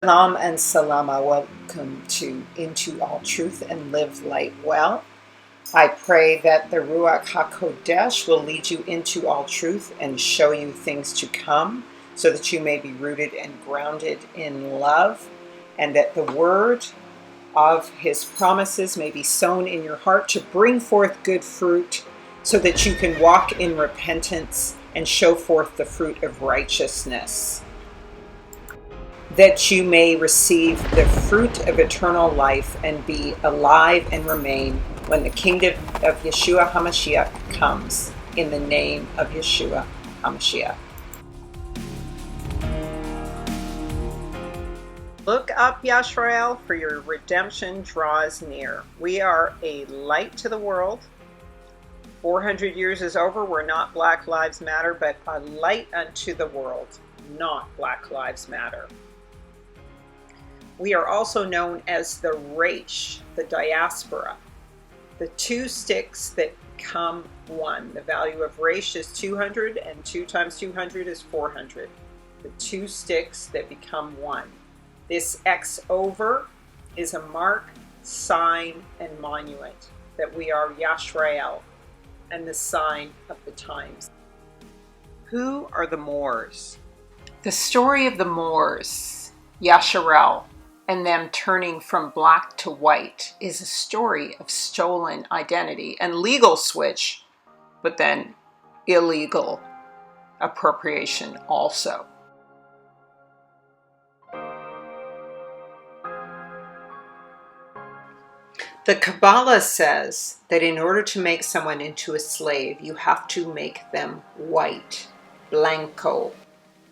Salam and salama. Welcome to Into All Truth and Live Light Well. I pray that the Ruach HaKodesh will lead you into all truth and show you things to come so that you may be rooted and grounded in love, and that the word of his promises may be sown in your heart to bring forth good fruit so that you can walk in repentance and show forth the fruit of righteousness, that you may receive the fruit of eternal life and be alive and remain when the kingdom of Yeshua HaMashiach comes, in the name of Yeshua HaMashiach. Look up, Yisrael, for your redemption draws near. We are a light to the world. 400 years is over. We're not Black Lives Matter, but a light unto the world, not Black Lives Matter. We are also known as the Reich, the diaspora, the two sticks that become one. The value of Reich is 200, and 2 times 200 is 400. The two sticks that become one. This X over is a mark, sign, and monument that we are Yisrael and the sign of the times. Who are the Moors? The story of the Moors, Yasharel, and them turning from black to white is a story of stolen identity and legal switch, but then illegal appropriation also. The Kabbalah says that in order to make someone into a slave, you have to make them white, Bianco,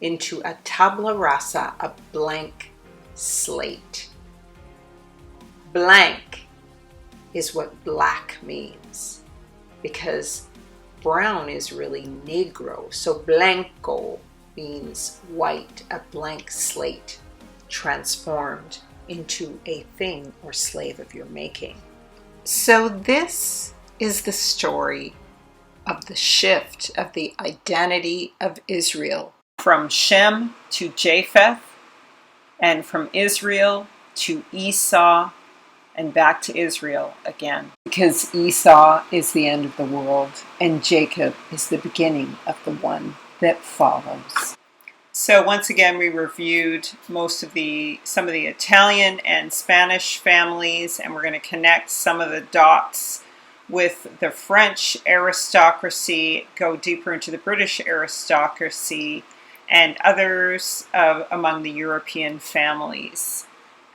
into a tabla rasa, a blank slate. Blank is what black means, because brown is really Negro. So Bianco means white, a blank slate, transformed into a thing or slave of your making. So this is the story of the shift of the identity of Israel from Shem to Japheth, and from Israel to Esau, and back to Israel again. Because Esau is the end of the world, and Jacob is the beginning of the one that follows. So once again, we reviewed some of the Italian and Spanish families, and we're going to connect some of the dots with the French aristocracy, go deeper into the British aristocracy, and others among the European families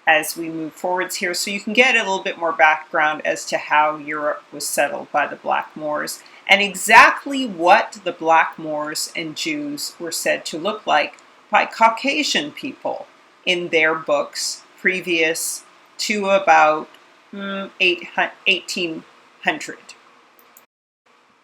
as we move forwards here. So you can get a little bit more background as to how Europe was settled by the Black Moors and exactly what the Black Moors and Jews were said to look like by Caucasian people in their books previous to about 1800.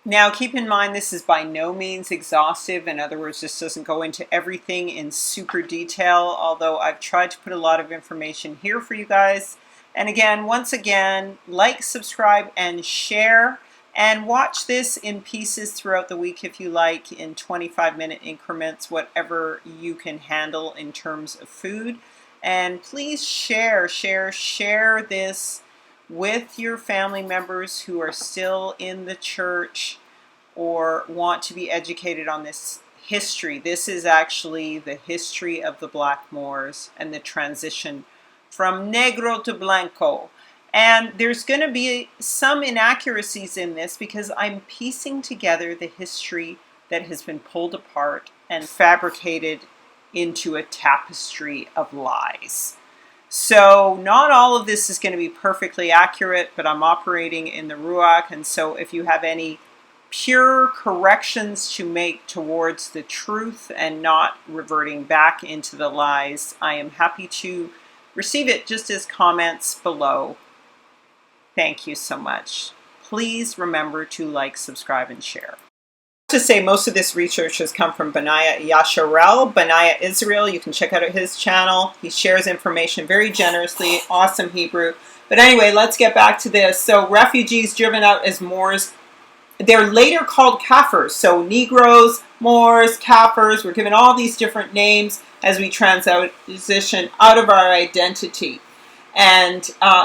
Now, keep in mind, this is by no means exhaustive. In other words, this doesn't go into everything in super detail, although I've tried to put a lot of information here for you guys. And again, once again, like, subscribe, and share. And watch this in pieces throughout the week if you like, in 25-minute increments, whatever you can handle in terms of food. And please share this with your family members who are still in the church or want to be educated on this history. This is actually the history of the Black Moors and the transition from Negro to Bianco. And there's going to be some inaccuracies in this because I'm piecing together the history that has been pulled apart and fabricated into a tapestry of lies. So not all of this is going to be perfectly accurate, but I'm operating in the Ruach, and so if you have any pure corrections to make towards the truth and not reverting back into the lies, I am happy to receive it just as comments below. Thank you so much. Please remember to like, subscribe, and share. To say most of this research has come from Benaiah Yasharel, Benaiah Israel. You can check out his channel. He shares information very generously. Awesome Hebrew. But anyway, let's get back to this. So refugees driven out as Moors. They're later called Kafirs. So Negroes, Moors, Kafirs. We're given all these different names. as we transition out of our identity. And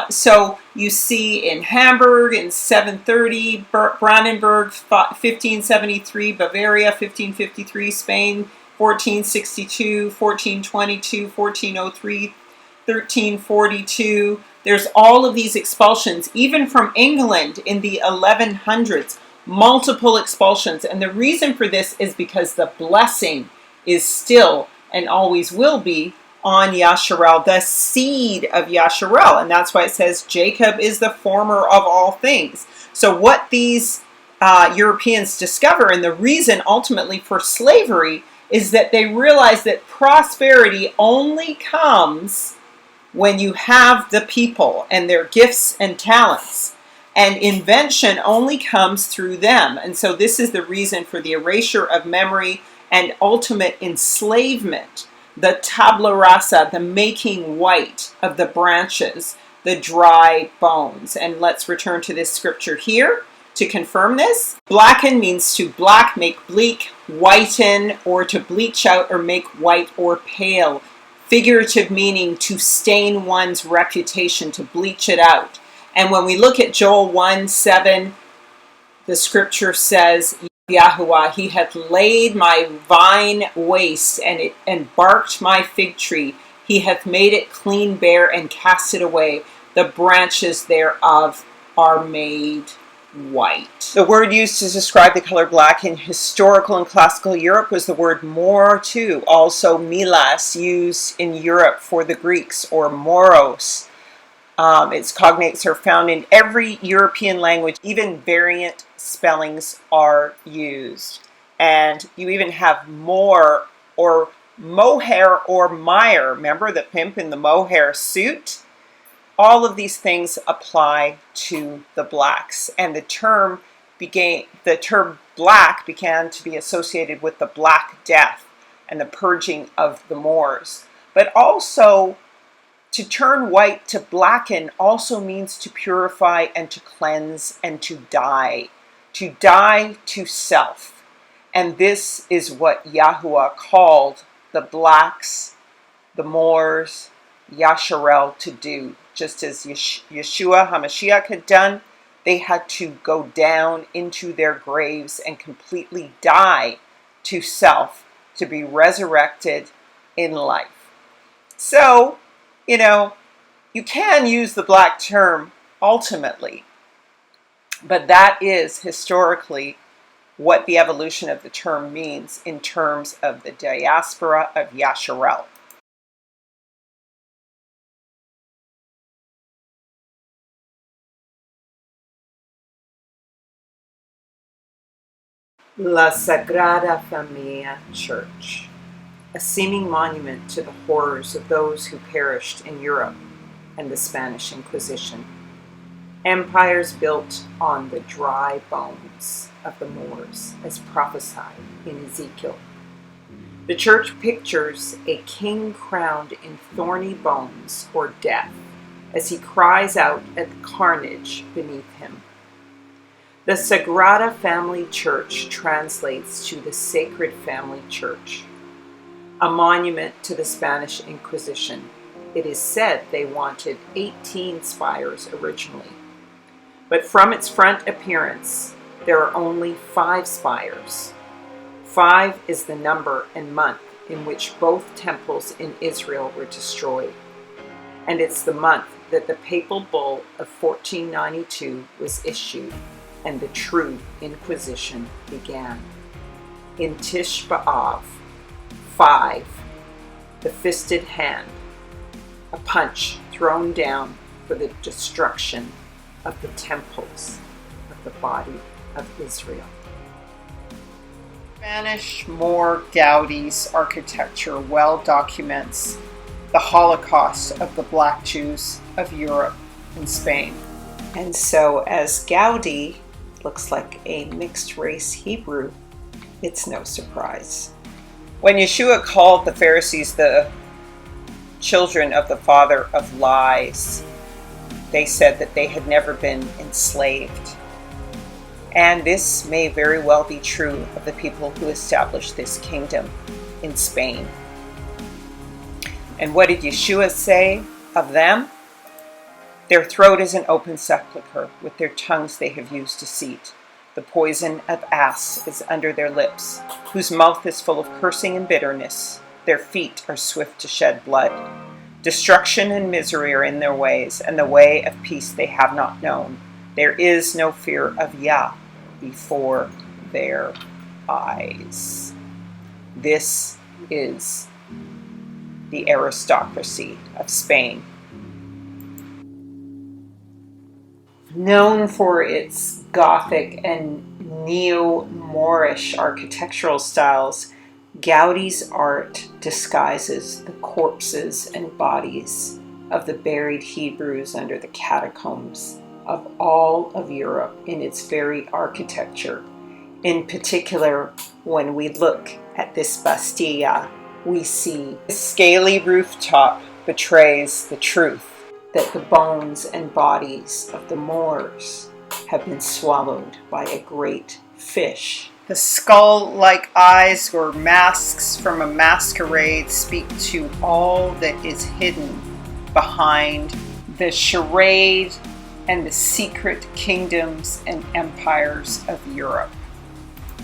so you see in Hamburg in 730, Brandenburg 1573, Bavaria 1553, Spain 1462, 1422, 1403, 1342. There's all of these expulsions, even from England in the 1100s, multiple expulsions. And the reason for this is because the blessing is still and always will be on Yasharel, the seed of Yasharel. And that's why it says Jacob is the former of all things. So what these Europeans discover, and the reason ultimately for slavery, is that they realize that prosperity only comes when you have the people and their gifts and talents. And invention only comes through them. And so this is the reason for the erasure of memory and ultimate enslavement. The tabula rasa, the making white of the branches, the dry bones. And let's return to this scripture here to confirm this. Blacken means to black, make bleak, whiten, or to bleach out or make white or pale. Figurative meaning to stain one's reputation, to bleach it out. And when we look at Joel 1:7, the scripture says, Yahuwah, he hath laid my vine waste and barked my fig tree. He hath made it clean bare and cast it away. The branches thereof are made white. The word used to describe the color black in historical and classical Europe was the word mor too. Also milas, used in Europe for the Greeks, or moros. Its cognates are found in every European language. Even variant spellings are used. And you even have more or mohair or Meyer. Remember the pimp in the mohair suit? All of these things apply to the blacks. And the term black began to be associated with the Black Death and the purging of the Moors. But also, to turn white, to blacken, also means to purify and to cleanse and to die to self. And this is what Yahuwah called the blacks, the Moors, Yasharel to do. Just as Yeshua HaMashiach had done, they had to go down into their graves and completely die to self to be resurrected in life. So, you can use the black term ultimately, but that is historically what the evolution of the term means in terms of the diaspora of Yasharel. La Sagrada Familia Church, a seeming monument to the horrors of those who perished in Europe and the Spanish Inquisition. Empires built on the dry bones of the Moors, as prophesied in Ezekiel. The church pictures a king crowned in thorny bones, or death, as he cries out at the carnage beneath him. The Sagrada Family Church translates to the Sacred Family Church, a monument to the Spanish Inquisition. It is said they wanted 18 spires originally, but from its front appearance, there are only 5 spires. 5 is the number and month in which both temples in Israel were destroyed, and it's the month that the papal bull of 1492 was issued and the true Inquisition began. In Tish B'Av, 5, the fisted hand, a punch thrown down for the destruction of the temples of the body of Israel. Spanish Moor Gaudi's architecture well documents the Holocaust of the Black Jews of Europe and Spain. And so as Gaudi looks like a mixed-race Hebrew, it's no surprise. When Yeshua called the Pharisees the children of the father of lies, they said that they had never been enslaved. And this may very well be true of the people who established this kingdom in Spain. And what did Yeshua say of them? Their throat is an open sepulchre, with their tongues they have used deceit. The poison of asps is under their lips, whose mouth is full of cursing and bitterness. Their feet are swift to shed blood. Destruction and misery are in their ways, and the way of peace they have not known. There is no fear of Yah before their eyes. This is the aristocracy of Spain. Known for its Gothic and Neo-Moorish architectural styles, Gaudi's art disguises the corpses and bodies of the buried Hebrews under the catacombs of all of Europe in its very architecture. In particular, when we look at this Bastilla, we see the scaly rooftop betrays the truth that the bones and bodies of the Moors have been swallowed by a great fish. The skull-like eyes or masks from a masquerade speak to all that is hidden behind the charade and the secret kingdoms and empires of Europe.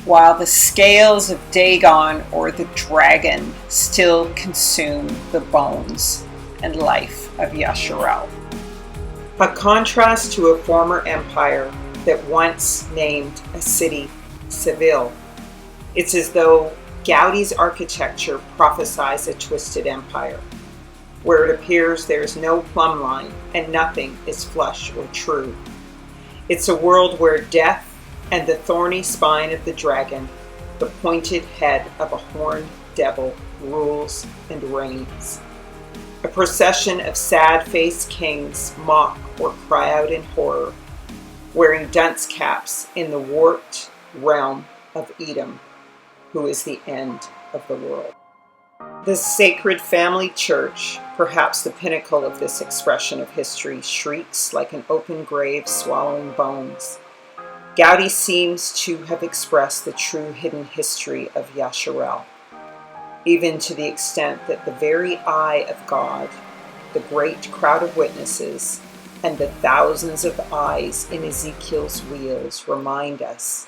While the scales of Dagon or the dragon still consume the bones and life of Yasharel. A contrast to a former empire that once named a city Seville. It's as though Gaudi's architecture prophesies a twisted empire, where it appears there is no plumb line and nothing is flush or true. It's a world where death and the thorny spine of the dragon, the pointed head of a horned devil, rules and reigns. A procession of sad-faced kings mock or cry out in horror, wearing dunce caps in the warped realm of Edom, who is the end of the world. The Sacred Family Church, perhaps the pinnacle of this expression of history, shrieks like an open grave swallowing bones. Gaudi seems to have expressed the true hidden history of Yasharel, even to the extent that the very eye of God, the great crowd of witnesses, and the thousands of eyes in Ezekiel's wheels remind us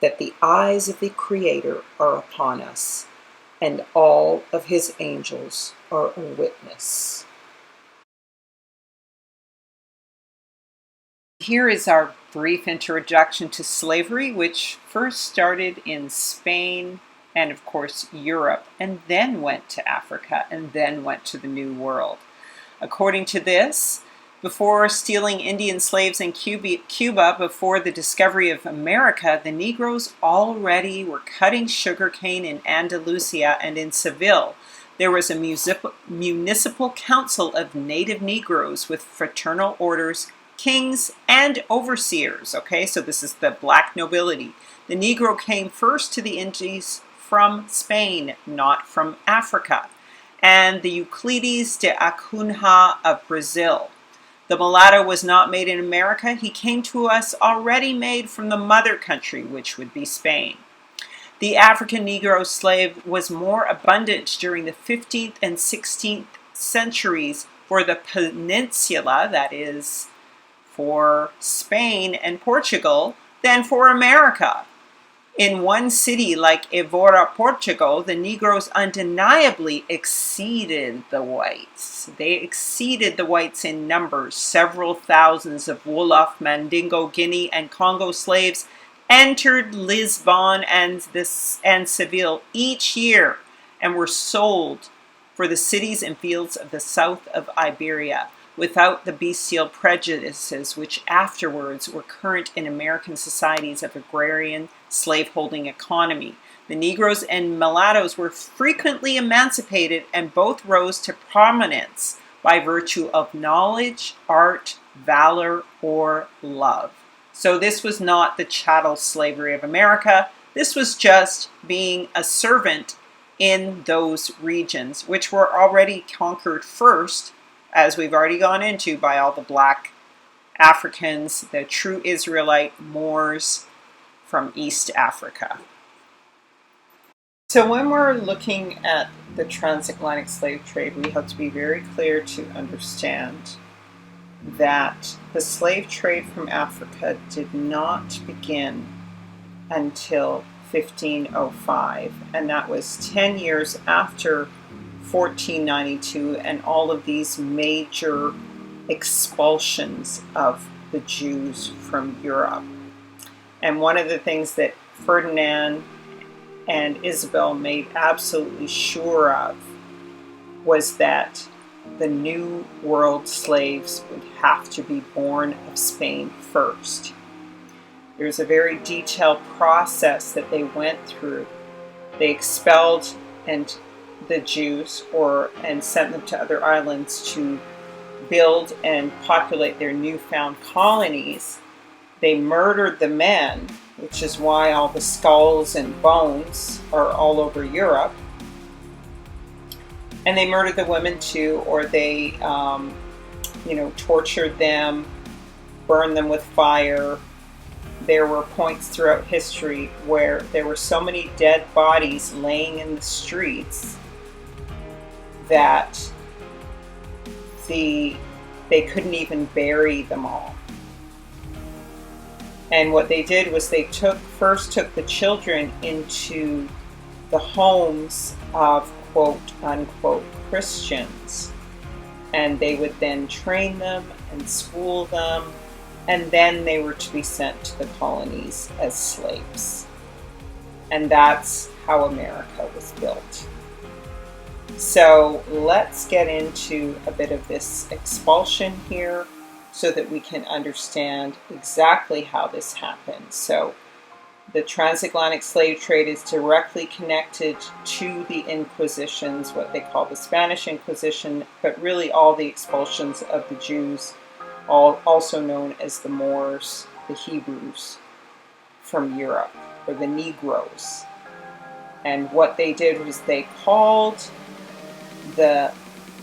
that the eyes of the Creator are upon us, and all of his angels are a witness. Here is our brief introduction to slavery, which first started in Spain and, of course, Europe, and then went to Africa, and then went to the New World. According to this, before stealing Indian slaves in Cuba, before the discovery of America, the Negroes already were cutting sugarcane in Andalusia and in Seville. There was a municipal council of native Negroes with fraternal orders, kings, and overseers. Okay, so this is the black nobility. The Negro came first to the Indies from Spain, not from Africa, and the Euclides de Acunha of Brazil. The mulatto was not made in America. He came to us already made from the mother country, which would be Spain. The African Negro slave was more abundant during the 15th and 16th centuries for the peninsula, that is, for Spain and Portugal, than for America. In one city like Evora, Portugal, the Negroes undeniably exceeded the whites. They exceeded the whites in numbers. Several thousands of Wolof, Mandingo, Guinea, and Congo slaves entered Lisbon and Seville each year and were sold for the cities and fields of the south of Iberia, without the bestial prejudices which afterwards were current in American societies of agrarian slaveholding economy. The Negroes and mulattoes were frequently emancipated, and both rose to prominence by virtue of knowledge, art, valor, or love. So this was not the chattel slavery of America. This was just being a servant in those regions, which were already conquered first, as we've already gone into, by all the black Africans, the true Israelite Moors from East Africa. So when we're looking at the transatlantic slave trade, we have to be very clear to understand that the slave trade from Africa did not begin until 1505, and that was 10 years after 1492 and all of these major expulsions of the Jews from Europe. And one of the things that Ferdinand and Isabel made absolutely sure of was that the New World slaves would have to be born of Spain first. There's a very detailed process that they went through. They expelled the Jews and sent them to other islands to build and populate their newfound colonies. They murdered the men, which is why all the skulls and bones are all over Europe. And they murdered the women too, or they, tortured them, burned them with fire. There were points throughout history where there were so many dead bodies laying in the streets that they couldn't even bury them all. And what they did was they first took the children into the homes of quote unquote Christians, and they would then train them and school them, and then they were to be sent to the colonies as slaves. And that's how America was built. So let's get into a bit of this expulsion here so that we can understand exactly how this happened. So the transatlantic slave trade is directly connected to the Inquisitions, what they call the Spanish Inquisition, but really all the expulsions of the Jews, also known as the Moors, the Hebrews, from Europe, or the Negroes. And what they did was they called the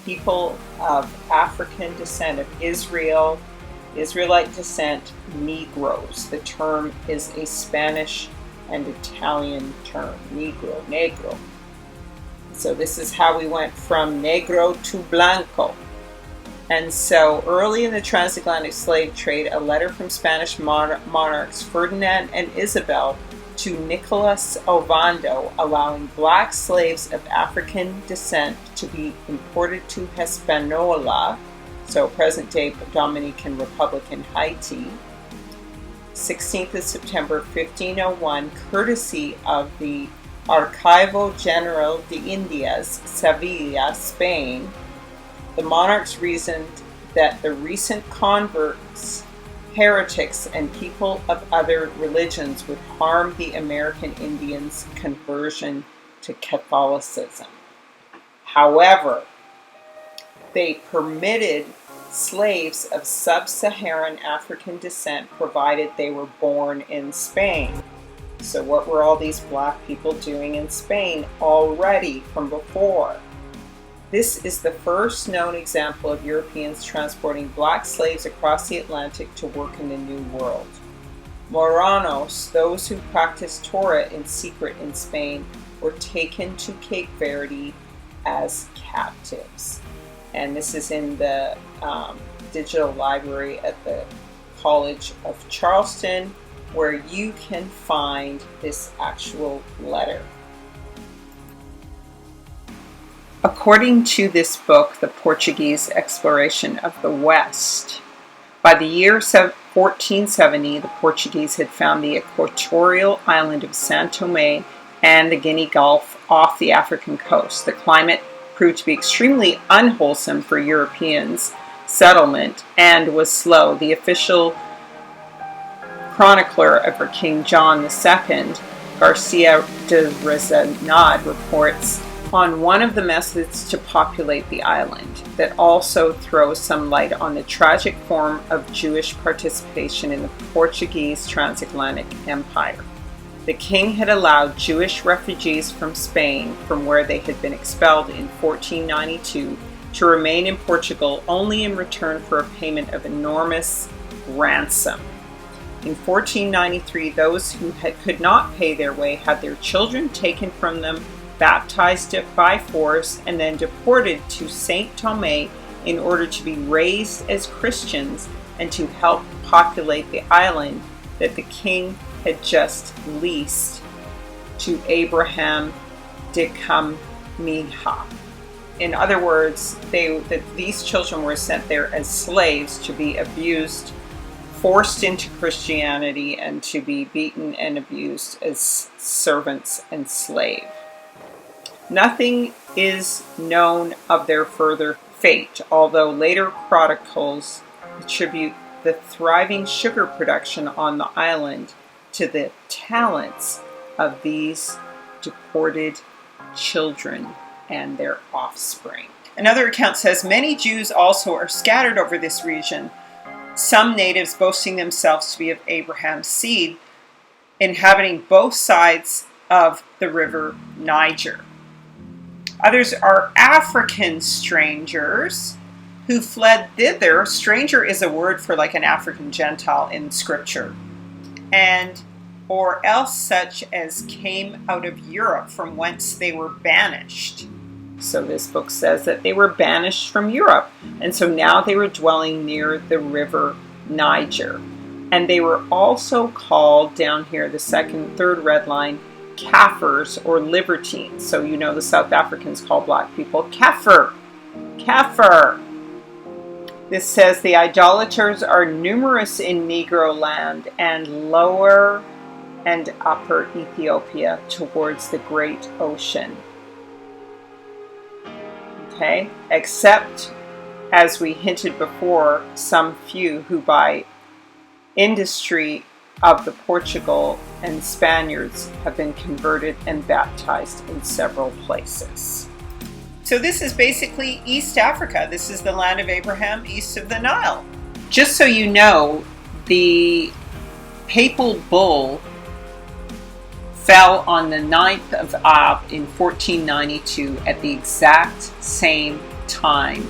people of African descent, of Israelite descent, Negroes. The term is a Spanish and Italian term, Negro. So this is how we went from Negro to Bianco. And so early in the transatlantic slave trade, a letter from Spanish monarchs Ferdinand and Isabel to Nicholas Ovando, allowing black slaves of African descent to be imported to Hispaniola, so present-day Dominican Republic in Haiti, 16th of September 1501, courtesy of the Archivo General de Indias, Sevilla, Spain. The monarchs reasoned that the recent converts, heretics, and people of other religions would harm the American Indians' conversion to Catholicism. However, they permitted slaves of sub-Saharan African descent provided they were born in Spain. So what were all these black people doing in Spain already from before? This is the first known example of Europeans transporting black slaves across the Atlantic to work in the New World. Moranos, those who practiced Torah in secret in Spain, were taken to Cape Verde as captives. And this is in the digital library at the College of Charleston, where you can find this actual letter. According to this book, The Portuguese Exploration of the West, by the year 1470, the Portuguese had found the equatorial island of São Tomé and the Guinea Gulf off the African coast. The climate proved to be extremely unwholesome for Europeans' settlement and was slow. The official chronicler of King John II, Garcia de Rezanad, reports on one of the methods to populate the island that also throws some light on the tragic form of Jewish participation in the Portuguese transatlantic empire. The king had allowed Jewish refugees from Spain, from where they had been expelled in 1492, to remain in Portugal only in return for a payment of enormous ransom. In 1493, those who could not pay their way had their children taken from them baptized by force, and then deported to Saint Thomé in order to be raised as Christians and to help populate the island that the king had just leased to Abraham de Caminha. In other words, these children were sent there as slaves to be abused, forced into Christianity, and to be beaten and abused as servants and slaves. Nothing is known of their further fate, although later chronicles attribute the thriving sugar production on the island to the talents of these deported children and their offspring. Another account says many Jews also are scattered over this region, some natives boasting themselves to be of Abraham's seed, inhabiting both sides of the river Niger. Others are African strangers who fled thither. Stranger is a word for like an African Gentile in scripture. And or else such as came out of Europe, from whence they were banished. So this book says that they were banished from Europe, and so now they were dwelling near the river Niger. And they were also called, down here, the third red line, Kafirs or libertines. So you know the South Africans call black people Kafir. Kafir. This says the idolaters are numerous in Negro land and lower and upper Ethiopia towards the great ocean. Okay, except, as we hinted before, some few who by industry of the Portugal and Spaniards have been converted and baptized in several places. So this is basically East Africa. This is the land of Abraham east of the Nile. Just so you know, the papal bull fell on the 9th of Ab in 1492 at the exact same time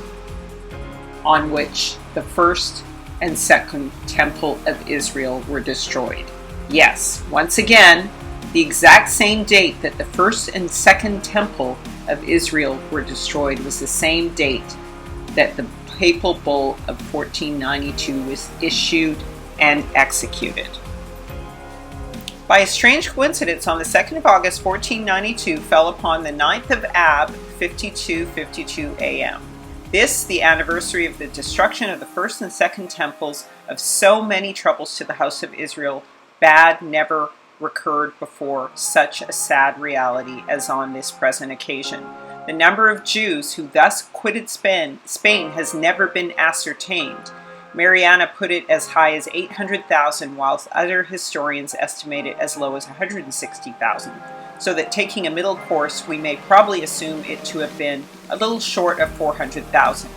on which the first and second temple of Israel were destroyed. Yes, once again, the exact same date that the first and second temple of Israel were destroyed was the same date that the papal bull of 1492 was issued and executed. By a strange coincidence, on the 2nd of August, 1492, fell upon the 9th of Ab, 52:52 a.m. This, the anniversary of the destruction of the first and second temples, of so many troubles to the house of Israel, bad never recurred before such a sad reality as on this present occasion. The number of Jews who thus quitted Spain has never been ascertained. Mariana put it as high as 800,000, whilst other historians estimate it as low as 160,000. So that taking a middle course, we may probably assume it to have been a little short of 400,000.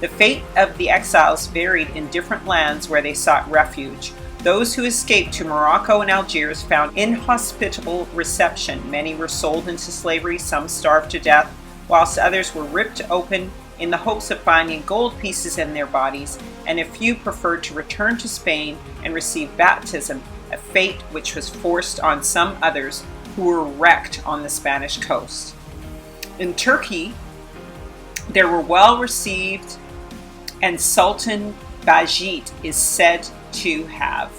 The fate of the exiles varied in different lands where they sought refuge. Those who escaped to Morocco and Algiers found inhospitable reception. Many were sold into slavery, some starved to death, whilst others were ripped open in the hopes of finding gold pieces in their bodies, and a few preferred to return to Spain and receive baptism, a fate which was forced on some others who were wrecked on the Spanish coast. In Turkey, they were well received, and Sultan Bajit is said to have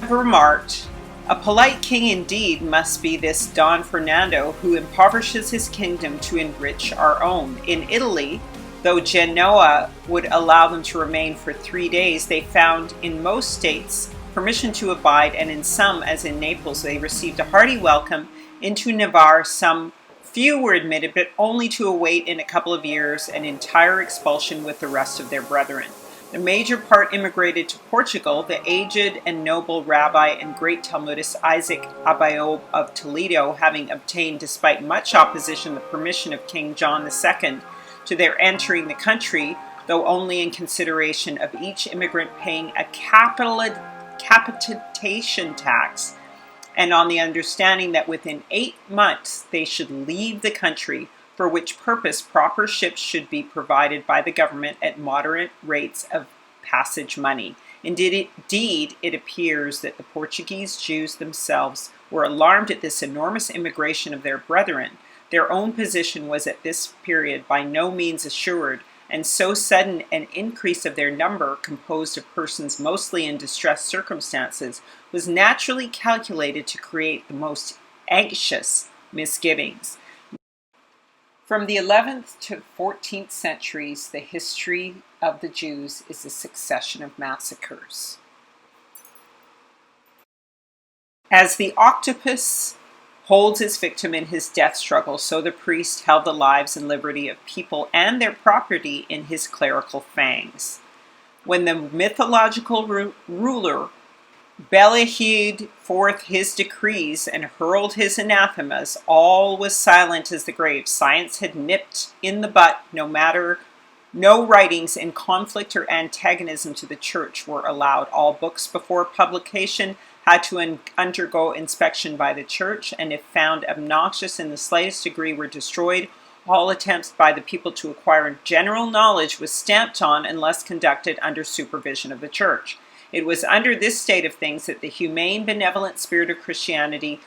remarked, "A polite king indeed must be this Don Fernando, who impoverishes his kingdom to enrich our own." In Italy, though Genoa would allow them to remain for 3 days, they found in most states permission to abide, and in some, as in Naples, they received a hearty welcome. Into Navarre some few were admitted, but only to await in a couple of years an entire expulsion with the rest of their brethren. The major part immigrated to Portugal, the aged and noble rabbi and great Talmudist Isaac Abayob of Toledo having obtained, despite much opposition, the permission of King John II to their entering the country, though only in consideration of each immigrant paying a capitation tax, and on the understanding that within 8 months they should leave the country, for which purpose proper ships should be provided by the government at moderate rates of passage money. Indeed, it appears that the Portuguese Jews themselves were alarmed at this enormous immigration of their brethren, Their own position was at this period by no means assured, and so sudden an increase of their number, composed of persons mostly in distressed circumstances, was naturally calculated to create the most anxious misgivings. From the 11th to 14th centuries, the history of the Jews is a succession of massacres. As the octopus holds its victim in his death struggle, so the priest held the lives and liberty of people and their property in his clerical fangs. When the mythological ruler belliched forth his decrees and hurled his anathemas, all was silent as the grave. Science had nipped in the butt. No writings in conflict or antagonism to the church were allowed. All books before publication had to undergo inspection by the church, and if found obnoxious in the slightest degree were destroyed. All attempts by the people to acquire general knowledge was stamped on unless conducted under supervision of the church. It was under this state of things that the humane, benevolent spirit of Christianity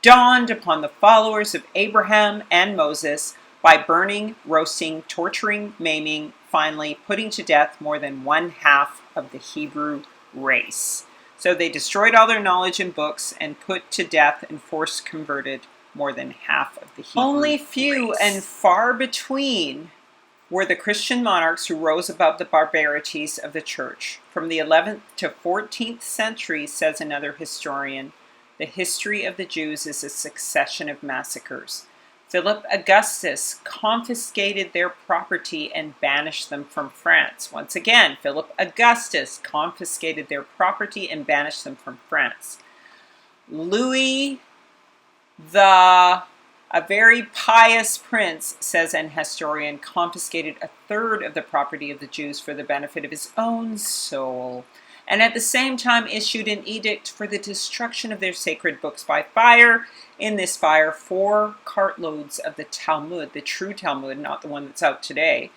dawned upon the followers of Abraham and Moses by burning, roasting, torturing, maiming, finally putting to death more than one half of the Hebrew race. So they destroyed all their knowledge in books and put to death and force converted more than half of the Hebrew Only few race. And far between were the Christian monarchs who rose above the barbarities of the church. From the 11th to 14th century, says another historian, the history of the Jews is a succession of massacres. Philip Augustus confiscated their property and banished them from France. Once again, Philip Augustus confiscated their property and banished them from France. Louis, a very pious prince, says an historian, confiscated a third of the property of the Jews for the benefit of his own soul, and at the same time issued an edict for the destruction of their sacred books by fire. In this fire, 4 cartloads of the Talmud, the true Talmud, not the one that's out today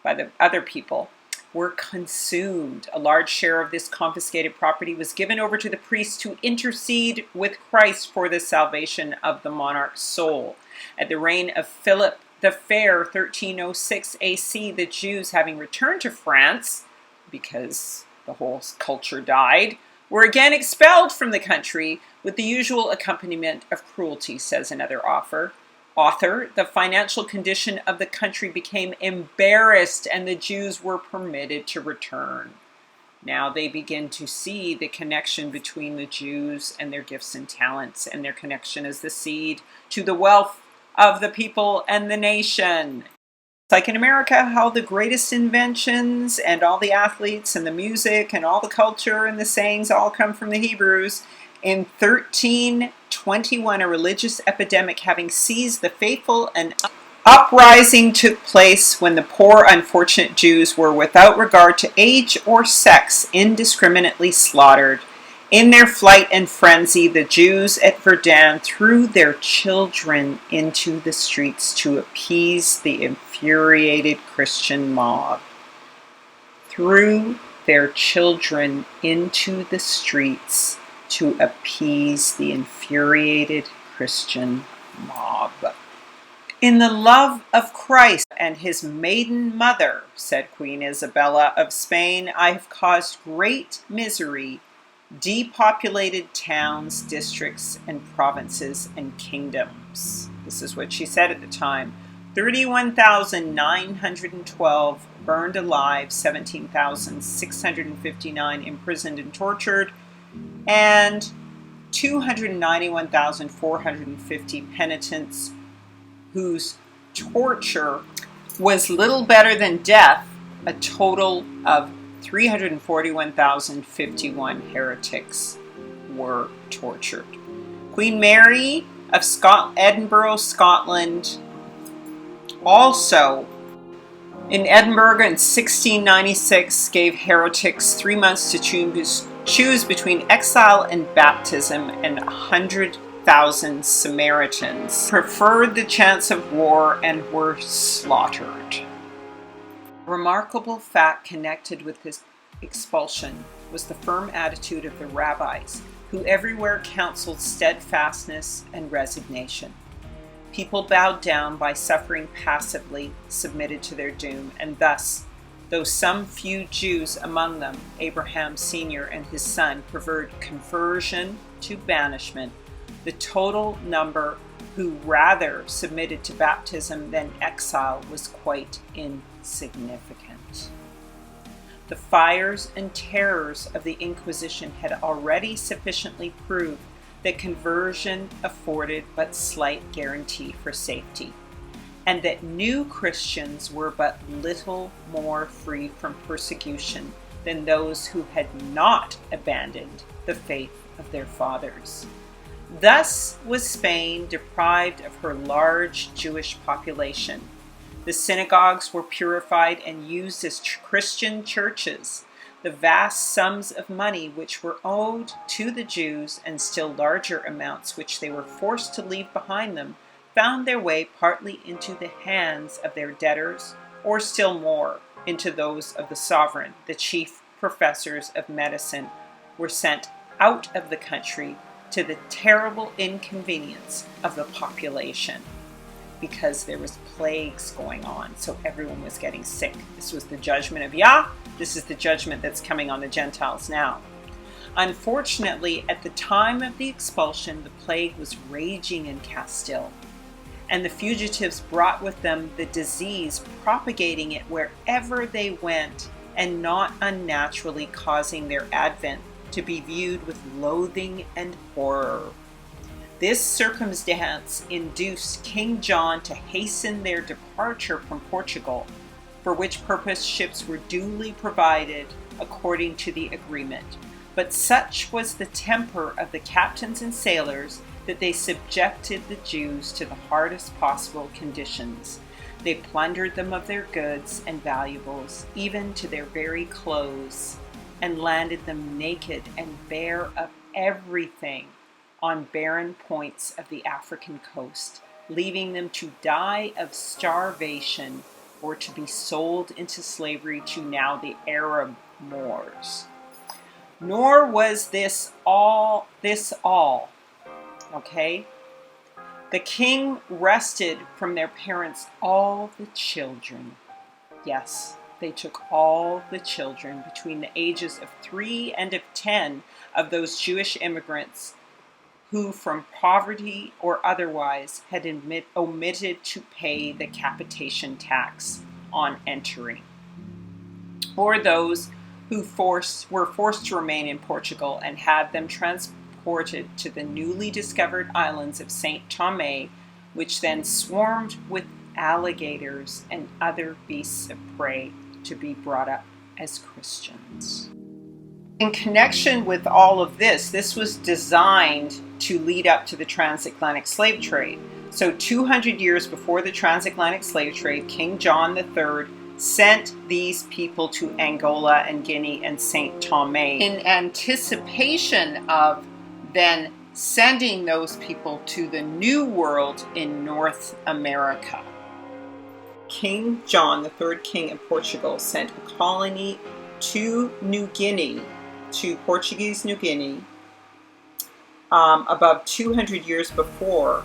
by the other people, were consumed. A large share of this confiscated property was given over to the priests to intercede with Christ for the salvation of the monarch's soul. At the reign of Philip the Fair, 1306 AC, the Jews, having returned to France, because the whole culture died, were again expelled from the country with the usual accompaniment of cruelty, says another author. The financial condition of the country became embarrassed and the Jews were permitted to return. Now they begin to see the connection between the Jews and their gifts and talents, and their connection as the seed to the wealth of the people and the nation. It's like in America, how the greatest inventions and all the athletes and the music and all the culture and the sayings all come from the Hebrews. In 1321, a religious epidemic having seized the faithful, an uprising took place when the poor, unfortunate Jews were, without regard to age or sex, indiscriminately slaughtered. In their flight and frenzy, the Jews at Verdun threw their children into the streets to appease the infuriated Christian mob. Threw their children into the streets to appease the infuriated Christian mob. In the love of Christ and his maiden mother, said Queen Isabella of Spain, I have caused great misery, depopulated towns, districts, and provinces and kingdoms. This is what she said at the time. 31,912 burned alive, 17,659 imprisoned and tortured, and 291,450 penitents whose torture was little better than death, a total of 341,051 heretics were tortured. Queen Mary of Edinburgh, Scotland, also in Edinburgh in 1696 gave heretics 3 months to choose between exile and baptism, and 100,000 Samaritans preferred the chance of war and were slaughtered. A remarkable fact connected with this expulsion was the firm attitude of the rabbis, who everywhere counseled steadfastness and resignation. People bowed down by suffering passively, submitted to their doom, and thus, though some few Jews among them, Abraham Sr. and his son, preferred conversion to banishment, the total number who rather submitted to baptism than exile was quite insignificant. The fires and terrors of the Inquisition had already sufficiently proved that conversion afforded but slight guarantee for safety, and that new Christians were but little more free from persecution than those who had not abandoned the faith of their fathers. Thus was Spain deprived of her large Jewish population. The synagogues were purified and used as Christian churches. The vast sums of money which were owed to the Jews, and still larger amounts which they were forced to leave behind them, found their way partly into the hands of their debtors, or still more, into those of the sovereign. The chief professors of medicine were sent out of the country, to the terrible inconvenience of the population, because there was plagues going on, so everyone was getting sick. This was the judgment of Yah. This is the judgment that's coming on the Gentiles now. Unfortunately, at the time of the expulsion, the plague was raging in Castile, and the fugitives brought with them the disease, propagating it wherever they went, and not unnaturally causing their advent to be viewed with loathing and horror. This circumstance induced King John to hasten their departure from Portugal, for which purpose ships were duly provided according to the agreement. But such was the temper of the captains and sailors that they subjected the Jews to the hardest possible conditions. They plundered them of their goods and valuables, even to their very clothes, and landed them naked and bare of everything on barren points of the African coast, leaving them to die of starvation or to be sold into slavery to now the Arab Moors. Nor was this all, okay? The king wrested from their parents all the children. Yes, they took all the children between the ages of 3 and of 10 of those Jewish immigrants who, from poverty or otherwise, had omitted to pay the capitation tax on entering, or those who were forced to remain in Portugal and had them transported to the newly discovered islands of St. Thomé, which then swarmed with alligators and other beasts of prey, to be brought up as Christians. In connection with all of this, this was designed to lead up to the transatlantic slave trade. So 200 years before the transatlantic slave trade, King John III sent these people to Angola and Guinea and St. Thomé in anticipation of then sending those people to the New World in North America. King John, the third king of Portugal, sent a colony to New Guinea, to Portuguese New Guinea, above 200 years before,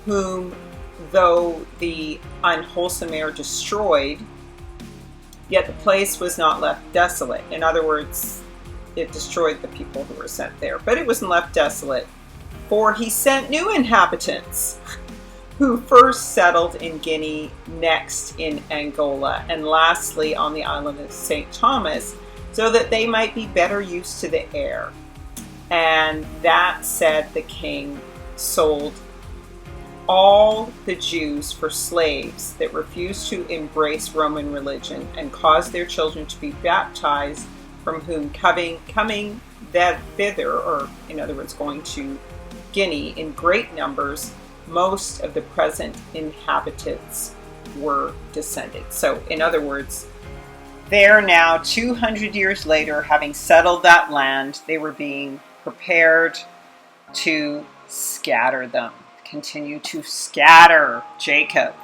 whom, though the unwholesome air destroyed, yet the place was not left desolate. In other words, it destroyed the people who were sent there, but it wasn't left desolate, for he sent new inhabitants, who first settled in Guinea, next in Angola, and lastly on the island of St. Thomas, so that they might be better used to the air. And that said, the king sold all the Jews for slaves that refused to embrace Roman religion, and caused their children to be baptized, from whom coming thither, or in other words going to Guinea, in great numbers, most of the present inhabitants were descended. So in other words, there now, 200 years later, having settled that land, they were being prepared to scatter them. Continue to scatter Jacob.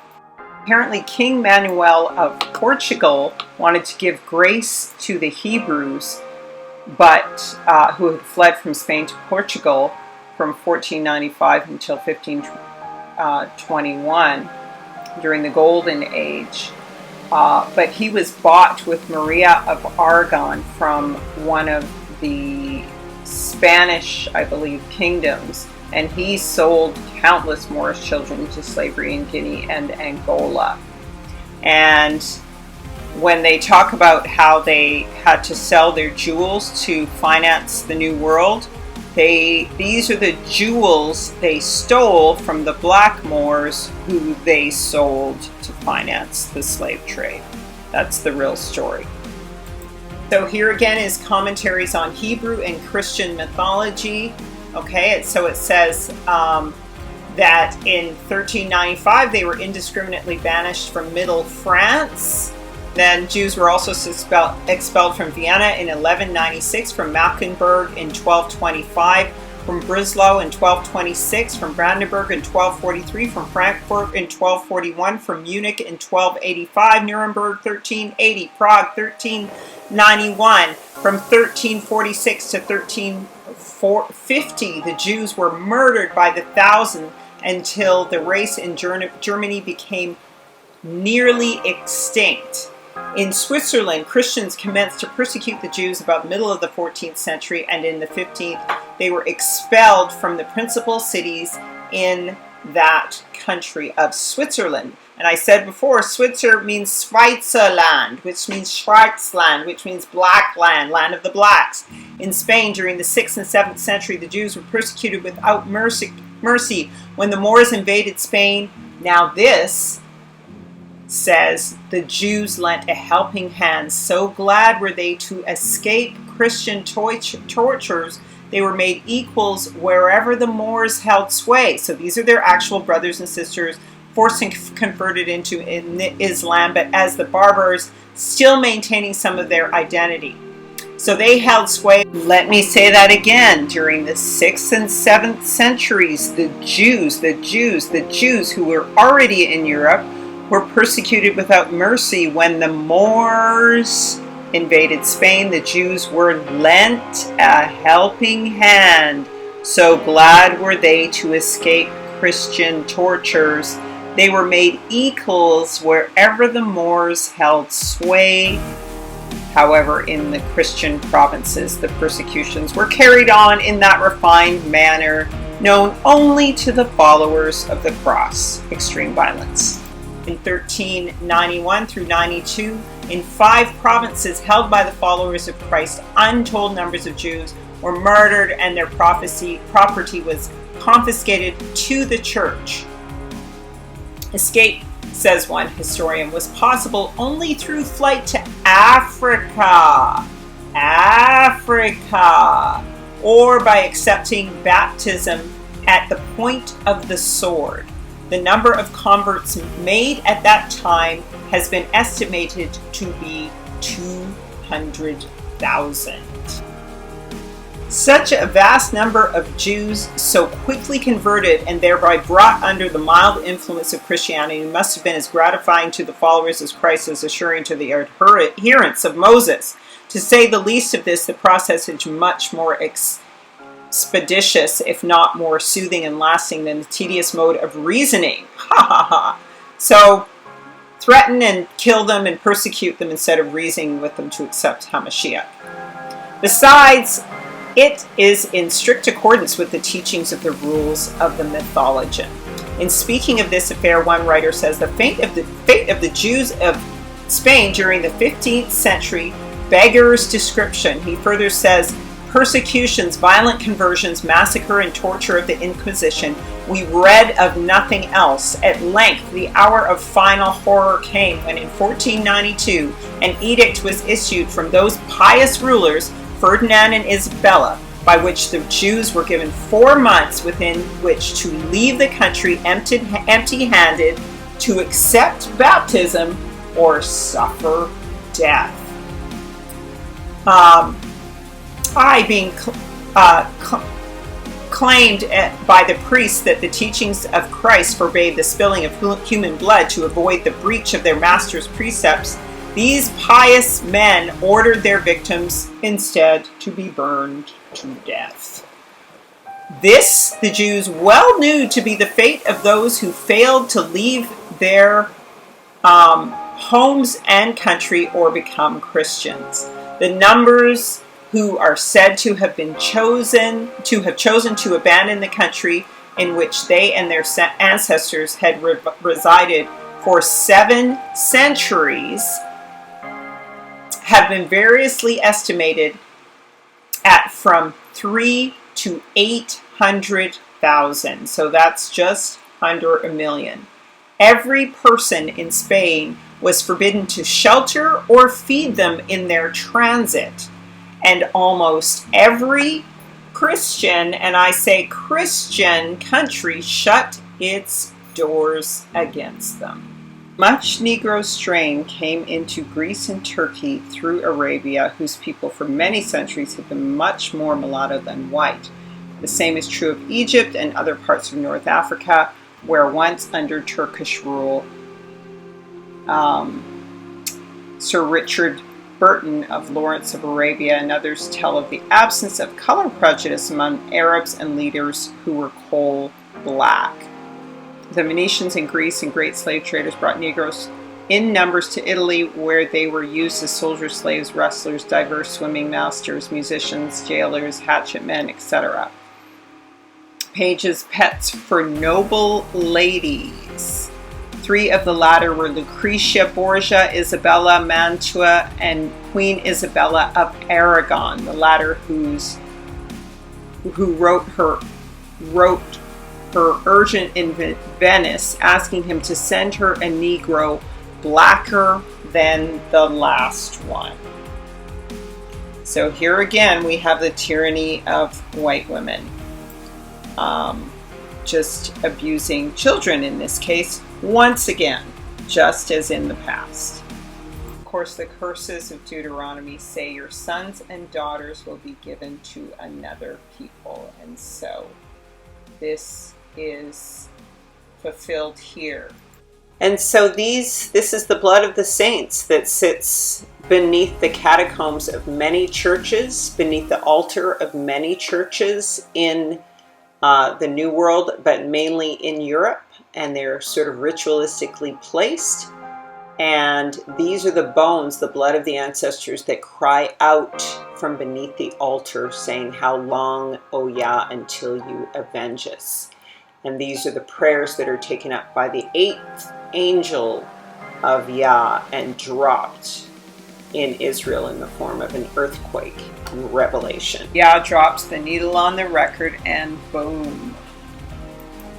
Apparently King Manuel of Portugal wanted to give grace to the Hebrews, but who had fled from Spain to Portugal from 1495 until 21 during the Golden Age. But he was bought with Maria of Aragon from one of the Spanish, I believe, kingdoms, and he sold countless Moorish children into slavery in Guinea and Angola. And when they talk about how they had to sell their jewels to finance the New World, these are the jewels they stole from the black Moors who they sold to finance the slave trade. That's the real story. So here again is commentaries on Hebrew and Christian mythology. Okay, so it says that in 1395 they were indiscriminately banished from Middle France. Then Jews were also expelled from Vienna in 1196, from Magdeburg in 1225, from Breslau in 1226, from Brandenburg in 1243, from Frankfurt in 1241, from Munich in 1285, Nuremberg 1380, Prague 1391. From 1346 to 1350, the Jews were murdered by the thousand until the race in Germany became nearly extinct. In Switzerland, Christians commenced to persecute the Jews about the middle of the 14th century, and in the 15th, they were expelled from the principal cities in that country of Switzerland. And I said before, Switzer means Schweizerland, which means Schwarzland, which means black land, land of the blacks. In Spain, during the 6th and 7th century, the Jews were persecuted without mercy when the Moors invaded Spain. Now this says the Jews lent a helping hand. So glad were they to escape Christian tortures, they were made equals wherever the Moors held sway. So these are their actual brothers and sisters, forced and converted into Islam, but as the barbars, still maintaining some of their identity. So they held sway. Let me say that again. During the 6th and 7th centuries, the Jews who were already in Europe were persecuted without mercy. When the Moors invaded Spain, the Jews were lent a helping hand. So glad were they to escape Christian tortures. They were made equals wherever the Moors held sway. However, in the Christian provinces, the persecutions were carried on in that refined manner known only to the followers of the cross: extreme violence. In 1391 through 92, in 5 provinces held by the followers of Christ, untold numbers of Jews were murdered and their property was confiscated to the church. Escape, says one historian, was possible only through flight to Africa, or by accepting baptism at the point of the sword. The number of converts made at that time has been estimated to be 200,000. Such a vast number of Jews so quickly converted and thereby brought under the mild influence of Christianity must have been as gratifying to the followers of Christ as assuring to the adherents of Moses. To say the least of this, the process is much more expeditious, if not more soothing and lasting, than the tedious mode of reasoning. So threaten and kill them and persecute them instead of reasoning with them to accept HaMashiach. Besides, it is in strict accordance with the teachings of the rules of the mythologian. In speaking of this affair, one writer says the fate of the Jews of Spain during the 15th century beggars description. He further says, persecutions, violent conversions, massacre, and torture of the Inquisition. We read of nothing else. At length, the hour of final horror came when in 1492 an edict was issued from those pious rulers, Ferdinand and Isabella, by which the Jews were given 4 months within which to leave the country empty-handed, to accept baptism, or suffer death. Being claimed by the priests that the teachings of Christ forbade the spilling of human blood to avoid the breach of their master's precepts, these pious men ordered their victims instead to be burned to death. This the Jews well knew to be the fate of those who failed to leave their homes and country or become Christians. The numbers who are said to have chosen to abandon the country in which they and their ancestors had resided for 7 centuries have been variously estimated at from 3 to 800,000. So that's just under a million. Every person in Spain was forbidden to shelter or feed them in their transit. And almost every Christian, and I say Christian country, shut its doors against them. Much Negro strain came into Greece and Turkey through Arabia, whose people for many centuries had been much more mulatto than white. The same is true of Egypt and other parts of North Africa, where once under Turkish rule, Sir Richard Burton of Lawrence of Arabia and others tell of the absence of color prejudice among Arabs and leaders who were coal black. The Venetians in Greece and great slave traders brought Negroes in numbers to Italy, where they were used as soldiers, slaves, wrestlers, diverse swimming masters, musicians, jailers, hatchetmen, etc. Pages, pets for noble ladies. 3 of the latter were Lucretia Borgia, Isabella Mantua, and Queen Isabella of Aragon, the latter who wrote her urgent in Venice, asking him to send her a Negro blacker than the last one. So here again we have the tyranny of white women, just abusing children in this case, once again, just as in the past. Of course, the curses of Deuteronomy say your sons and daughters will be given to another people, and so this is fulfilled here. And so this is the blood of the saints that sits beneath the catacombs of many churches, beneath the altar of many churches in the New World, but mainly in Europe, and they're sort of ritualistically placed. And these are the bones, the blood of the ancestors, that cry out from beneath the altar, saying, "How long, O Yah, until you avenge us?" And these are the prayers that are taken up by the 8th angel of Yah and dropped in Israel in the form of an earthquake in Revelation. Yah drops the needle on the record and boom.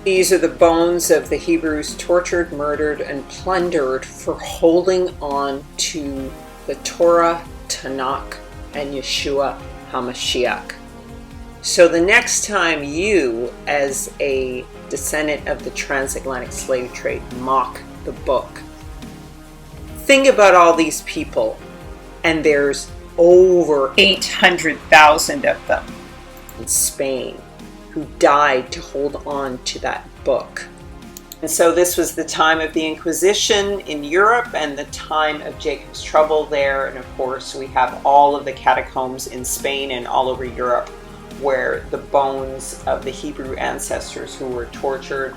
These are the bones of the Hebrews tortured, murdered, and plundered for holding on to the Torah, Tanakh, and Yeshua HaMashiach. So the next time you, as a descendant of the transatlantic slave trade, mock the book, think about all these people, and there's over 800,000 of them in Spain who died to hold on to that book. And so this was the time of the Inquisition in Europe and the time of Jacob's trouble there. And of course, we have all of the catacombs in Spain and all over Europe where the bones of the Hebrew ancestors who were tortured,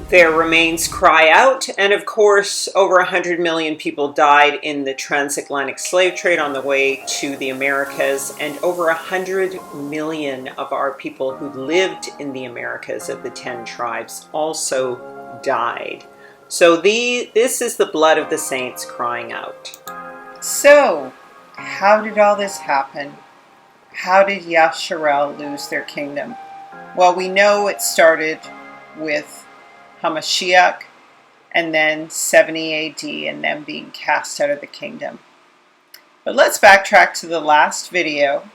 their remains cry out. And of course, over 100 million people died in the transatlantic slave trade on the way to the Americas, and over 100 million of our people who lived in the Americas of the 10 tribes also died. So this is the blood of the saints crying out. So, how did all this happen? How did Yasharel lose their kingdom? Well, we know it started with Hamashiach, and then 70 AD, and them being cast out of the kingdom. But let's backtrack to the last video,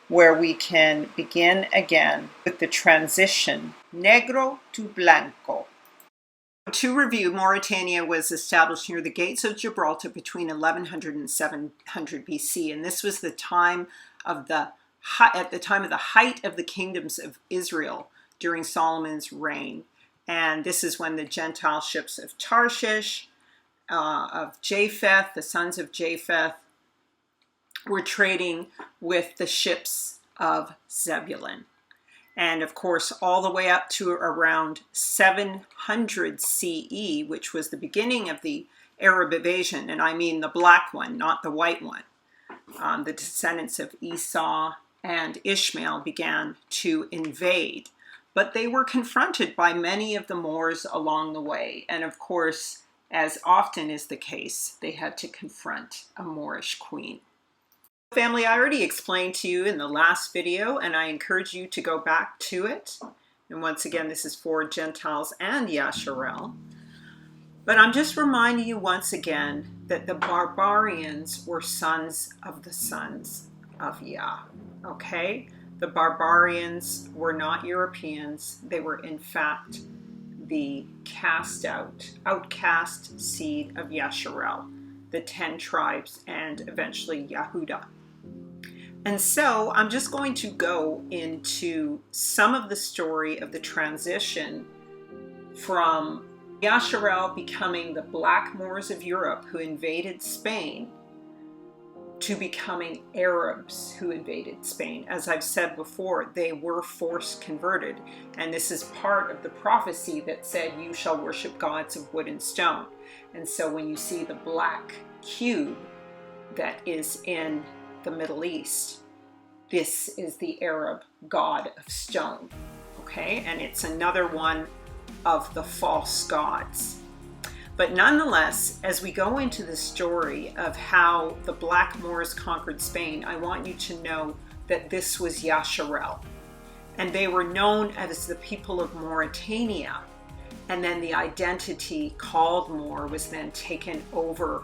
where we can begin again with the transition, Negro to Bianco. To review, Mauritania was established near the gates of Gibraltar between 1100 and 700 BC, and this was the time of at the time of the height of the kingdoms of Israel during Solomon's reign. And this is when the Gentile ships of Tarshish, of Japheth, the sons of Japheth, were trading with the ships of Zebulun. And of course, all the way up to around 700 CE, which was the beginning of the Arab invasion, and I mean the black one, not the white one. The descendants of Esau and Ishmael began to invade, but they were confronted by many of the Moors along the way. And of course, as often is the case, they had to confront a Moorish queen. Family, I already explained to you in the last video, and I encourage you to go back to it. And once again, this is for Gentiles and Yasharel. But I'm just reminding you once again that the barbarians were sons of Yah. Okay? The barbarians were not Europeans. They were in fact the outcast seed of Yasharel, the 10 tribes, and eventually Yehuda. And so I'm just going to go into some of the story of the transition from Yasharel becoming the Black Moors of Europe who invaded Spain to becoming Arabs who invaded Spain. As I've said before, they were force converted. And this is part of the prophecy that said, you shall worship gods of wood and stone. And so when you see the black cube that is in the Middle East, this is the Arab god of stone. Okay? And it's another one of the false gods. But nonetheless, as we go into the story of how the Black Moors conquered Spain, I want you to know that this was Yasharel. And they were known as the people of Mauritania. And then the identity called Moor was then taken over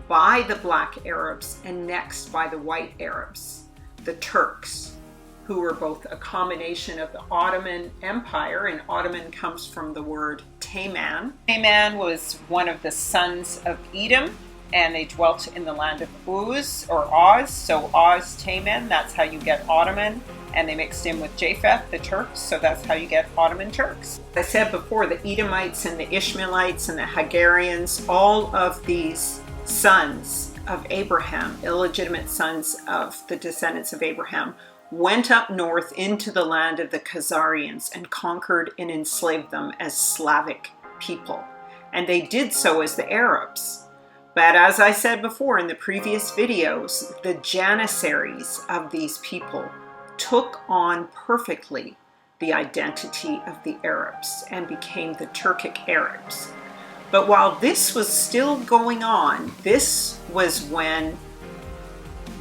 by the Black Arabs and next by the White Arabs, the Turks, who were both a combination of the Ottoman Empire, and Ottoman comes from the word Tayman. Tayman was one of the sons of Edom, and they dwelt in the land of Uz, or Oz, so Oz, Tayman, that's how you get Ottoman, and they mixed in with Japheth, the Turks, so that's how you get Ottoman Turks. As I said before, the Edomites and the Ishmaelites and the Hagarians, all of these sons of Abraham, illegitimate sons of the descendants of Abraham, went up north into the land of the Khazarians and conquered and enslaved them as Slavic people. And they did so as the Arabs. But as I said before in the previous videos, the Janissaries of these people took on perfectly the identity of the Arabs and became the Turkic Arabs. But while this was still going on, this was when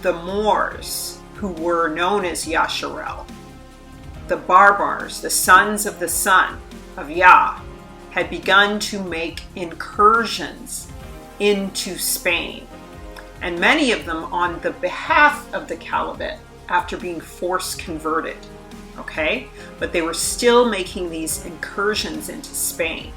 the Moors, who were known as Yasharel, the Barbars, the sons of the son of Yah, had begun to make incursions into Spain, and many of them on the behalf of the Caliphate after being force converted, okay? But they were still making these incursions into Spain.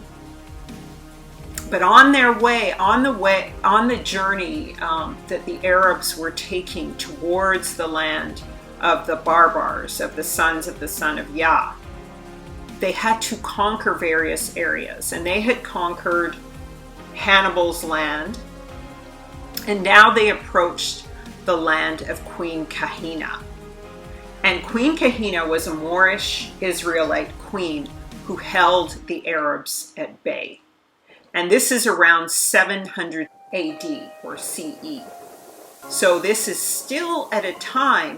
But on their way, on the journey that the Arabs were taking towards the land of the Barbars, of the sons of the son of Yah, they had to conquer various areas. And they had conquered Hannibal's land. And now they approached the land of Queen Kahina. And Queen Kahina was a Moorish Israelite queen who held the Arabs at bay. And this is around 700 AD or CE. So this is still at a time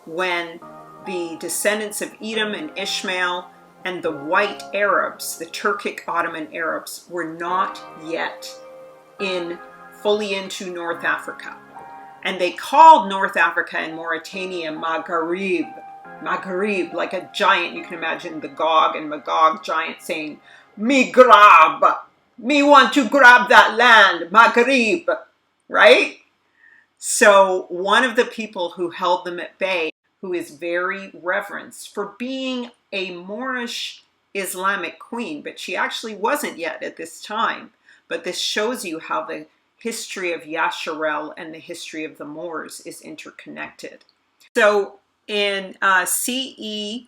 when the descendants of Edom and Ishmael and the white Arabs, the Turkic Ottoman Arabs, were not yet fully into North Africa. And they called North Africa and Mauritania Maghrib, like a giant. You can imagine the Gog and Magog giant saying, "Me grab, me want to grab that land, Maghrib," right? So one of the people who held them at bay, who is very reverenced for being a Moorish Islamic queen, but she actually wasn't yet at this time. But this shows you how the history of Yasharel and the history of the Moors is interconnected. So in CE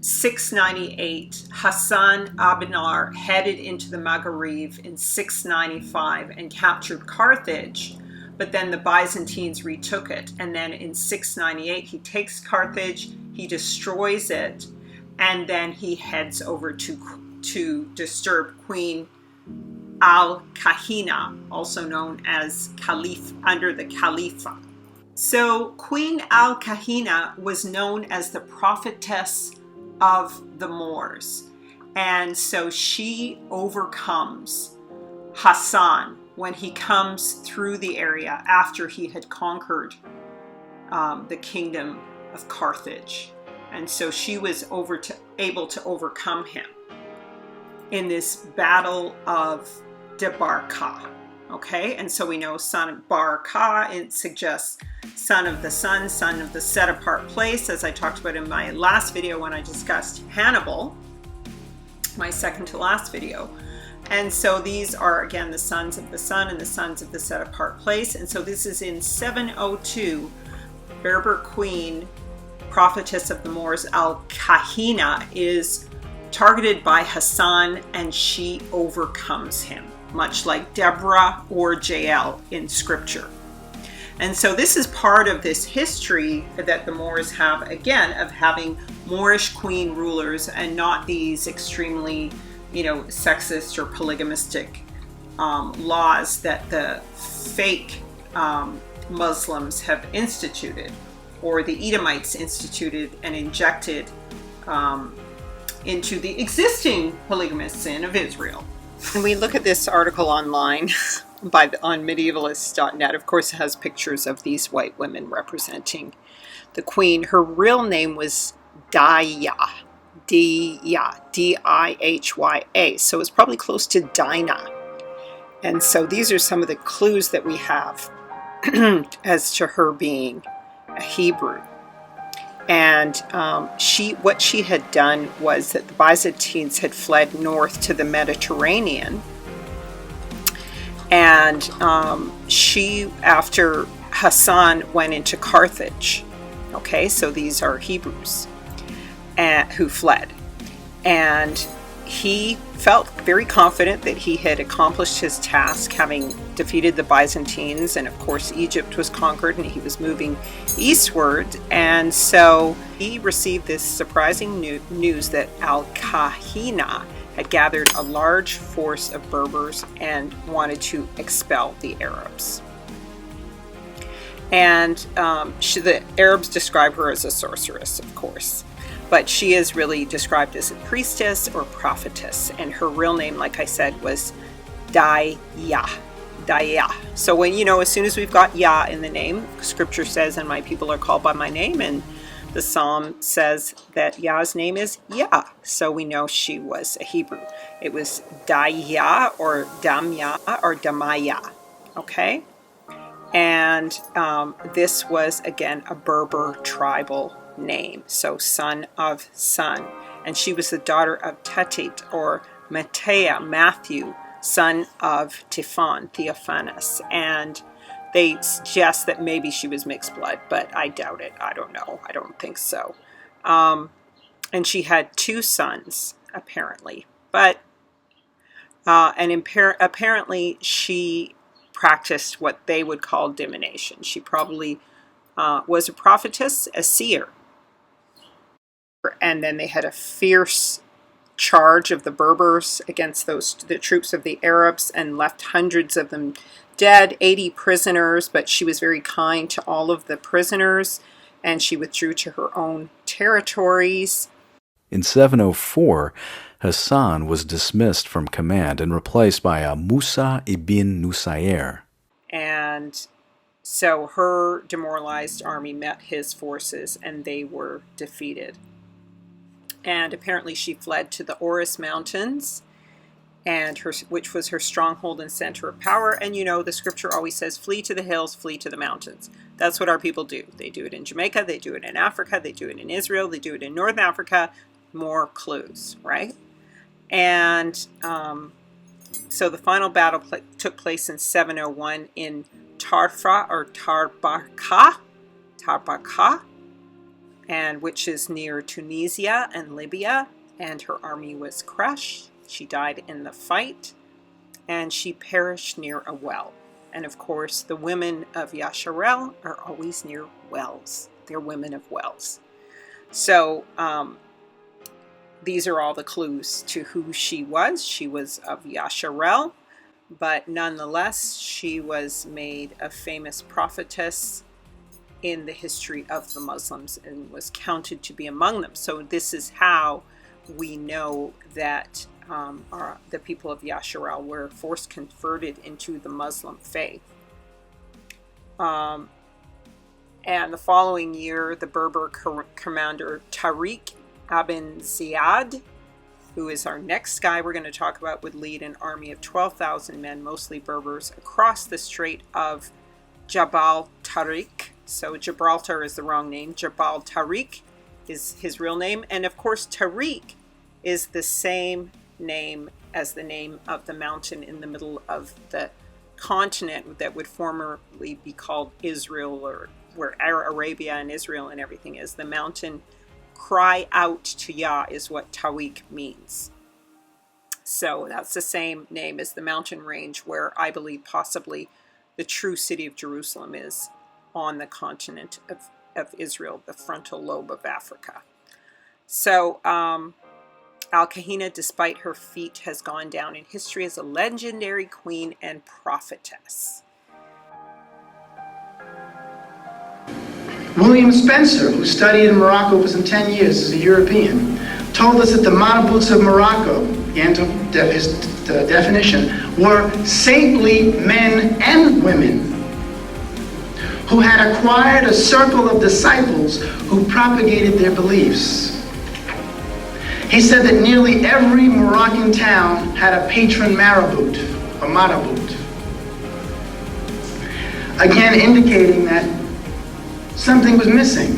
698, Hassan Abinar headed into the Maghrib in 695 and captured Carthage. but then the Byzantines retook it. And then in 698, he takes Carthage, he destroys it, and then he heads over to disturb Queen Al-Kahina, also known as Caliph, under the Khalifa. So Queen Al-Kahina was known as the prophetess of the Moors. And so she overcomes Hassan when he comes through the area after he had conquered the kingdom of Carthage. And so she was able to overcome him in this battle of Debarca. Okay, and so we know son of Barca, it suggests son of the sun, son of the set apart place, as I talked about in my last video when I discussed Hannibal, my second to last video. And so these are, again, the sons of the sun and the sons of the set apart place. And so this is in 702, Berber queen, prophetess of the Moors, Al-Kahina, is targeted by Hassan, and she overcomes him, much like Deborah or Jael in scripture. And so this is part of this history that the Moors have, again, of having Moorish queen rulers and not these extremely, sexist or polygamistic laws that the fake Muslims have instituted, or the Edomites instituted and injected into the existing polygamous sin of Israel. When we look at this article online on medievalist.net, of course it has pictures of these white women representing the queen. Her real name was Yaya, D-I-H-Y-A, so it's probably close to Dinah. And so these are some of the clues that we have as to her being a Hebrew. And what she had done was that the Byzantines had fled north to the Mediterranean, and she, after Hassan, went into Carthage. Okay, so these are Hebrews who fled, and he felt very confident that he had accomplished his task, having defeated the Byzantines, and of course Egypt was conquered and he was moving eastward. And so he received this surprising news that Al-Kahina had gathered a large force of Berbers and wanted to expel the Arabs. And the Arabs describe her as a sorceress, of course. But she is really described as a priestess or prophetess. And her real name, like I said, was Yaya. So when, as soon as we've got Yah in the name, scripture says, and my people are called by my name. And the psalm says that Yah's name is Yah. So we know she was a Hebrew. It was Yaya or Damya or Damaya. Okay? And this was, again, a Berber tribal name, so son of sun. And she was the daughter of Tetit or Matthew, son of Theophanes. And they suggest that maybe she was mixed blood, but I doubt it. I don't know. I don't think so. And she had two sons, apparently. But apparently she practiced what they would call divination. She probably was a prophetess, a seer. And then they had a fierce charge of the Berbers against the troops of the Arabs, and left hundreds of them dead, 80 prisoners, but she was very kind to all of the prisoners, and she withdrew to her own territories. In 704, Hassan was dismissed from command and replaced by a Musa ibn Nusayr. And so her demoralized army met his forces, and they were defeated. And apparently she fled to the Orus Mountains, which was her stronghold and center of power. And the scripture always says, flee to the hills, flee to the mountains. That's what our people do. They do it in Jamaica, they do it in Africa, they do it in Israel, they do it in North Africa. More clues, right? And so the final battle took place in 701 in Tarfa or Tarbaka, and which is near Tunisia and Libya, and her army was crushed. She died in the fight, and she perished near a well. And of course, the women of Yasharel are always near wells. They're women of wells. So these are all the clues to who she was. She was of Yasharel, but nonetheless, she was made a famous prophetess in the history of the Muslims and was counted to be among them. So this is how we know that the people of Yasharel were force converted into the Muslim faith. And the following year, the Berber commander Tariq ibn Ziyad, who is our next guy we're going to talk about, would lead an army of 12,000 men, mostly Berbers, across the Strait of Jabal Tariq. So Gibraltar is the wrong name. Jabal Tariq is his real name. And of course, Tariq is the same name as the name of the mountain in the middle of the continent that would formerly be called Israel, or where Arabia and Israel and everything is. The mountain cry out to Yah is what Tariq means. So that's the same name as the mountain range where I believe possibly the true city of Jerusalem is, on the continent of Israel, the frontal lobe of Africa. So Al-Kahina, despite her feat, has gone down in history as a legendary queen and prophetess. William Spencer, who studied in Morocco for some 10 years as a European, told us that the Marabouts of Morocco, his definition, were saintly men and women who had acquired a circle of disciples who propagated their beliefs. He said that nearly every Moroccan town had a patron marabout, a marabout. Again, indicating that something was missing.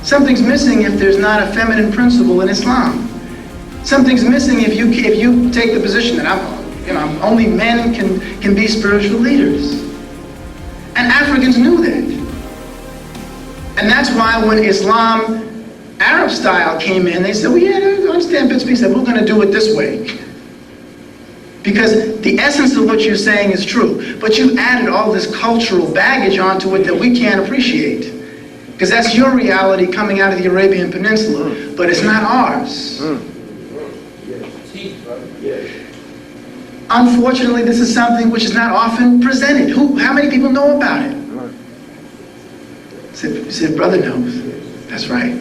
Something's missing if there's not a feminine principle in Islam. Something's missing if you take the position that only men can be spiritual leaders. And Africans knew that. And that's why when Islam, Arab style, came in, they said, well, yeah, I understand bits and pieces, we're going to do it this way. Because the essence of what you're saying is true. But you added all this cultural baggage onto it that we can't appreciate. Because that's your reality coming out of the Arabian Peninsula. But it's not ours. Unfortunately, this is something which is not often presented. How many people know about it? Said brother knows. That's right.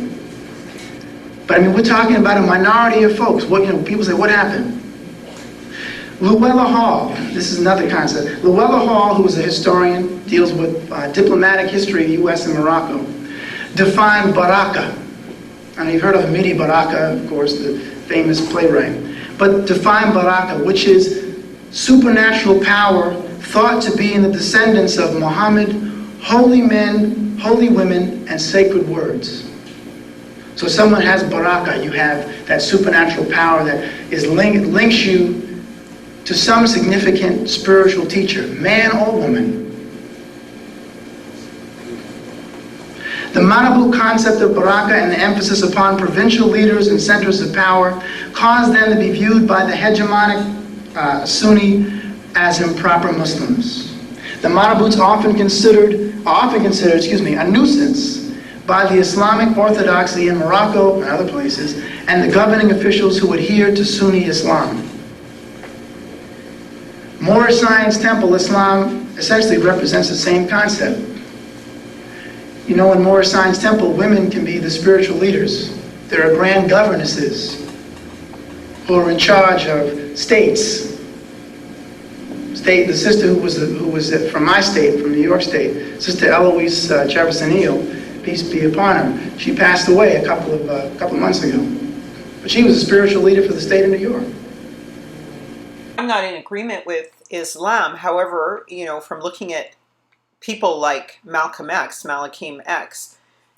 But I mean, we're talking about a minority of folks. People say, what happened? Luella Hall, this is another concept. Luella Hall, who is a historian, deals with diplomatic history of the U.S. and Morocco, defined baraka. And you've heard of Midi Baraka, of course, the famous playwright. But defined baraka, which is supernatural power thought to be in the descendants of Muhammad, holy men, holy women, and sacred words. So someone has baraka, you have that supernatural power that links you to some significant spiritual teacher, man or woman. The Marabout concept of baraka and the emphasis upon provincial leaders and centers of power caused them to be viewed by the hegemonic Sunni as improper Muslims. The Marabouts are often considered a nuisance by the Islamic orthodoxy in Morocco and other places, and the governing officials who adhere to Sunni Islam. Mooresh Science Temple Islam essentially represents the same concept. In Mooresh Science Temple, women can be the spiritual leaders. There are grand governesses who are in charge of states. The sister who was from my state, from New York State, Sister Eloise Jefferson Neal, peace be upon her. She passed away a couple of months ago, but she was a spiritual leader for the state of New York. I'm not in agreement with Islam. However, from looking at people like Malcolm X,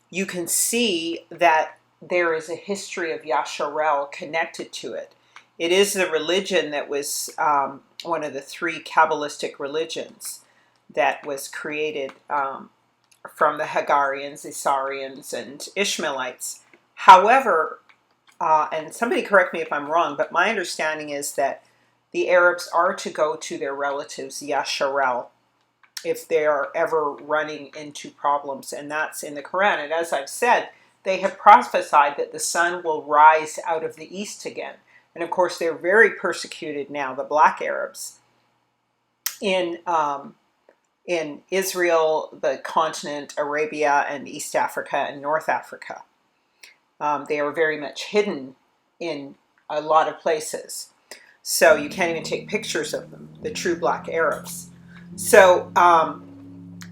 you can see that there is a history of Yasharel connected to it. It is the religion that was one of the three Kabbalistic religions that was created from the Hagarians, Isarians, and Ishmaelites. However, and somebody correct me if I'm wrong, but my understanding is that the Arabs are to go to their relatives, yahshua, if they are ever running into problems. And that's in the Quran. And as I've said, they have prophesied that the sun will rise out of the east again. And of course, they're very persecuted now, the black Arabs, in Israel, the continent, Arabia, and East Africa and North Africa. They are very much hidden in a lot of places. So you can't even take pictures of them, the true black Arabs. So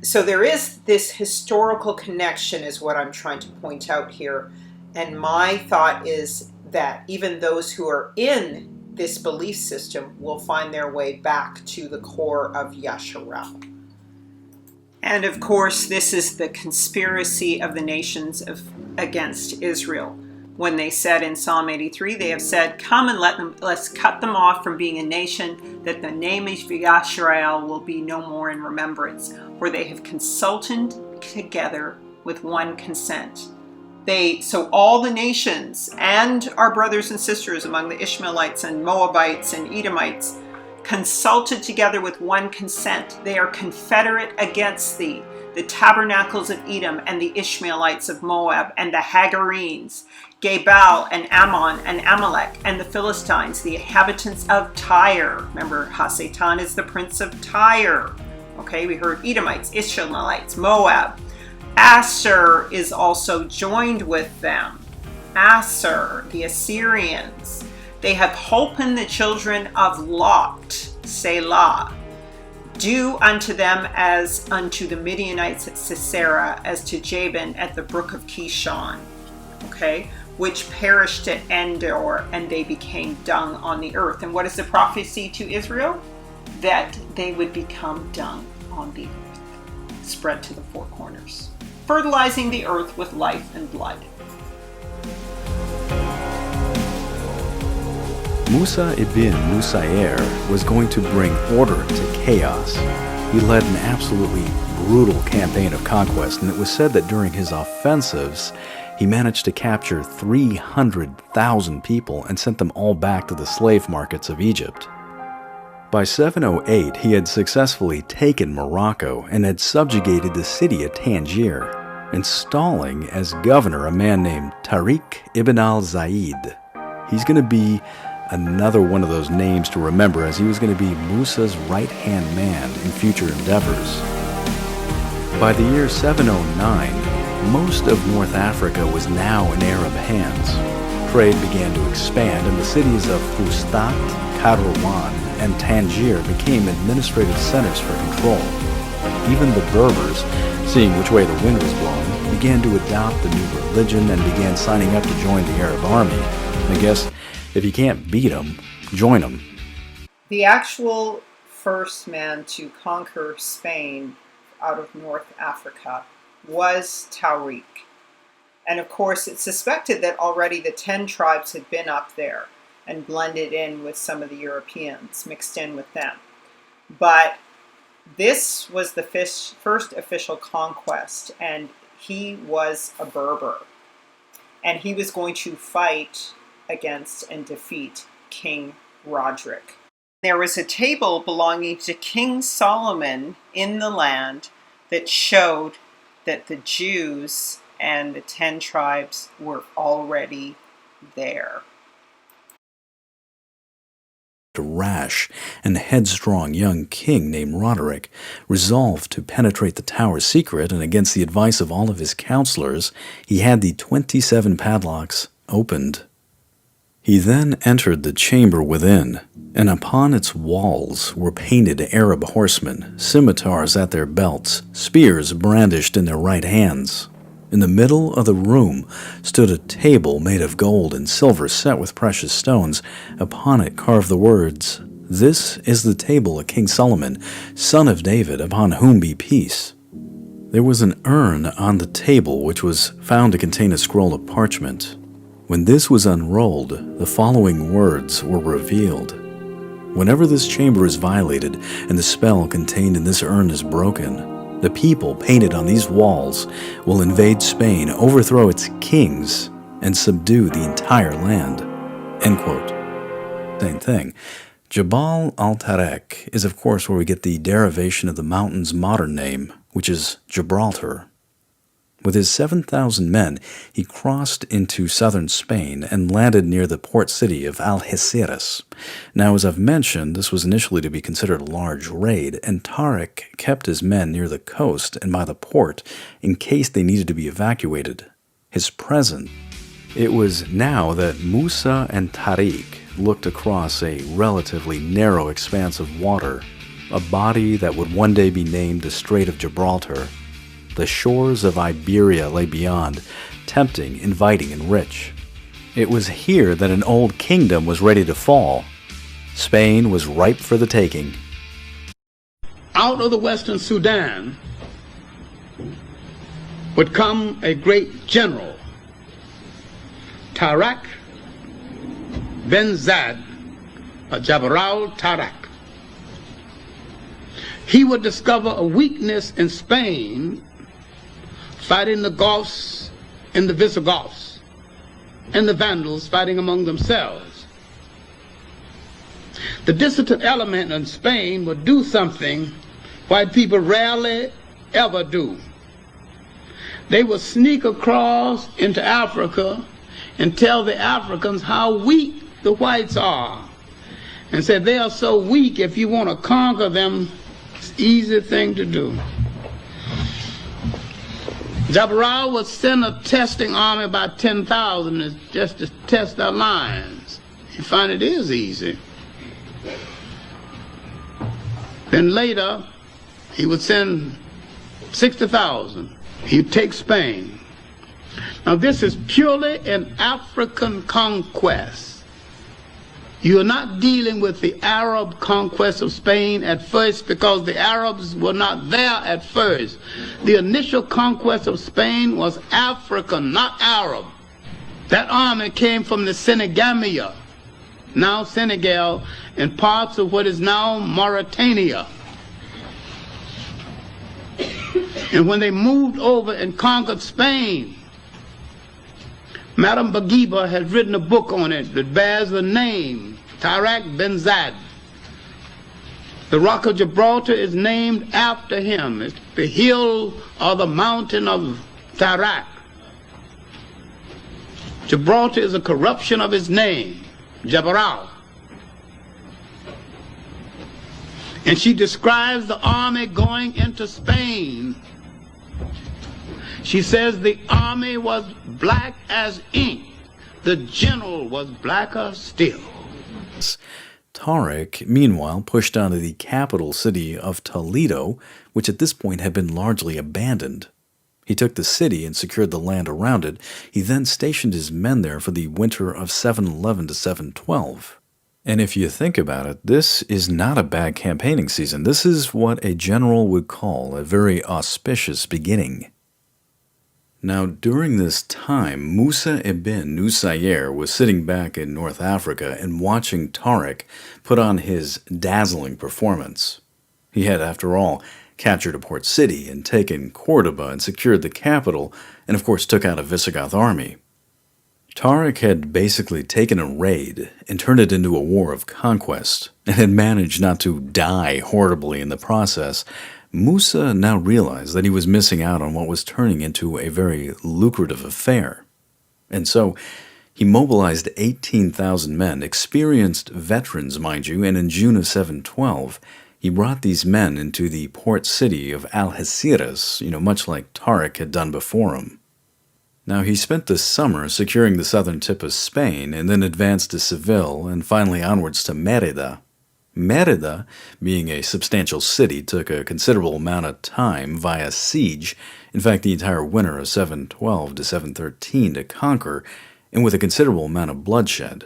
there is this historical connection is what I'm trying to point out here. And my thought is that even those who are in this belief system will find their way back to the core of Yahshua. And of course, this is the conspiracy of the nations against Israel. When they said in Psalm 83, they have said, come and let's cut them off from being a nation, that the name of Yahshua will be no more in remembrance, for they have consulted together with one consent. So all the nations and our brothers and sisters among the Ishmaelites and Moabites and Edomites consulted together with one consent. They are confederate against thee, the tabernacles of Edom and the Ishmaelites of Moab and the Hagarenes, Gebal and Ammon and Amalek and the Philistines, the inhabitants of Tyre. Remember, Hasatan is the prince of Tyre. Okay, we heard Edomites, Ishmaelites, Moab. Asser is also joined with them. Asser, the Assyrians. They have holpen the children of Lot, Selah. Do unto them as unto the Midianites at Sisera, as to Jabin at the brook of Kishon, okay, which perished at Endor, and they became dung on the earth. And what is the prophecy to Israel? That they would become dung on the earth, spread to the four corners, fertilizing the earth with life and blood. Musa ibn Nusayr was going to bring order to chaos. He led an absolutely brutal campaign of conquest, and it was said that during his offensives, he managed to capture 300,000 people and sent them all back to the slave markets of Egypt. By 708, he had successfully taken Morocco and had subjugated the city of Tangier, installing as governor a man named Tariq ibn al-Zaid. He's going to be another one of those names to remember, as he was going to be Musa's right-hand man in future endeavors. By the year 709, most of North Africa was now in Arab hands. Trade began to expand, and the cities of Fustat, Kairouan, and Tangier became administrative centers for control. Even the Berbers, seeing which way the wind was blowing, began to adopt the new religion and began signing up to join the Arab army. I guess if you can't beat them, join them. The actual first man to conquer Spain out of North Africa was Tariq. And of course, it's suspected that already the 10 tribes had been up there and blended in with some of the Europeans, mixed in with them. But this was the first official conquest, and he was a Berber. And he was going to fight against and defeat King Roderick. There was a table belonging to King Solomon in the land that showed that the Jews and the 10 tribes were already there. A rash and headstrong young king named Roderick resolved to penetrate the tower's secret, and against the advice of all of his counselors, he had the 27 padlocks opened. He then entered the chamber within, and upon its walls were painted Arab horsemen, scimitars at their belts, spears brandished in their right hands. In the middle of the room stood a table made of gold and silver set with precious stones. Upon it carved the words, "This is the table of King Solomon, son of David, upon whom be peace." There was an urn on the table which was found to contain a scroll of parchment. When this was unrolled, the following words were revealed. Whenever this chamber is violated and the spell contained in this urn is broken, the people painted on these walls will invade Spain, overthrow its kings, and subdue the entire land. End quote. Same thing. Jabal al-Tarek is of course where we get the derivation of the mountain's modern name, which is Gibraltar. With his 7,000 men, he crossed into southern Spain and landed near the port city of Algeciras. Now, as I've mentioned, this was initially to be considered a large raid, and Tarek kept his men near the coast and by the port in case they needed to be evacuated. His presence. It was now that Musa and Tariq looked across a relatively narrow expanse of water, a body that would one day be named the Strait of Gibraltar. The shores of Iberia lay beyond, tempting, inviting, and rich. It was here that an old kingdom was ready to fall. Spain was ripe for the taking. Out of the western Sudan would come a great general, Tariq bin Zad, Jabral Tariq. He would discover a weakness in Spain, fighting the Goths and the Visigoths, and the Vandals fighting among themselves. The dissident element in Spain would do something white people rarely ever do. They would sneak across into Africa and tell the Africans how weak the whites are, and say they are so weak, if you want to conquer them, it's an easy thing to do. Jabral would send a testing army, about 10,000, just to test their lines. You find it is easy. Then later, he would send 60,000. He'd take Spain. Now this is purely an African conquest. You are not dealing with the Arab conquest of Spain at first, because the Arabs were not there at first. The initial conquest of Spain was African, not Arab. That army came from the Senegamia, now Senegal, and parts of what is now Mauritania. And when they moved over and conquered Spain, Madame Bourguiba has written a book on it that bears the name Tariq bin Zad. The Rock of Gibraltar is named after him. It's the hill or the mountain of Tariq. Gibraltar is a corruption of his name, Jabral. And she describes the army going into Spain. She says the army was black as ink. The general was blacker still. Tariq, meanwhile, pushed on to the capital city of Toledo, which at this point had been largely abandoned. He took the city and secured the land around it. He then stationed his men there for the winter of 711 to 712. And if you think about it, this is not a bad campaigning season. This is what a general would call a very auspicious beginning. Now, during this time, Musa ibn Nusayr was sitting back in North Africa and watching Tariq put on his dazzling performance. He had, after all, captured a port city and taken Cordoba and secured the capital, and of course took out a Visigoth army. Tariq had basically taken a raid and turned it into a war of conquest, and had managed not to die horribly in the process. Musa now realized that he was missing out on what was turning into a very lucrative affair. And so he mobilized 18,000 men, experienced veterans, mind you, and in June of 712, he brought these men into the port city of Algeciras, much like Tariq had done before him. Now, he spent the summer securing the southern tip of Spain, and then advanced to Seville, and finally onwards to Merida. Merida, being a substantial city, took a considerable amount of time via siege, in fact the entire winter of 712 to 713 to conquer, and with a considerable amount of bloodshed.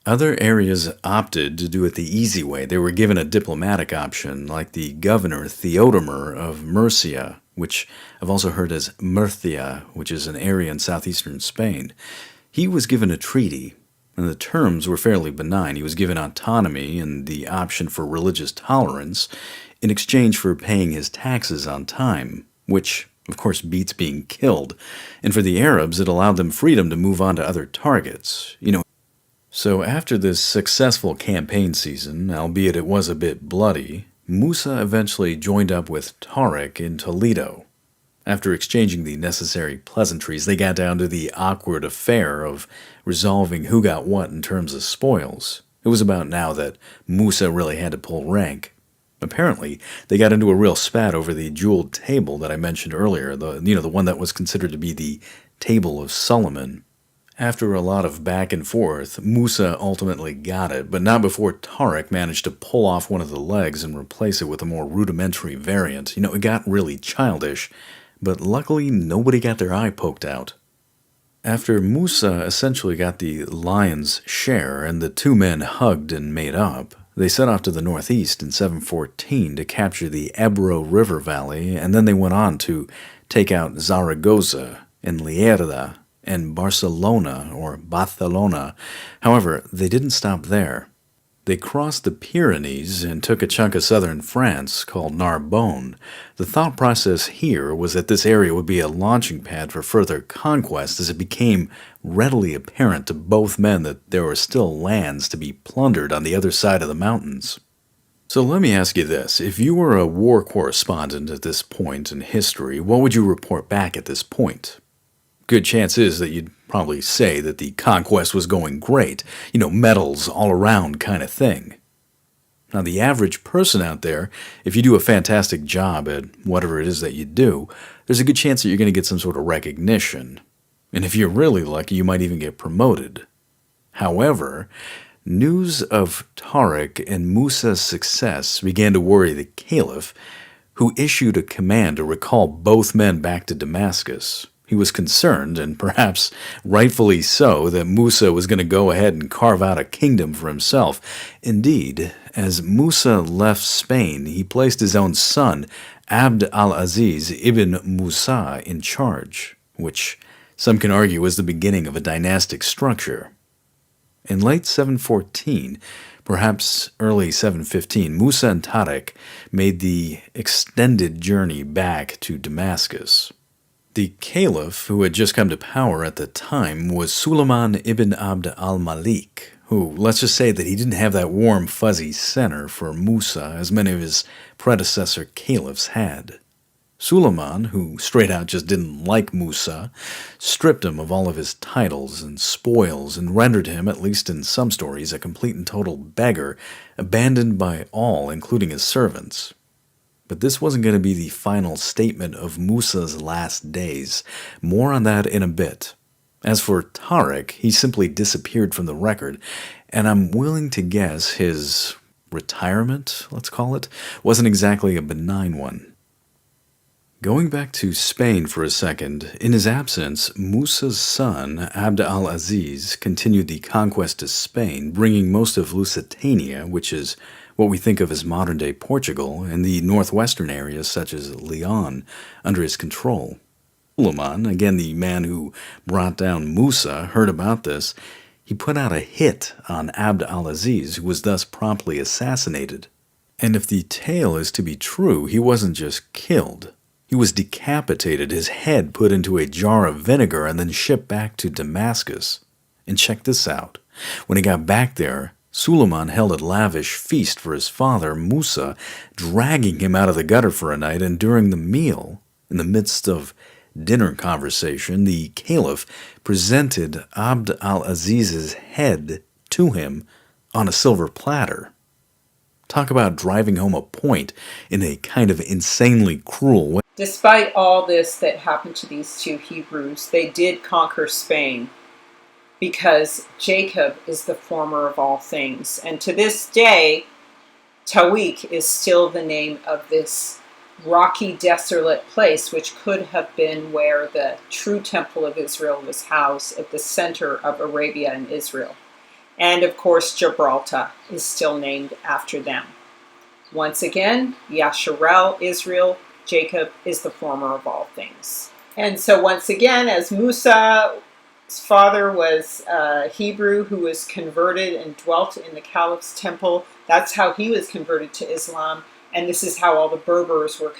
Other areas opted to do it the easy way. They were given a diplomatic option, like the governor Theodomer of Murcia, which I've also heard as Murcia, which is an area in southeastern Spain. He was given a treaty, and the terms were fairly benign. He was given autonomy and the option for religious tolerance in exchange for paying his taxes on time, which, of course, beats being killed. And for the Arabs, it allowed them freedom to move on to other targets. So after this successful campaign season, albeit it was a bit bloody, Musa eventually joined up with Tariq in Toledo. After exchanging the necessary pleasantries, they got down to the awkward affair of resolving who got what in terms of spoils. It was about now that Musa really had to pull rank. Apparently, they got into a real spat over the jeweled table that I mentioned earlier, the one that was considered to be the Table of Solomon. After a lot of back and forth, Musa ultimately got it, but not before Tariq managed to pull off one of the legs and replace it with a more rudimentary variant. It got really childish, but luckily nobody got their eye poked out. After Musa essentially got the lion's share and the two men hugged and made up, they set off to the northeast in 714 to capture the Ebro River Valley, and then they went on to take out Zaragoza and Lleida and Barcelona or Barcelona. However, they didn't stop there. They crossed the Pyrenees and took a chunk of southern France called Narbonne. The thought process here was that this area would be a launching pad for further conquest, as it became readily apparent to both men that there were still lands to be plundered on the other side of the mountains. So let me ask you this. If you were a war correspondent at this point in history, what would you report back at this point? Good chance is that you'd probably say that the conquest was going great, medals all around kind of thing. Now, the average person out there, if you do a fantastic job at whatever it is that you do, there's a good chance that you're going to get some sort of recognition. And if you're really lucky, you might even get promoted. However, news of Tariq and Musa's success began to worry the Caliph, who issued a command to recall both men back to Damascus. He was concerned, and perhaps rightfully so, that Musa was going to go ahead and carve out a kingdom for himself. Indeed, as Musa left Spain, he placed his own son, Abd al-Aziz ibn Musa, in charge, which some can argue was the beginning of a dynastic structure. In late 714, perhaps early 715, Musa and Tariq made the extended journey back to Damascus. The caliph, who had just come to power at the time, was Suleiman ibn Abd al-Malik, who, let's just say that he didn't have that warm, fuzzy center for Musa as many of his predecessor caliphs had. Suleiman, who straight out just didn't like Musa, stripped him of all of his titles and spoils and rendered him, at least in some stories, a complete and total beggar, abandoned by all, including his servants. But this wasn't going to be the final statement of Musa's last days. More on that in a bit. As for Tariq, he simply disappeared from the record, and I'm willing to guess his retirement, let's call it, wasn't exactly a benign one. Going back to Spain for a second, in his absence, Musa's son, Abd al-Aziz, continued the conquest of Spain, bringing most of Lusitania, which is what we think of as modern-day Portugal, and the northwestern areas such as Leon, under his control. Suleiman, again the man who brought down Musa, heard about this. He put out a hit on Abd al-Aziz, who was thus promptly assassinated. And if the tale is to be true, he wasn't just killed. He was decapitated, his head put into a jar of vinegar, and then shipped back to Damascus. And check this out. When he got back there, Suleiman held a lavish feast for his father, Musa, dragging him out of the gutter for a night, and during the meal, in the midst of dinner conversation, the caliph presented Abd al-Aziz's head to him on a silver platter. Talk about driving home a point in a kind of insanely cruel way. Despite all this that happened to these two Hebrews, they did conquer Spain, because Jacob is the former of all things. And to this day, Tawik is still the name of this rocky, desolate place, which could have been where the true temple of Israel was housed, at the center of Arabia and Israel. And of course, Gibraltar is still named after them. Once again, Yasharel, Israel, Jacob is the former of all things. And so once again, as Musa's father was a Hebrew who was converted and dwelt in the Caliph's temple, that's how he was converted to Islam. And this is how all the Berbers were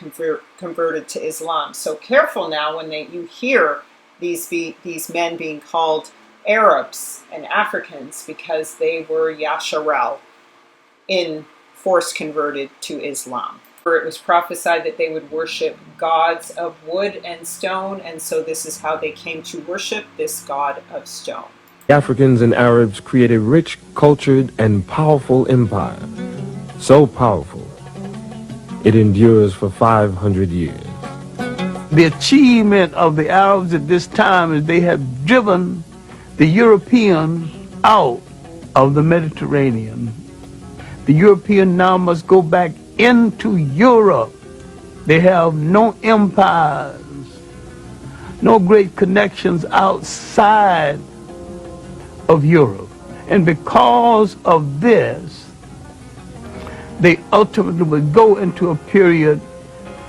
converted to Islam. So careful now when you hear these men being called Arabs and Africans because they were yahshua in force converted to Islam. It was prophesied that they would worship gods of wood and stone, and so this is how they came to worship this god of stone. Africans and Arabs created a rich, cultured, and powerful empire. So powerful, it endures for 500 years. The achievement of the Arabs at this time is they have driven the Europeans out of the Mediterranean. The European now must go back into Europe. They have no empires, no great connections outside of Europe. And because of this, they ultimately would go into a period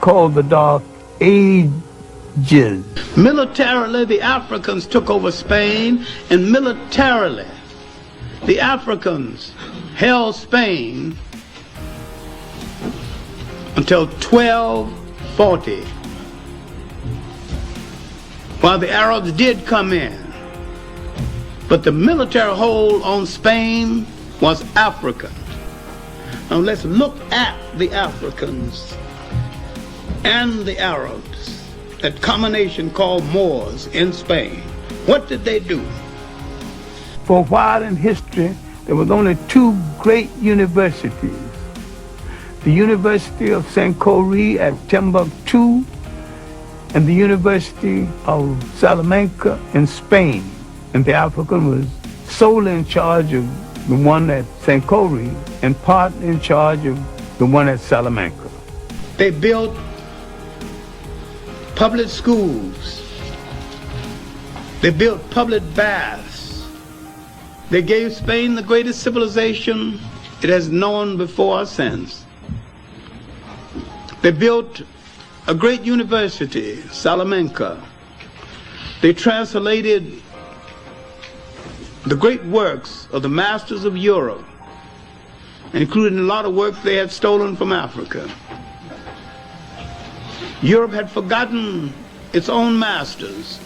called the Dark Ages. Militarily, the Africans took over Spain, and militarily, the Africans held Spain until 1240, while the Arabs did come in. But the military hold on Spain was African. Now let's look at the Africans and the Arabs, that combination called Moors in Spain. What did they do? For a while in history, there was only two great universities. The University of St. Coré at Timbuktu and the University of Salamanca in Spain. And the African was solely in charge of the one at St. Coré and part in charge of the one at Salamanca. They built public schools. They built public baths. They gave Spain the greatest civilization it has known before or since. They built a great university, Salamanca. They translated the great works of the masters of Europe, including a lot of work they had stolen from Africa. Europe had forgotten its own masters.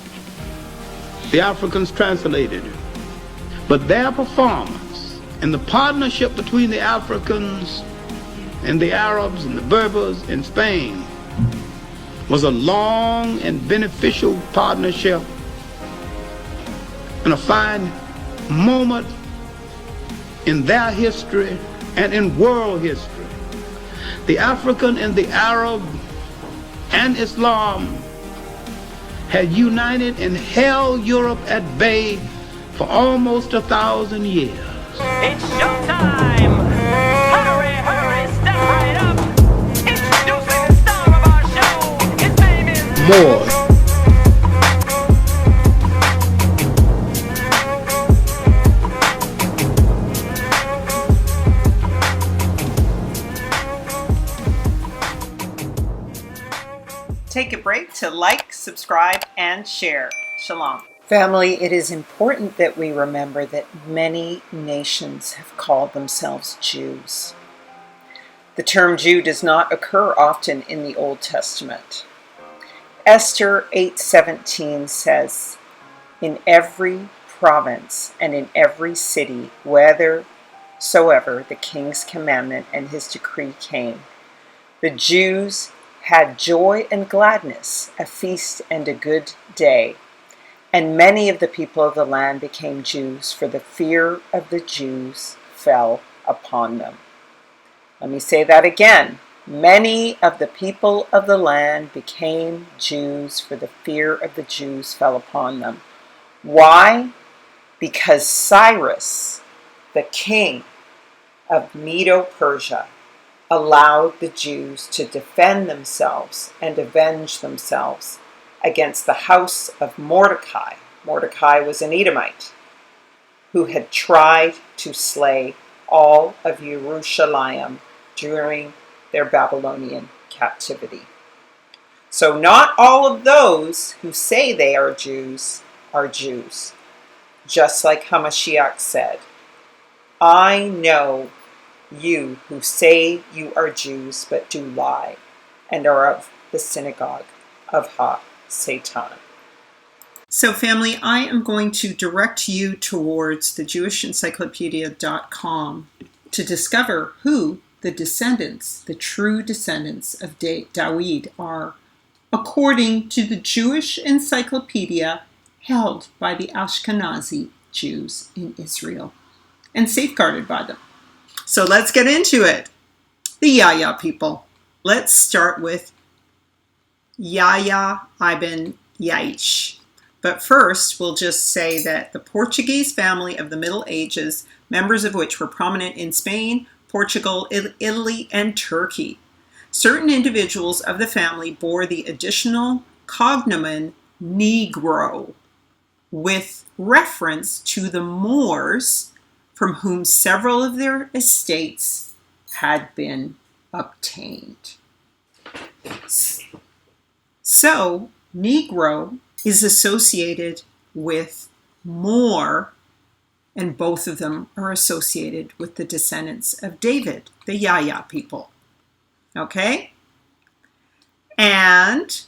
The Africans translated. But their performance and the partnership between the Africans and the Arabs and the Berbers in Spain was a long and beneficial partnership and a fine moment in their history and in world history. The African and the Arab and Islam had united and held Europe at bay for almost 1,000 years. It's showtime! Hurry, hurry, step right up! Introducing the star of our show! His name is Moors. Take a break to like, subscribe, and share. Shalom. Family, it is important that we remember that many nations have called themselves Jews. The term Jew does not occur often in the Old Testament. Esther 8:17 says, "In every province and in every city, whithersoever the king's commandment and his decree came, the Jews had joy and gladness, a feast and a good day. And many of the people of the land became Jews, for the fear of the Jews fell upon them." Let me say that again. Many of the people of the land became Jews, for the fear of the Jews fell upon them. Why? Because Cyrus, the king of Medo-Persia, allowed the Jews to defend themselves and avenge themselves against the house of Mordecai. Mordecai was an Edomite who had tried to slay all of Jerusalem during their Babylonian captivity. So not all of those who say they are Jews, just like Hamashiach said, "I know you who say you are Jews but do lie, and are of the synagogue of Ha-Satan." So family, I am going to direct you towards the JewishEncyclopedia.com to discover who the descendants, the true descendants of David are, according to the Jewish Encyclopedia held by the Ashkenazi Jews in Israel and safeguarded by them. So let's get into it. The Yaya people. Let's start with Yaya ibn Yaish. But first, we'll just say that the Portuguese family of the Middle Ages, members of which were prominent in Spain, Portugal, Italy, and Turkey. Certain individuals of the family bore the additional cognomen Negro, with reference to the Moors from whom several of their estates had been obtained. So, Negro is associated with Moor, and both of them are associated with the descendants of David, the Yaya people. Okay? And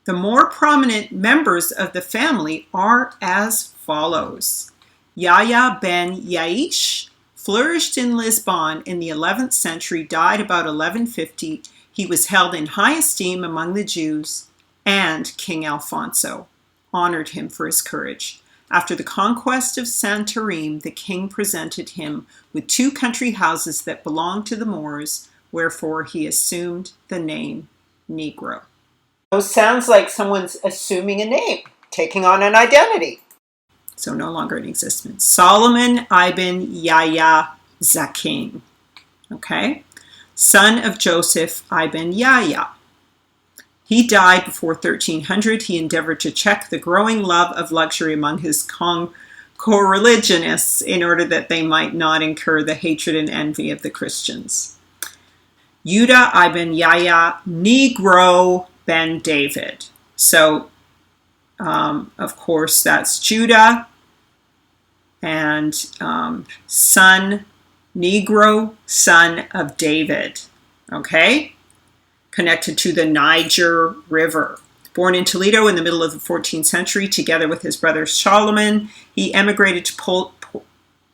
the more prominent members of the family are as follows. Yaya ben Yaish flourished in Lisbon in the 11th century, died about 1150. He was held in high esteem among the Jews, and King Alfonso honored him for his courage. After the conquest of Santarém, the king presented him with 2 country houses that belonged to the Moors, wherefore he assumed the name Negro. So sounds like someone's assuming a name, taking on an identity. So no longer in existence. Solomon ibn Yaya Zakin, okay? Son of Joseph ibn Yaya. He died before 1300. He endeavored to check the growing love of luxury among his co-religionists in order that they might not incur the hatred and envy of the Christians. Judah ibn Yaya Negro ben David. So, of course, that's Judah and son Negro, son of David. Okay? Connected to the Niger River. Born in Toledo in the middle of the 14th century, together with his brother Solomon, he emigrated to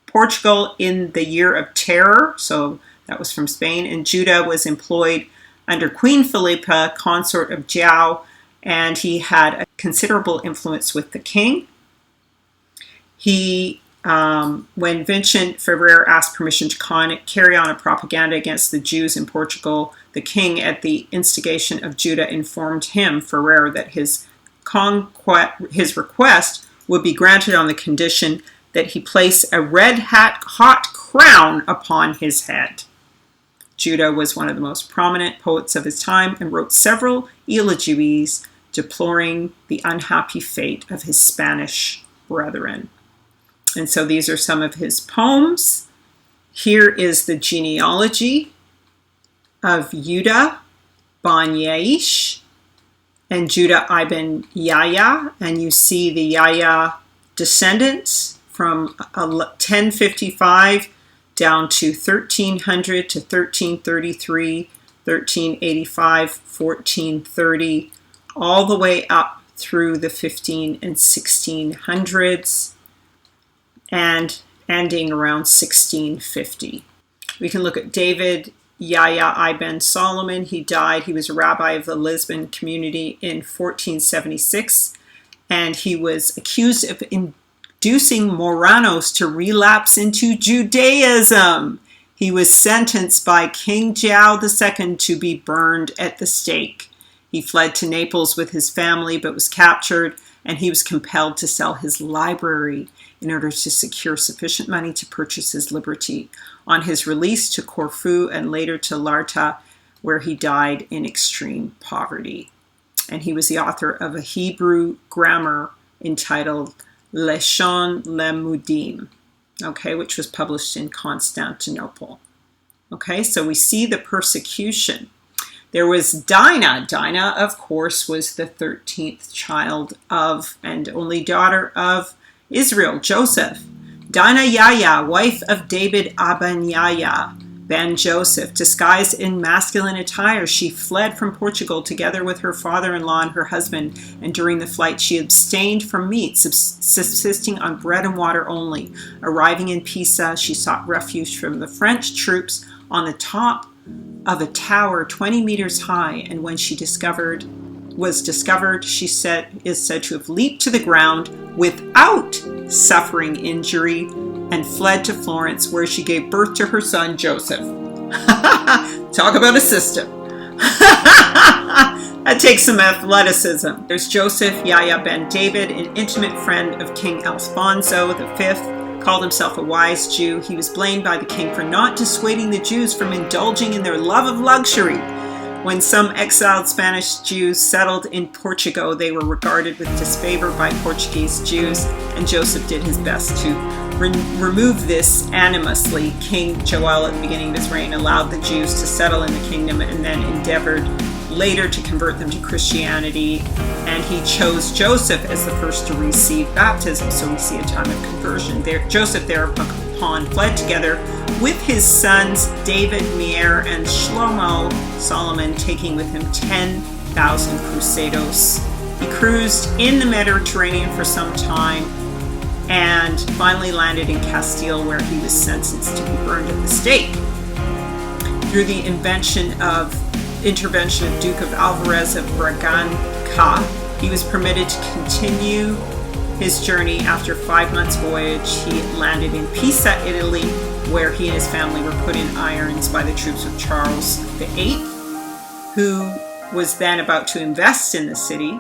Portugal in the Year of Terror, so that was from Spain, and Judah was employed under Queen Philippa, consort of João, and he had a considerable influence with the king. He, when Vincent Ferrer asked permission to carry on a propaganda against the Jews in Portugal, the king, at the instigation of Judah, informed him, Ferrer, that his request would be granted on the condition that he place a hot crown upon his head. Judah was one of the most prominent poets of his time and wrote several elegies deploring the unhappy fate of his Spanish brethren. And so these are some of his poems. Here is the genealogy of Judah ben Yaish and Judah ibn Yaya. And you see the Yaya descendants from 1055 down to 1300 to 1333, 1385, 1430, all the way up through the 15 and 1600s, and ending around 1650. We can look at David Yaya ibn Solomon. He was a rabbi of the Lisbon community in 1476, and he was accused of inducing Moranos to relapse into Judaism. He was sentenced by King João II to be burned at the stake. He fled to Naples with his family but was captured, and he was compelled to sell his library in order to secure sufficient money to purchase his liberty. On his release to Corfu and later to Larta, where he died in extreme poverty. And he was the author of a Hebrew grammar entitled Leshon Lemudim, okay, which was published in Constantinople. Okay, so we see the persecution. There was Dinah. Dinah, of course, was the 13th child of and only daughter of Israel, Joseph. Dinah Yaya, wife of David Aben Yaya, ben Joseph. Disguised in masculine attire, she fled from Portugal together with her father-in-law and her husband, and during the flight she abstained from meat, subsisting on bread and water only. Arriving in Pisa, she sought refuge from the French troops on the top of a tower 20 meters high, and when she was discovered, she is said to have leaped to the ground without suffering injury and fled to Florence, where she gave birth to her son Joseph. Talk about a system. That takes some athleticism. There's Joseph Yaya ben David, an intimate friend of King Alfonso V, called himself a wise Jew. He was blamed by the king for not dissuading the Jews from indulging in their love of luxury. When some exiled Spanish Jews settled in Portugal, they were regarded with disfavor by Portuguese Jews, and Joseph did his best to remove this animously. King Joel, at the beginning of his reign, allowed the Jews to settle in the kingdom and then endeavored later to convert them to Christianity, and he chose Joseph as the first to receive baptism, so we see a time of conversion. Joseph thereupon fled together with his sons David, Meir, and Shlomo, Solomon, taking with him 10,000 crusados. He cruised in the Mediterranean for some time and finally landed in Castile, where he was sentenced to be burned at the stake. Through the intervention of Duke of Alvarez of Braganca, he was permitted to continue his journey. After 5 months' voyage, he landed in Pisa, Italy, where he and his family were put in irons by the troops of Charles VIII, who was then about to invest in the city.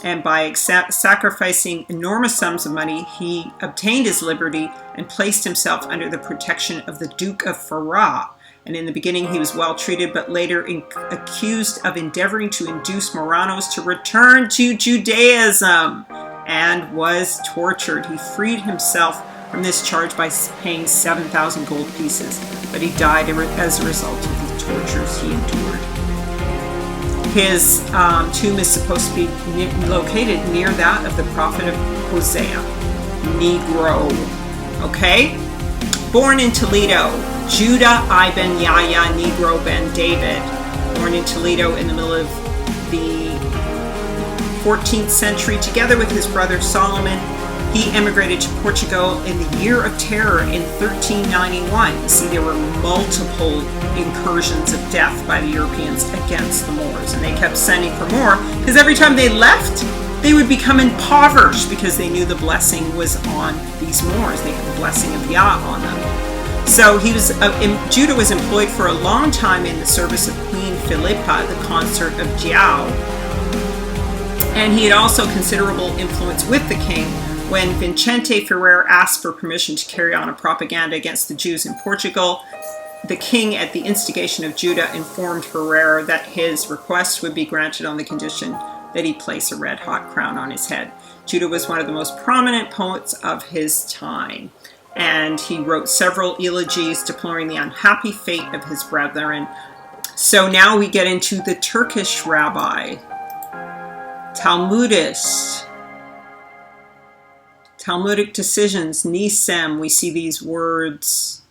And by sacrificing enormous sums of money, he obtained his liberty and placed himself under the protection of the Duke of Ferrara. And in the beginning he was well treated, but later accused of endeavoring to induce Moranos to return to Judaism, and was tortured. He freed himself from this charge by paying 7,000 gold pieces, but he died as a result of the tortures he endured. His tomb is supposed to be located near that of the prophet of Hosea, Negro. Okay? Born in Toledo, Judah Ibn Yaya Negro ben David, born in Toledo in the middle of the 14th century, together with his brother Solomon. He emigrated to Portugal in the Year of Terror in 1391. You see, there were multiple incursions of death by the Europeans against the Moors, and they kept sending for more, because every time they left, they would become impoverished, because they knew the blessing was on these Moors. They had the blessing of Yah on them. So Judah was employed for a long time in the service of Queen Philippa, the consort of Jiao, and he had also considerable influence with the king. When Vicente Ferrer asked for permission to carry on a propaganda against the Jews in Portugal, the king, at the instigation of Judah, informed Ferrer that his request would be granted on the condition that he place a red-hot crown on his head. Judah was one of the most prominent poets of his time, and he wrote several elegies deploring the unhappy fate of his brethren. So now we get into the Turkish rabbi, Talmudic decisions, Nisem. We see these words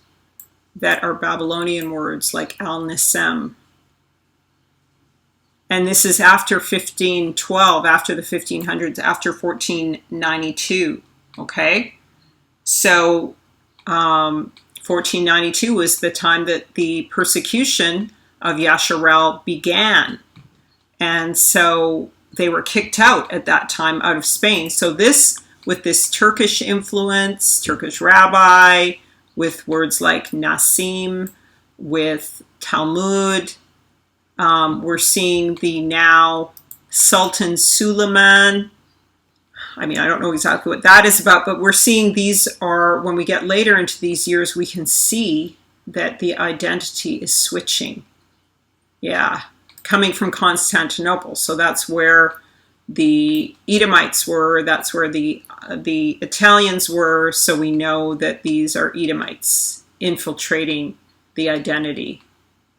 that are Babylonian words like al-Nisem. And this is after 1512, after the 1500s, after 1492, okay? So 1492 was the time that the persecution of Yasharel began. And so they were kicked out at that time out of Spain. So this, with this Turkish influence, Turkish rabbi, with words like Nasim, with Talmud, we're seeing the now Sultan Suleiman. I mean, I don't know exactly what that is about, but we're seeing these are, when we get later into these years, we can see that the identity is switching. Yeah, coming from Constantinople. So that's where the Edomites were, that's where the Italians were, so we know that these are Edomites infiltrating the identity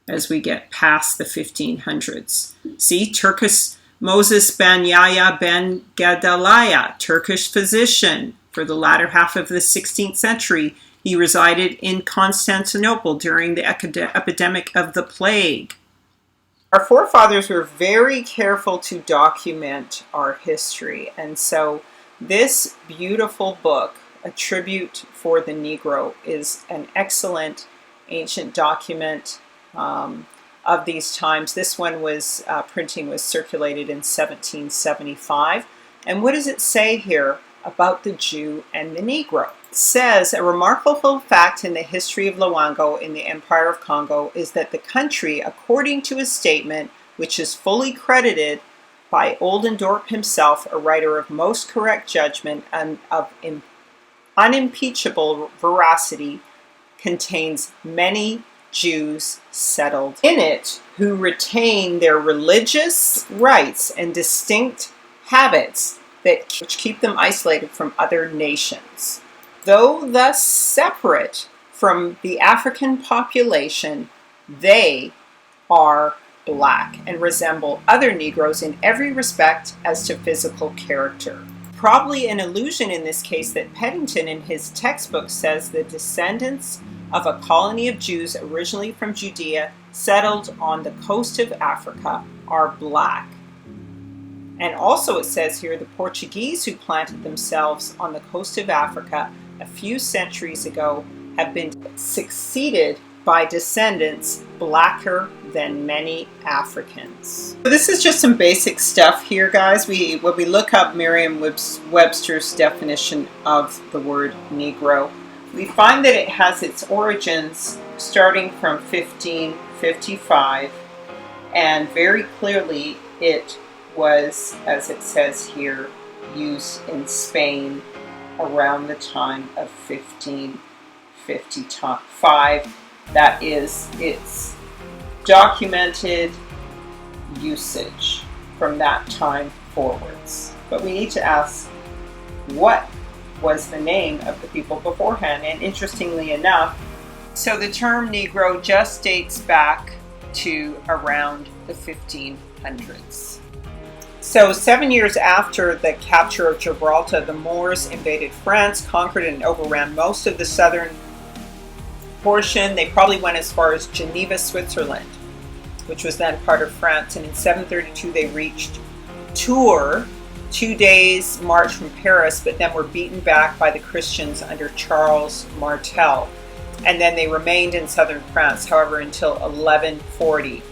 as we get past the 1500s. See, Turkish Moses ben Yahya ben Gedaliah, Turkish physician for the latter half of the 16th century, He resided in Constantinople during the epidemic of the plague. Our forefathers were very careful to document our history, and so this beautiful book, A Tribute for the Negro, is an excellent ancient document of these times. This one was, printing was circulated in 1775. And what does it say here about the Jew and the Negro? It says, a remarkable fact in the history of Loango in the Empire of Congo is that the country, according to a statement which is fully credited by Oldendorp himself, a writer of most correct judgment and of unimpeachable veracity, contains many Jews settled in it who retain their religious rights and distinct habits which keep them isolated from other nations. Though thus separate from the African population, they are black and resemble other Negroes in every respect as to physical character. Probably an illusion in this case that Peddington in his textbook says the descendants of a colony of Jews originally from Judea settled on the coast of Africa are black. And also it says here the Portuguese who planted themselves on the coast of Africa a few centuries ago have been succeeded by descendants blacker than many Africans. So this is just some basic stuff here, guys. When we look up Merriam-Webster's definition of the word Negro, we find that it has its origins starting from 1555, and very clearly it was, as it says here, used in Spain around the time of 1555. That is its documented usage from that time forwards. But we need to ask, what was the name of the people beforehand? And interestingly enough, so the term Negro just dates back to around the 1500s. So 7 years after the capture of Gibraltar, the Moors invaded France, conquered and overran most of the southern portion. They probably went as far as Geneva, Switzerland, which was then part of France. And in 732 they reached Tours, 2 days march from Paris, but then were beaten back by the Christians under Charles Martel. And then they remained in southern France, however, until 1140,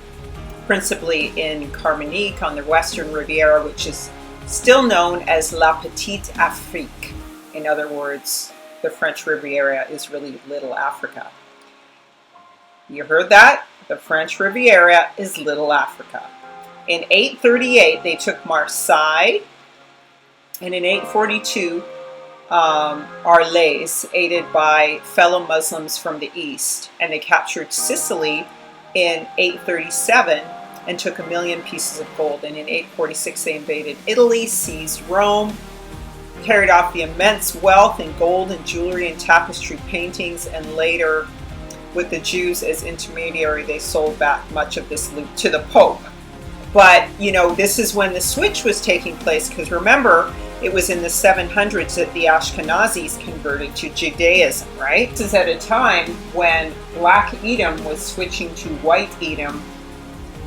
principally in Carmonique on the western Riviera, which is still known as La Petite Afrique. In other words, the French Riviera is really Little Africa. You heard that? The French Riviera is Little Africa. In 838, they took Marseille, and in 842, Arles, aided by fellow Muslims from the east, and they captured Sicily in 837 and took 1 million pieces of gold. And in 846, they invaded Italy, seized Rome, carried off the immense wealth in gold and jewelry and tapestry paintings, and later, with the Jews as intermediary, they sold back much of this loot to the Pope. But, you know, this is when the switch was taking place, because remember, it was in the 700s that the Ashkenazis converted to Judaism, right? This is at a time when Black Edom was switching to White Edom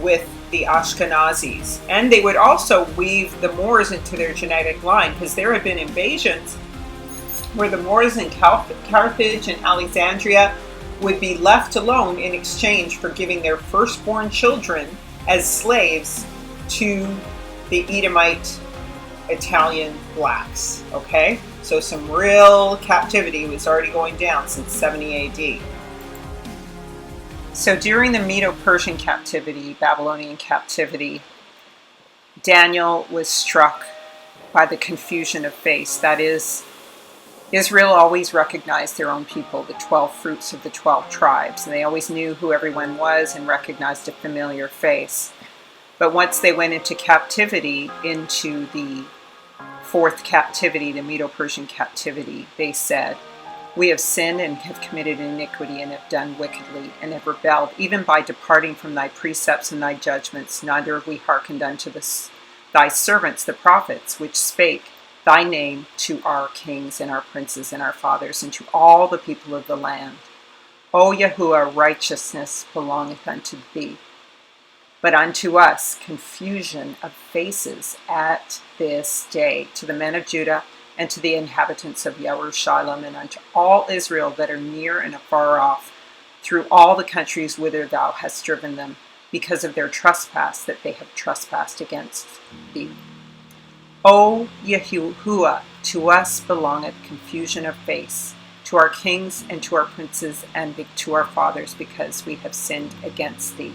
with the Ashkenazis. And they would also weave the Moors into their genetic line, because there had been invasions where the Moors in Carthage and Alexandria would be left alone in exchange for giving their firstborn children as slaves to the Edomite Italian blacks. Okay, so some real captivity was already going down since 70 AD. So during the Medo-Persian captivity, Babylonian captivity, Daniel was struck by the confusion of face. That is, Israel always recognized their own people, the 12 fruits of the 12 tribes, and they always knew who everyone was and recognized a familiar face. But once they went into captivity, into the fourth captivity, the Medo-Persian captivity, they said, "We have sinned and have committed iniquity and have done wickedly and have rebelled, even by departing from thy precepts and thy judgments. Neither have we hearkened unto thy servants, the prophets, which spake thy name to our kings and our princes and our fathers and to all the people of the land. O Yahuwah, righteousness belongeth unto thee, but unto us confusion of faces at this day, to the men of Judah and to the inhabitants of Jerusalem, and unto all Israel that are near and afar off, through all the countries whither thou hast driven them, because of their trespass that they have trespassed against thee. O Yahuwah, to us belongeth confusion of face, to our kings and to our princes and to our fathers, because we have sinned against thee.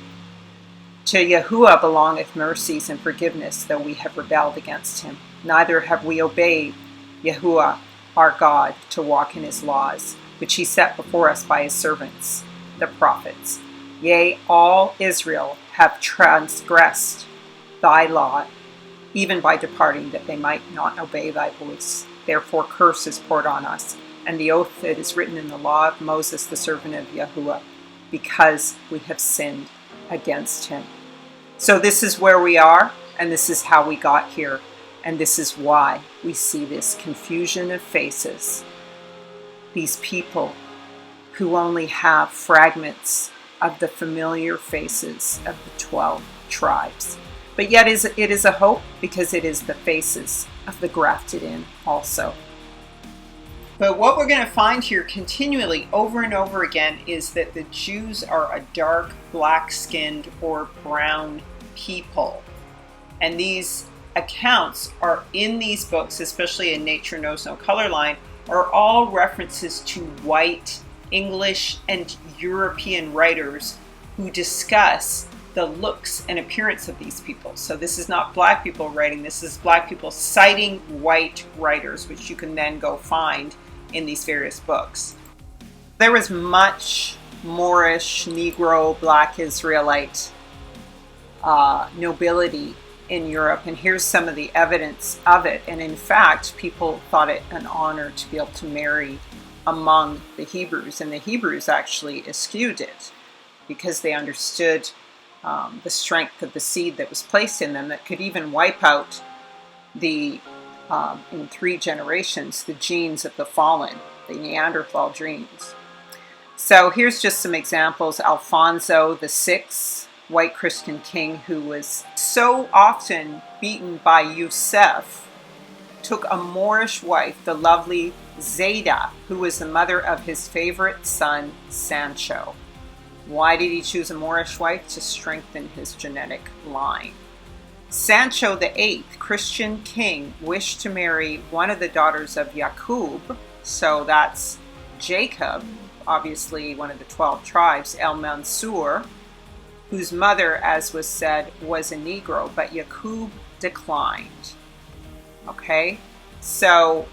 To Yahuwah belongeth mercies and forgiveness, though we have rebelled against him. Neither have we obeyed Yahuwah our God to walk in his laws, which he set before us by his servants, the prophets. Yea, all Israel have transgressed thy law, even by departing, that they might not obey thy voice. Therefore curse is poured on us, and the oath that is written in the law of Moses, the servant of Yahuwah, because we have sinned against him. So this is where we are, and this is how we got here, and this is why we see this confusion of faces. These people who only have fragments of the familiar faces of the 12 tribes. But yet it is a hope, because it is the faces of the grafted in also. But what we're going to find here continually over and over again is that the Jews are a dark, black-skinned or brown people. And these accounts are in these books, especially in Nature Knows No Color Line, are all references to white English and European writers who discuss the looks and appearance of these people. So this is not black people writing, this is black people citing white writers, which you can then go find in these various books. There was much Moorish, Negro, black Israelite nobility in Europe, and here's some of the evidence of it. And in fact, people thought it an honor to be able to marry among the Hebrews, and the Hebrews actually eschewed it because they understood the strength of the seed that was placed in them that could even wipe out the in 3 generations the genes of the fallen, the Neanderthal genes. So here's just some examples. Alfonso VI, white Christian king who was so often beaten by Yusuf, took a Moorish wife, the lovely Zayda, who was the mother of his favorite son, Sancho. Why did he choose a Moorish wife? To strengthen his genetic line. Sancho VIII, Christian king, wished to marry one of the daughters of Yaqub, so that's Jacob, obviously one of the 12 tribes, El Mansur, whose mother, as was said, was a Negro, but Yaqub declined. Okay, so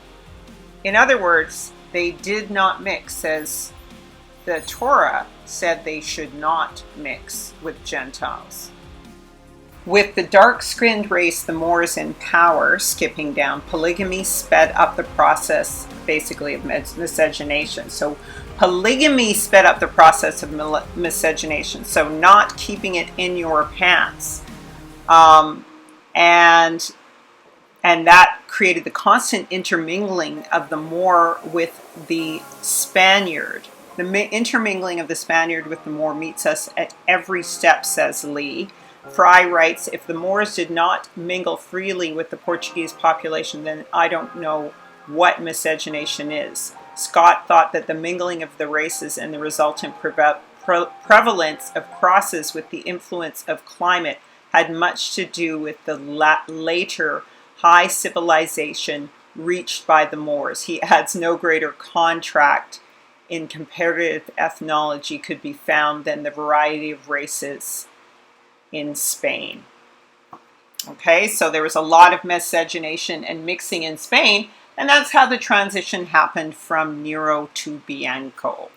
in other words, they did not mix, as the Torah said they should not mix with Gentiles. With the dark-skinned race, the Moors in power, skipping down, polygamy sped up the process, basically, of miscegenation. So polygamy sped up the process of miscegenation, so not keeping it in your pants. And that created the constant intermingling of the Moor with the Spaniard. The intermingling of the Spaniard with the Moor meets us at every step, says Lee. Fry writes, if the Moors did not mingle freely with the Portuguese population, then I don't know what miscegenation is. Scott thought that the mingling of the races and the resultant prevalence of crosses with the influence of climate had much to do with the later high civilization reached by the Moors. He adds, no greater contrast in comparative ethnology could be found than the variety of races in Spain. Okay, so there was a lot of miscegenation and mixing in Spain, and that's how the transition happened from Nero to Bianco.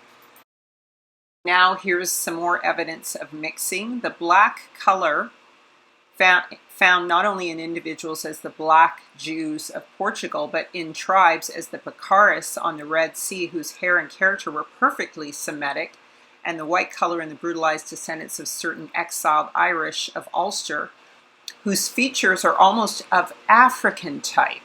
Now here's some more evidence of mixing. The black color found not only in individuals as the black Jews of Portugal, but in tribes as the Picaris on the Red Sea, whose hair and character were perfectly Semitic, and the white color in the brutalized descendants of certain exiled Irish of Ulster, whose features are almost of African type.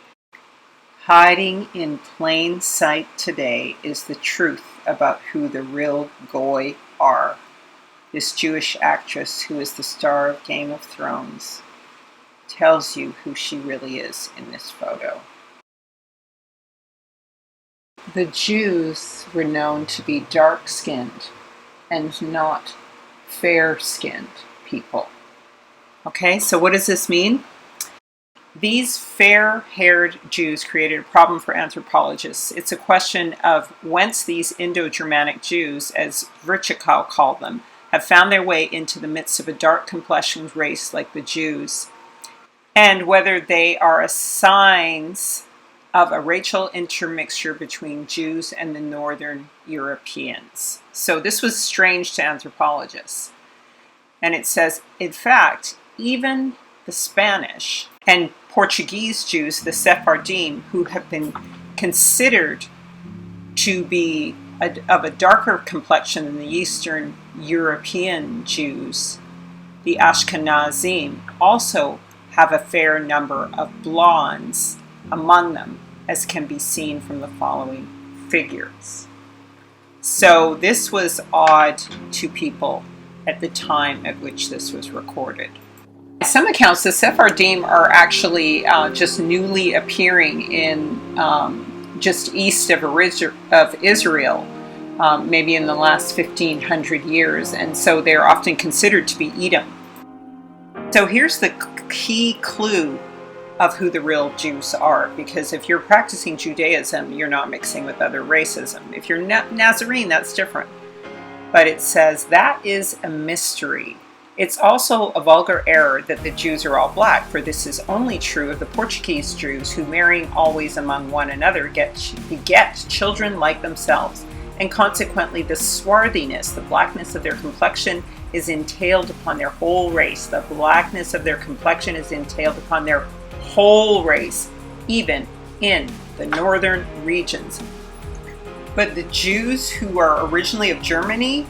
Hiding in plain sight today is the truth about who the real Goy are. This Jewish actress, who is the star of Game of Thrones, tells you who she really is in this photo. The Jews were known to be dark-skinned and not fair-skinned people. Okay, so what does this mean? These fair-haired Jews created a problem for anthropologists. It's a question of whence these Indo-Germanic Jews, as Virchow called them, have found their way into the midst of a dark-complexioned race like the Jews, and whether they are signs of a racial intermixture between Jews and the Northern Europeans. So this was strange to anthropologists. And it says, in fact, even the Spanish and Portuguese Jews, the Sephardim, who have been considered to be of a darker complexion than the Eastern European Jews, the Ashkenazim, also have a fair number of blondes among them, as can be seen from the following figures. So this was odd to people at the time at which this was recorded. By some accounts, the Sephardim are actually just newly appearing in just east of Israel, maybe in the last 1,500 years, and so they're often considered to be Edom. So here's the key clue of who the real Jews are, because if you're practicing Judaism, you're not mixing with other racism. If you're Nazarene, that's different. But it says that is a mystery. It's also a vulgar error that the Jews are all black, for this is only true of the Portuguese Jews, who, marrying always among one another, beget children like themselves, and consequently the swarthiness, the blackness of their complexion, is entailed upon their whole race. The blackness of their complexion is entailed upon their whole race, even in the northern regions. But the Jews who are originally of Germany,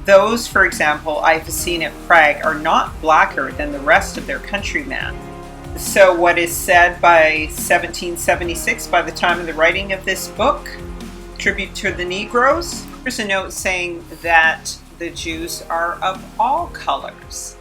those, for example, I've seen at Prague, are not blacker than the rest of their countrymen. So what is said by 1776, by the time of the writing of this book, Tribute to the Negroes, there's a note saying that the Jews are of all colors.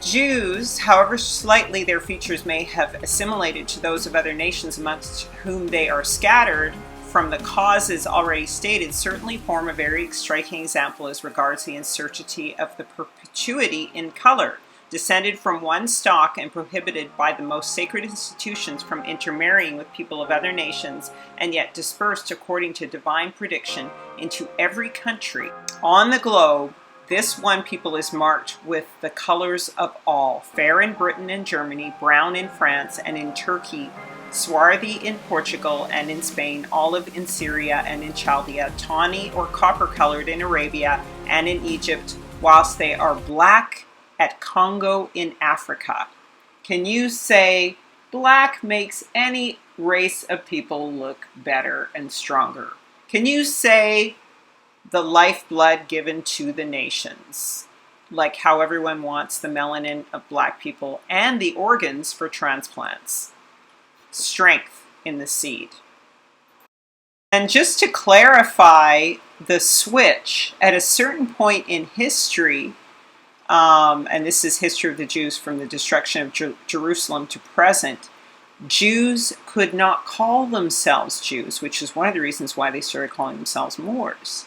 Jews, however slightly their features may have assimilated to those of other nations amongst whom they are scattered, from the causes already stated, certainly form a very striking example as regards the uncertainty of the perpetuity in color, descended from one stock and prohibited by the most sacred institutions from intermarrying with people of other nations, and yet dispersed according to divine prediction into every country on the globe. This one people is marked with the colors of all, fair in Britain and Germany, brown in France and in Turkey, swarthy in Portugal and in Spain, olive in Syria and in Chaldea, tawny or copper-colored in Arabia and in Egypt, whilst they are black at Congo in Africa. Can you say black makes any race of people look better and stronger? Can you say the lifeblood given to the nations, like how everyone wants the melanin of black people and the organs for transplants? Strength in the seed. And just to clarify the switch, at a certain point in history, and this is history of the Jews from the destruction of Jerusalem to present, Jews could not call themselves Jews, which is one of the reasons why they started calling themselves Moors,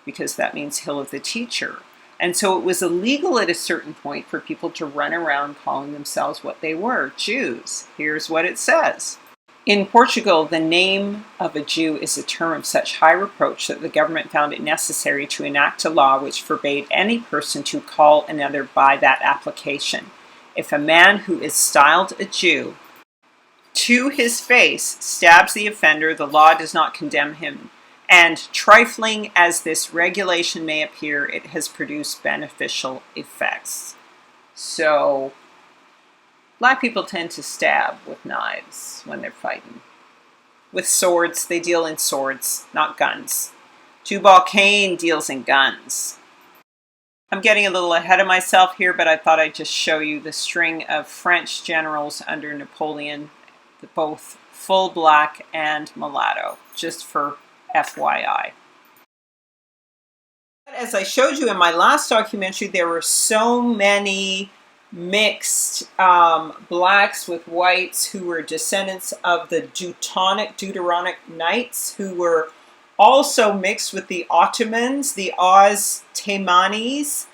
because that means hill of the teacher. And so it was illegal at a certain point for people to run around calling themselves what they were, Jews. Here's what it says. In Portugal, the name of a Jew is a term of such high reproach that the government found it necessary to enact a law which forbade any person to call another by that application. If a man who is styled a Jew to his face stabs the offender, the law does not condemn him. And trifling as this regulation may appear, it has produced beneficial effects. So, black people tend to stab with knives when they're fighting. With swords, they deal in swords, not guns. Tubal Cain deals in guns. I'm getting a little ahead of myself here, but I thought I'd just show you the string of French generals under Napoleon, both full black and mulatto, just for FYI. As I showed you in my last documentary, there were so many mixed blacks with whites who were descendants of the Deuteronic Knights, who were also mixed with the Ottomans, the Oz-Taymanis,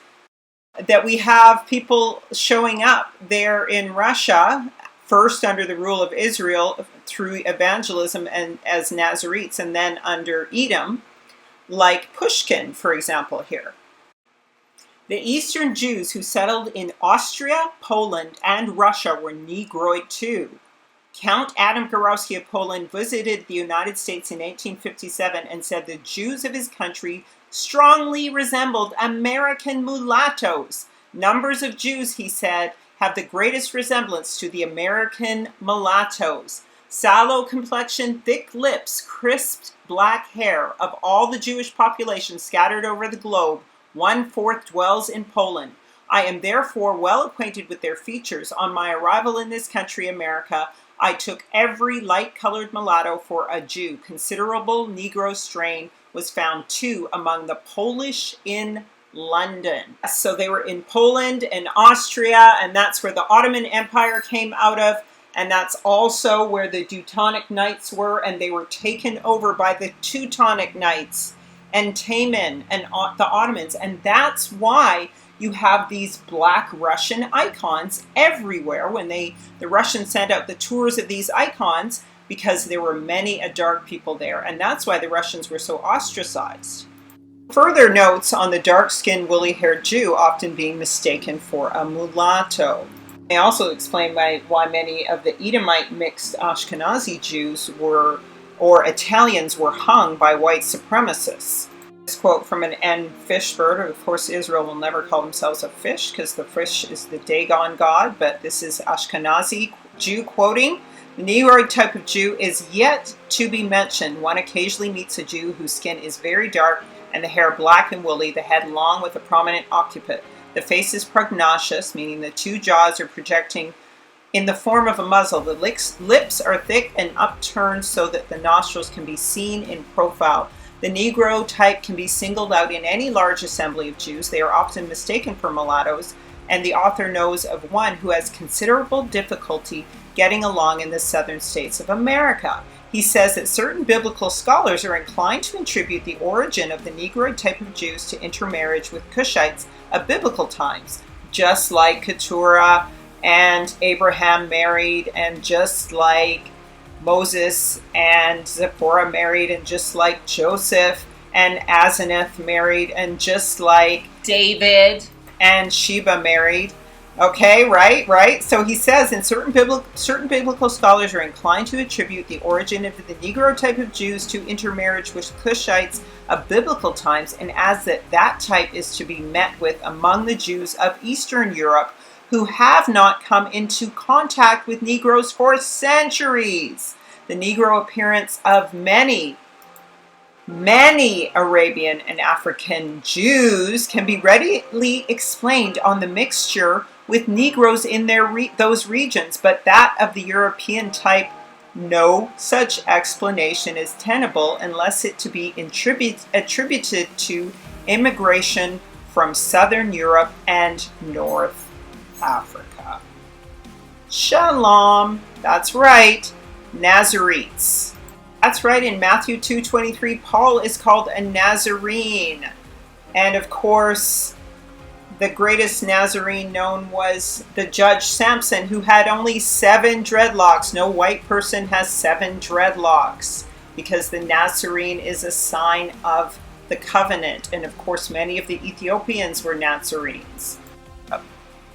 that we have people showing up there in Russia, first under the rule of Israel through evangelism and as Nazarenes, and then under Edom, like Pushkin, for example, here. The Eastern Jews who settled in Austria, Poland, and Russia were Negroid too. Count Adam Gorowski of Poland visited the United States in 1857 and said the Jews of his country strongly resembled American mulattoes. Numbers of Jews, he said, have the greatest resemblance to the American mulattoes. Sallow complexion, thick lips, crisped black hair. Of all the Jewish population scattered over the globe, 1/4 dwells in Poland. I am therefore well acquainted with their features. On my arrival in this country, America, I took every light-colored mulatto for a Jew. Considerable Negro strain was found too among the Polish in London. So they were in Poland and Austria, and that's where the Ottoman Empire came out of, and that's also where the Teutonic Knights were, and they were taken over by the Teutonic Knights and Taman and the Ottomans, and that's why you have these black Russian icons everywhere when the Russians sent out the tours of these icons, because there were many dark people there, and that's why the Russians were so ostracized. Further notes on the dark-skinned, woolly-haired Jew often being mistaken for a mulatto. They also explain why many of the Edomite mixed Ashkenazi Jews or Italians were hung by white supremacists. This quote from an N. Fishbird. Of course, Israel will never call themselves a fish because the fish is the Dagon god, but this is Ashkenazi Jew quoting. The Negroid type of Jew is yet to be mentioned. One occasionally meets a Jew whose skin is very dark and the hair black and woolly, the head long with a prominent occiput. The face is prognathous, meaning the two jaws are projecting in the form of a muzzle. The lips are thick and upturned so that the nostrils can be seen in profile. The Negro type can be singled out in any large assembly of Jews. They are often mistaken for mulattoes, and the author knows of one who has considerable difficulty getting along in the southern states of America. He says that certain biblical scholars are inclined to attribute the origin of the Negroid type of Jews to intermarriage with Cushites of biblical times, just like Keturah and Abraham married, and just like Moses and Zipporah married, and just like Joseph and Asenath married, and just like David and Sheba married. Okay, right. So he says, in certain biblical scholars are inclined to attribute the origin of the Negro type of Jews to intermarriage with Cushites of biblical times, and as that type is to be met with among the Jews of Eastern Europe, who have not come into contact with Negroes for centuries. The Negro appearance of many Arabian and African Jews can be readily explained on the mixture with Negroes in those regions, but that of the European type, no such explanation is tenable unless it to be attributed to immigration from Southern Europe and North Africa. Shalom. That's right. Nazarenes. That's right. In Matthew 2:23, Paul is called a Nazarene. And of course, the greatest Nazarene known was the judge Samson, who had only 7 dreadlocks. No white person has 7 dreadlocks because the Nazarene is a sign of the covenant. And of course, many of the Ethiopians were Nazarenes.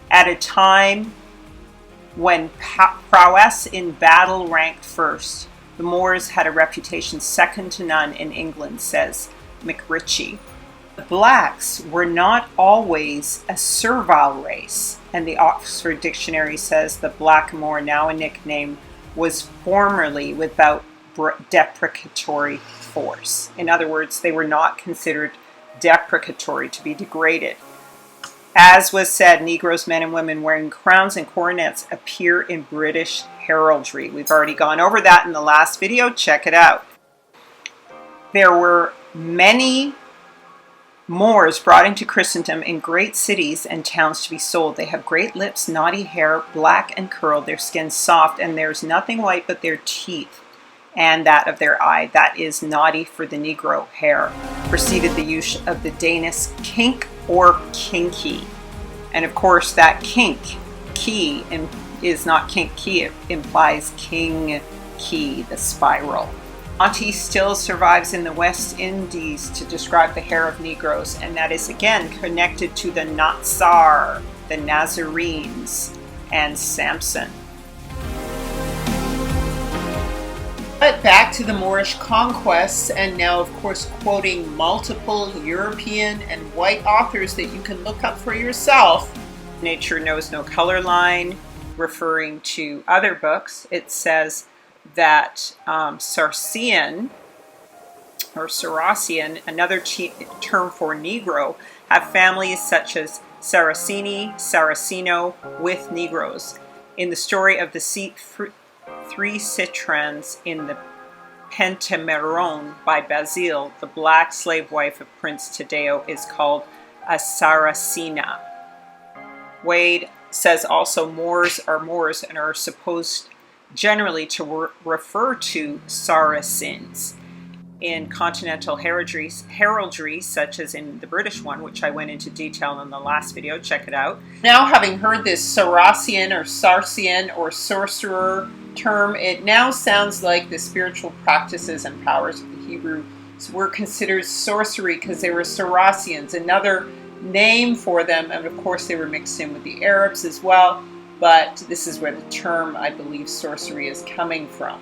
At a time when prowess in battle ranked first, the Moors had a reputation second to none in England, says McRitchie. The blacks were not always a servile race, and the Oxford Dictionary says the blackamoor, now a nickname, was formerly without deprecatory force. In other words, they were not considered deprecatory, to be degraded. As was said, Negroes, men and women wearing crowns and coronets appear in British heraldry. We've already gone over that in the last video. Check it out. There were many Moors brought into Christendom in great cities and towns to be sold. They have great lips, knotty hair, black and curled, their skin soft, and there's nothing white but their teeth and that of their eye. That is naughty for the Negro hair. Preceded the use of the Danish kink or kinky. And of course that kink key is not kink key, it implies king key, the spiral. Monty still survives in the West Indies to describe the hair of Negroes, and that is again connected to the Natsar, the Nazarenes, and Samson. But back to the Moorish conquests, and now of course quoting multiple European and white authors that you can look up for yourself. Nature Knows No Color Line, referring to other books, it says that Saracen, another term for Negro, have families such as Saraceni, Saraceno with Negroes. In the story of the three citrons in the Pentamerone by Basile, the black slave wife of Prince Taddeo is called a Saracena. Wade says also Moors are Moors and are supposed generally to refer to Saracens. In continental heraldry, such as in the British one, which I went into detail in the last video, check it out. Now, having heard this Saracen or Sarcian or sorcerer term, it now sounds like the spiritual practices and powers of the Hebrews were considered sorcery because they were Saracens, another name for them, and of course they were mixed in with the Arabs as well, but this is where the term, I believe, sorcery is coming from.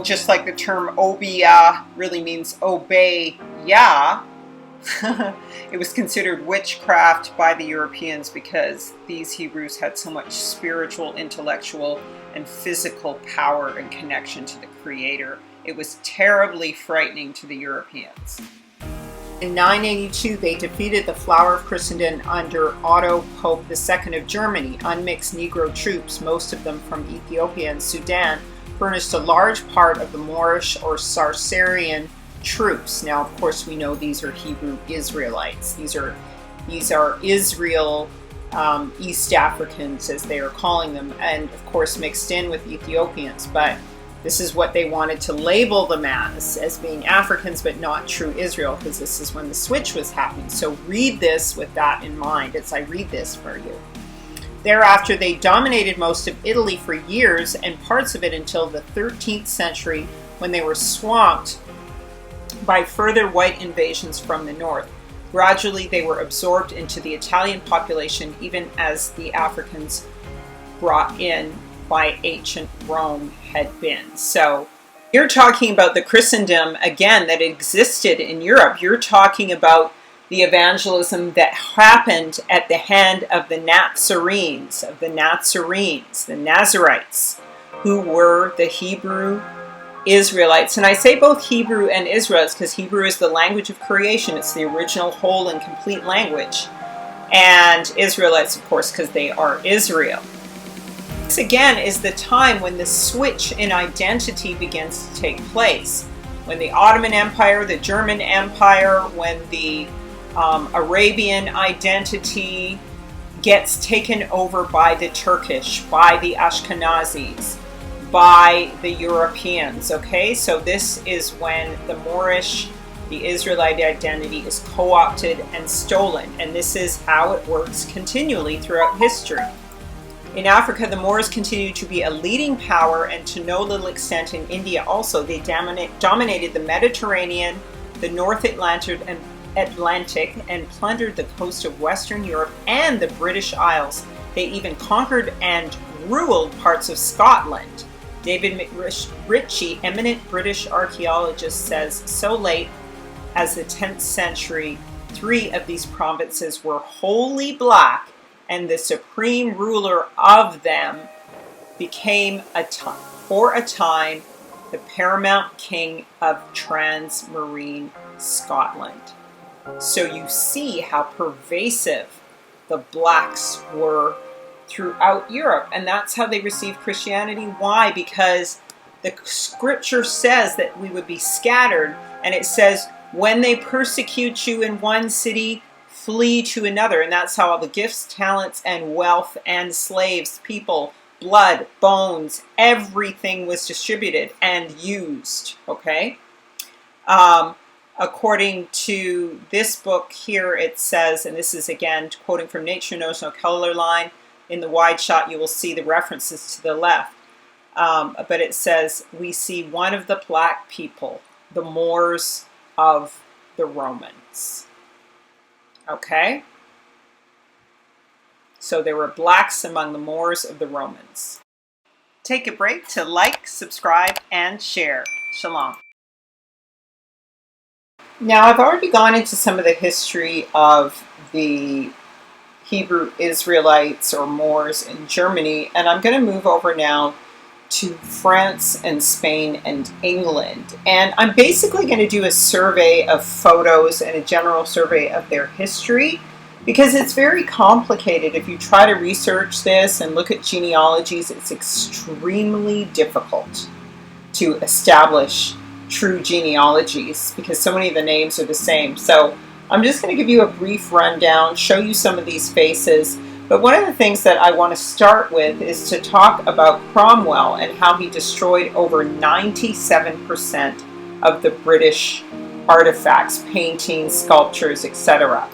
Just like the term Obiya really means obey Yah, it was considered witchcraft by the Europeans because these Hebrews had so much spiritual, intellectual, and physical power and connection to the Creator. It was terribly frightening to the Europeans. In 982, they defeated the flower of Christendom under Otto Pope II of Germany. Unmixed Negro troops, most of them from Ethiopia and Sudan, furnished a large part of the Moorish or Saracen troops. Now, of course, we know these are Hebrew Israelites. These are Israel East Africans, as they are calling them, and of course mixed in with Ethiopians. But this is what they wanted to label them as being Africans, but not true Israel, because this is when the switch was happening. So read this with that in mind as I read this for you. Thereafter, they dominated most of Italy for years and parts of it until the 13th century, when they were swamped by further white invasions from the north. Gradually, they were absorbed into the Italian population, even as the Africans brought in by ancient Rome had been. So you're talking about the Christendom, again, that existed in Europe. You're talking about the evangelism that happened at the hand of the Nazarenes, the Nazarites, who were the Hebrew Israelites. And I say both Hebrew and Israelites because Hebrew is the language of creation. It's the original whole and complete language. And Israelites, of course, because they are Israel. This again is the time when the switch in identity begins to take place. When the Ottoman Empire, the German Empire, when the Arabian identity gets taken over by the Turkish, by the Ashkenazis, by the Europeans, okay? So this is when the Moorish, the Israelite identity is co-opted and stolen, and this is how it works continually throughout history. In Africa, the Moors continue to be a leading power, and to no little extent in India also. They dominated the Mediterranean, the North Atlantic, and plundered the coast of Western Europe and the British Isles. They even conquered and ruled parts of Scotland. David Ritchie, eminent British archaeologist, says so late as the 10th century, 3 of these provinces were wholly black, and the supreme ruler of them became, for a time, the paramount king of transmarine Scotland. So you see how pervasive the blacks were throughout Europe. And that's how they received Christianity. Why? Because the scripture says that we would be scattered. And it says, when they persecute you in one city, flee to another. And that's how all the gifts, talents, and wealth, and slaves, people, blood, bones, everything was distributed and used. Okay? According to this book here, it says, and this is again quoting from Nature Knows No Color Line, in the wide shot you will see the references to the left. But it says, we see one of the black people, the Moors of the Romans. Okay? So there were blacks among the Moors of the Romans. Take a break to like, subscribe, and share. Shalom. Now, I've already gone into some of the history of the Hebrew Israelites or Moors in Germany, and I'm going to move over now to France and Spain and England. And I'm basically going to do a survey of photos and a general survey of their history, because it's very complicated. If you try to research this and look at genealogies, it's extremely difficult to establish true genealogies because so many of the names are the same. So I'm just going to give you a brief rundown, show you some of these faces. But one of the things that I want to start with is to talk about Cromwell and how he destroyed over 97% of the British artifacts, paintings, sculptures, etc.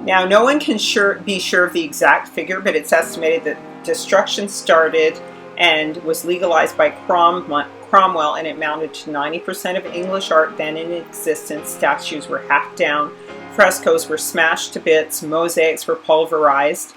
Now, no one can be sure of the exact figure, but it's estimated that destruction started and was legalized by Cromwell, and it amounted to 90% of English art then in existence. Statues were hacked down, frescoes were smashed to bits, mosaics were pulverized,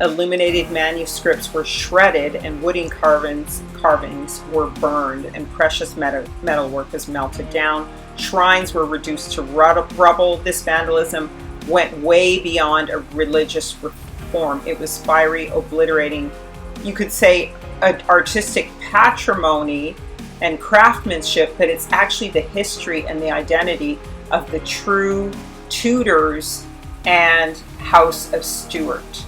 illuminated manuscripts were shredded, and wooden carvings were burned, and precious metalwork was melted down. Shrines were reduced to rubble. This vandalism went way beyond a religious reform. It was fiery, obliterating, you could say, an artistic patrimony and craftsmanship, but it's actually the history and the identity of the true Tudors and House of Stuart.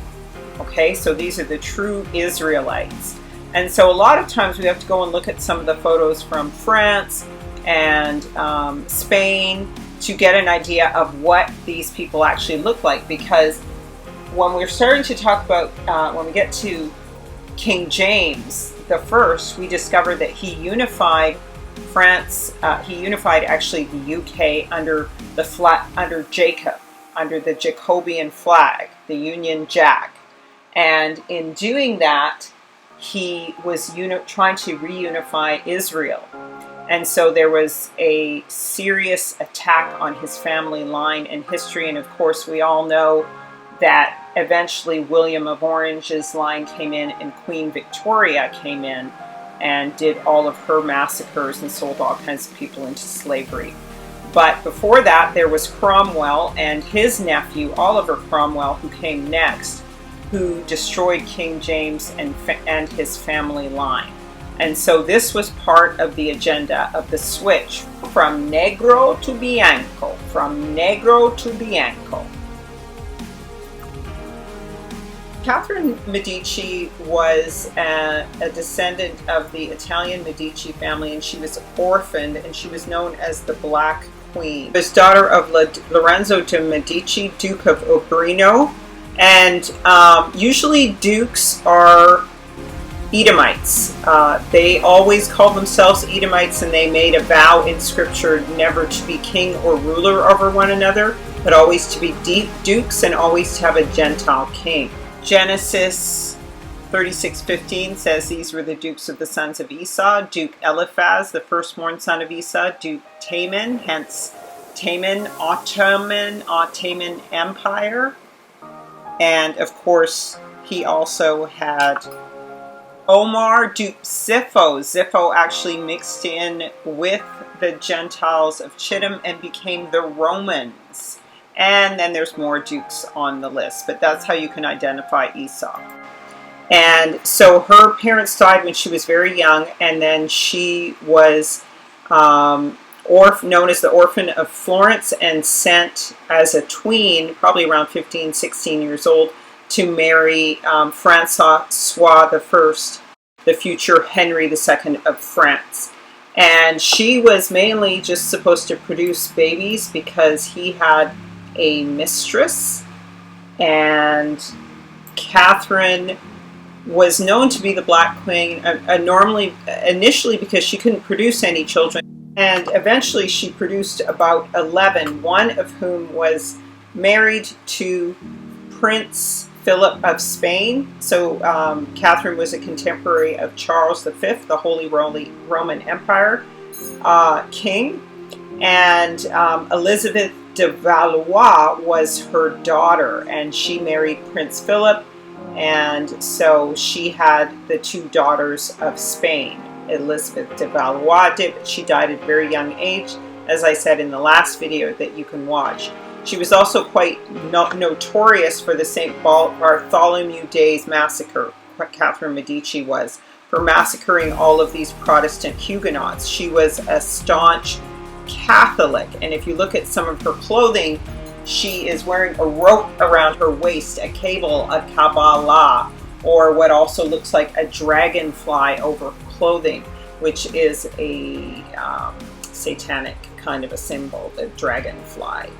Okay, so these are the true Israelites. And so a lot of times we have to go and look at some of the photos from France and Spain to get an idea of what these people actually look like, because when we're starting to talk about, when we get to King James the First, we discover that he unified France. He unified actually the UK under Jacob, under the Jacobean flag, the Union Jack, and in doing that, he was trying to reunify Israel. And so there was a serious attack on his family line in history, and of course we all know that eventually William of Orange's line came in and Queen Victoria came in and did all of her massacres and sold all kinds of people into slavery. But before that, there was Cromwell and his nephew, Oliver Cromwell, who came next, who destroyed King James and his family line. And so this was part of the agenda of the switch from Negro to Bianco, from Negro to Bianco. Catherine Medici was a descendant of the Italian Medici family, and she was orphaned, and she was known as the Black Queen. She was daughter of Lorenzo de Medici, Duke of Urbino, and usually dukes are Edomites. They always called themselves Edomites, and they made a vow in scripture never to be king or ruler over one another, but always to be dukes and always to have a Gentile king. Genesis 36:15 says these were the dukes of the sons of Esau: Duke Eliphaz, the firstborn son of Esau; Duke Taman, hence Taman, Ottoman Empire. And of course, he also had Omar, Duke Zipho. Zipho actually mixed in with the Gentiles of Chittim and became the Romans. And then there's more dukes on the list, but that's how you can identify Esau. And so her parents died when she was very young, and then she was known as the Orphan of Florence, and sent as a tween, probably around 15, 16 years old, to marry Francois I, the future Henry II of France. And she was mainly just supposed to produce babies because he had a mistress, and Catherine was known to be the Black Queen, initially because she couldn't produce any children, and eventually she produced about 11, one of whom was married to Prince Philip of Spain. So Catherine was a contemporary of Charles V, the Holy Roman Empire king, and Elizabeth de Valois was her daughter, and she married Prince Philip, and so she had the two daughters of Spain. Elizabeth de Valois did, but she died at a very young age, as I said in the last video that you can watch. She was also quite notorious for the St. Bartholomew Days massacre. Catherine Medici was, for massacring all of these Protestant Huguenots. She was a staunch Catholic, and if you look at some of her clothing, she is wearing a rope around her waist, a cable, a Kabbalah, or what also looks like a dragonfly over clothing, which is a satanic kind of a symbol. The dragonfly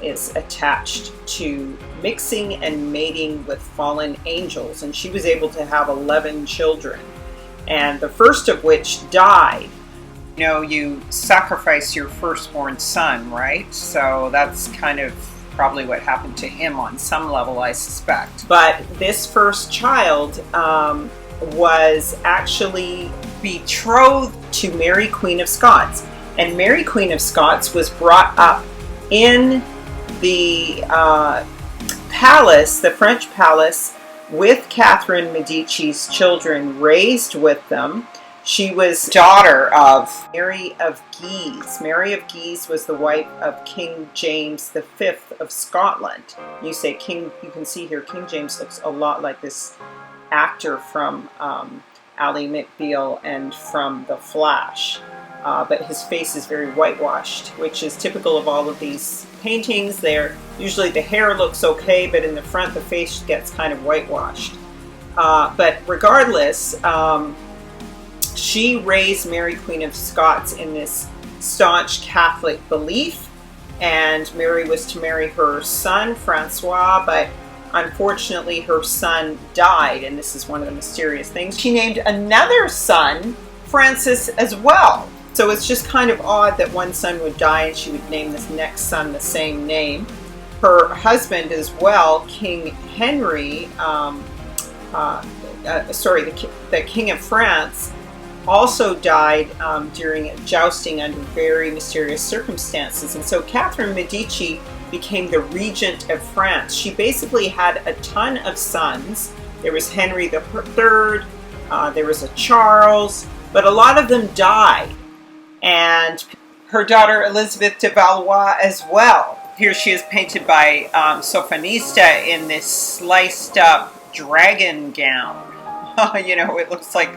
is attached to mixing and mating with fallen angels, and she was able to have 11 children, and the first of which died. You know, you sacrifice your firstborn son, right? So that's kind of probably what happened to him on some level, I suspect. But this first child was actually betrothed to Mary, Queen of Scots. And Mary, Queen of Scots was brought up in the palace, the French palace, with Catherine Medici's children, raised with them. She was daughter of Mary of Guise. Mary of Guise was the wife of King James V of Scotland. You say King, you can see here, King James looks a lot like this actor from Ally McBeal and from The Flash. But his face is very whitewashed, which is typical of all of these paintings. They're usually, the hair looks okay, but in the front the face gets kind of whitewashed. But regardless, she raised Mary, Queen of Scots in this staunch Catholic belief, and Mary was to marry her son, Francois, but unfortunately her son died, and this is one of the mysterious things. She named another son Francis as well. So it's just kind of odd that one son would die and she would name this next son the same name. Her husband as well, King Henry, the King of France, also died during jousting under very mysterious circumstances. And so Catherine Medici became the regent of France. She basically had a ton of sons. There was Henry III, there was a Charles, but a lot of them died. And her daughter Elizabeth de Valois as well. Here she is painted by Sofonista in this sliced up dragon gown. You know, it looks like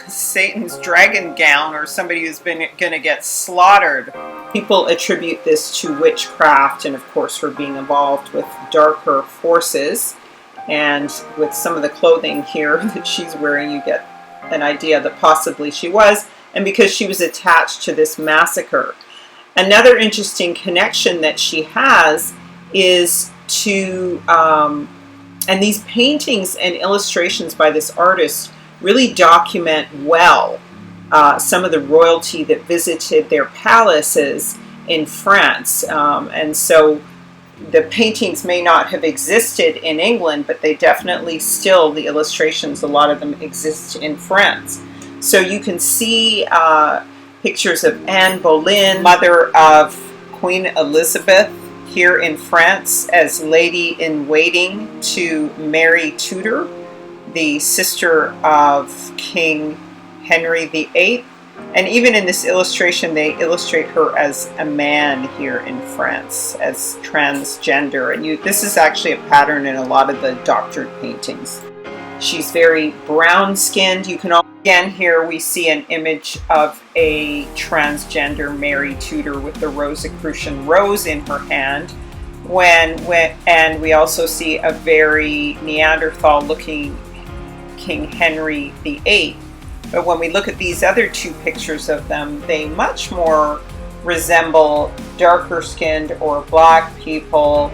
Satan's dragon gown, or somebody who's going to get slaughtered. People attribute this to witchcraft and of course her being involved with darker forces, and with some of the clothing here that she's wearing you get an idea that possibly she was, and because she was attached to this massacre. Another interesting connection that she has is to, and these paintings and illustrations by this artist really document well some of the royalty that visited their palaces in France. And so the paintings may not have existed in England, but they definitely still, the illustrations, a lot of them exist in France. So you can see pictures of Anne Boleyn, mother of Queen Elizabeth, here in France as lady-in-waiting to Mary Tudor, the sister of King Henry VIII. And even in this illustration, they illustrate her as a man here in France, as transgender. And this is actually a pattern in a lot of the doctored paintings. She's very brown-skinned. You can again here we see an image of a transgender Mary Tudor with the Rosicrucian rose in her hand. And we also see a very Neanderthal-looking King Henry VIII. But when we look at these other two pictures of them, they much more resemble darker-skinned or black people,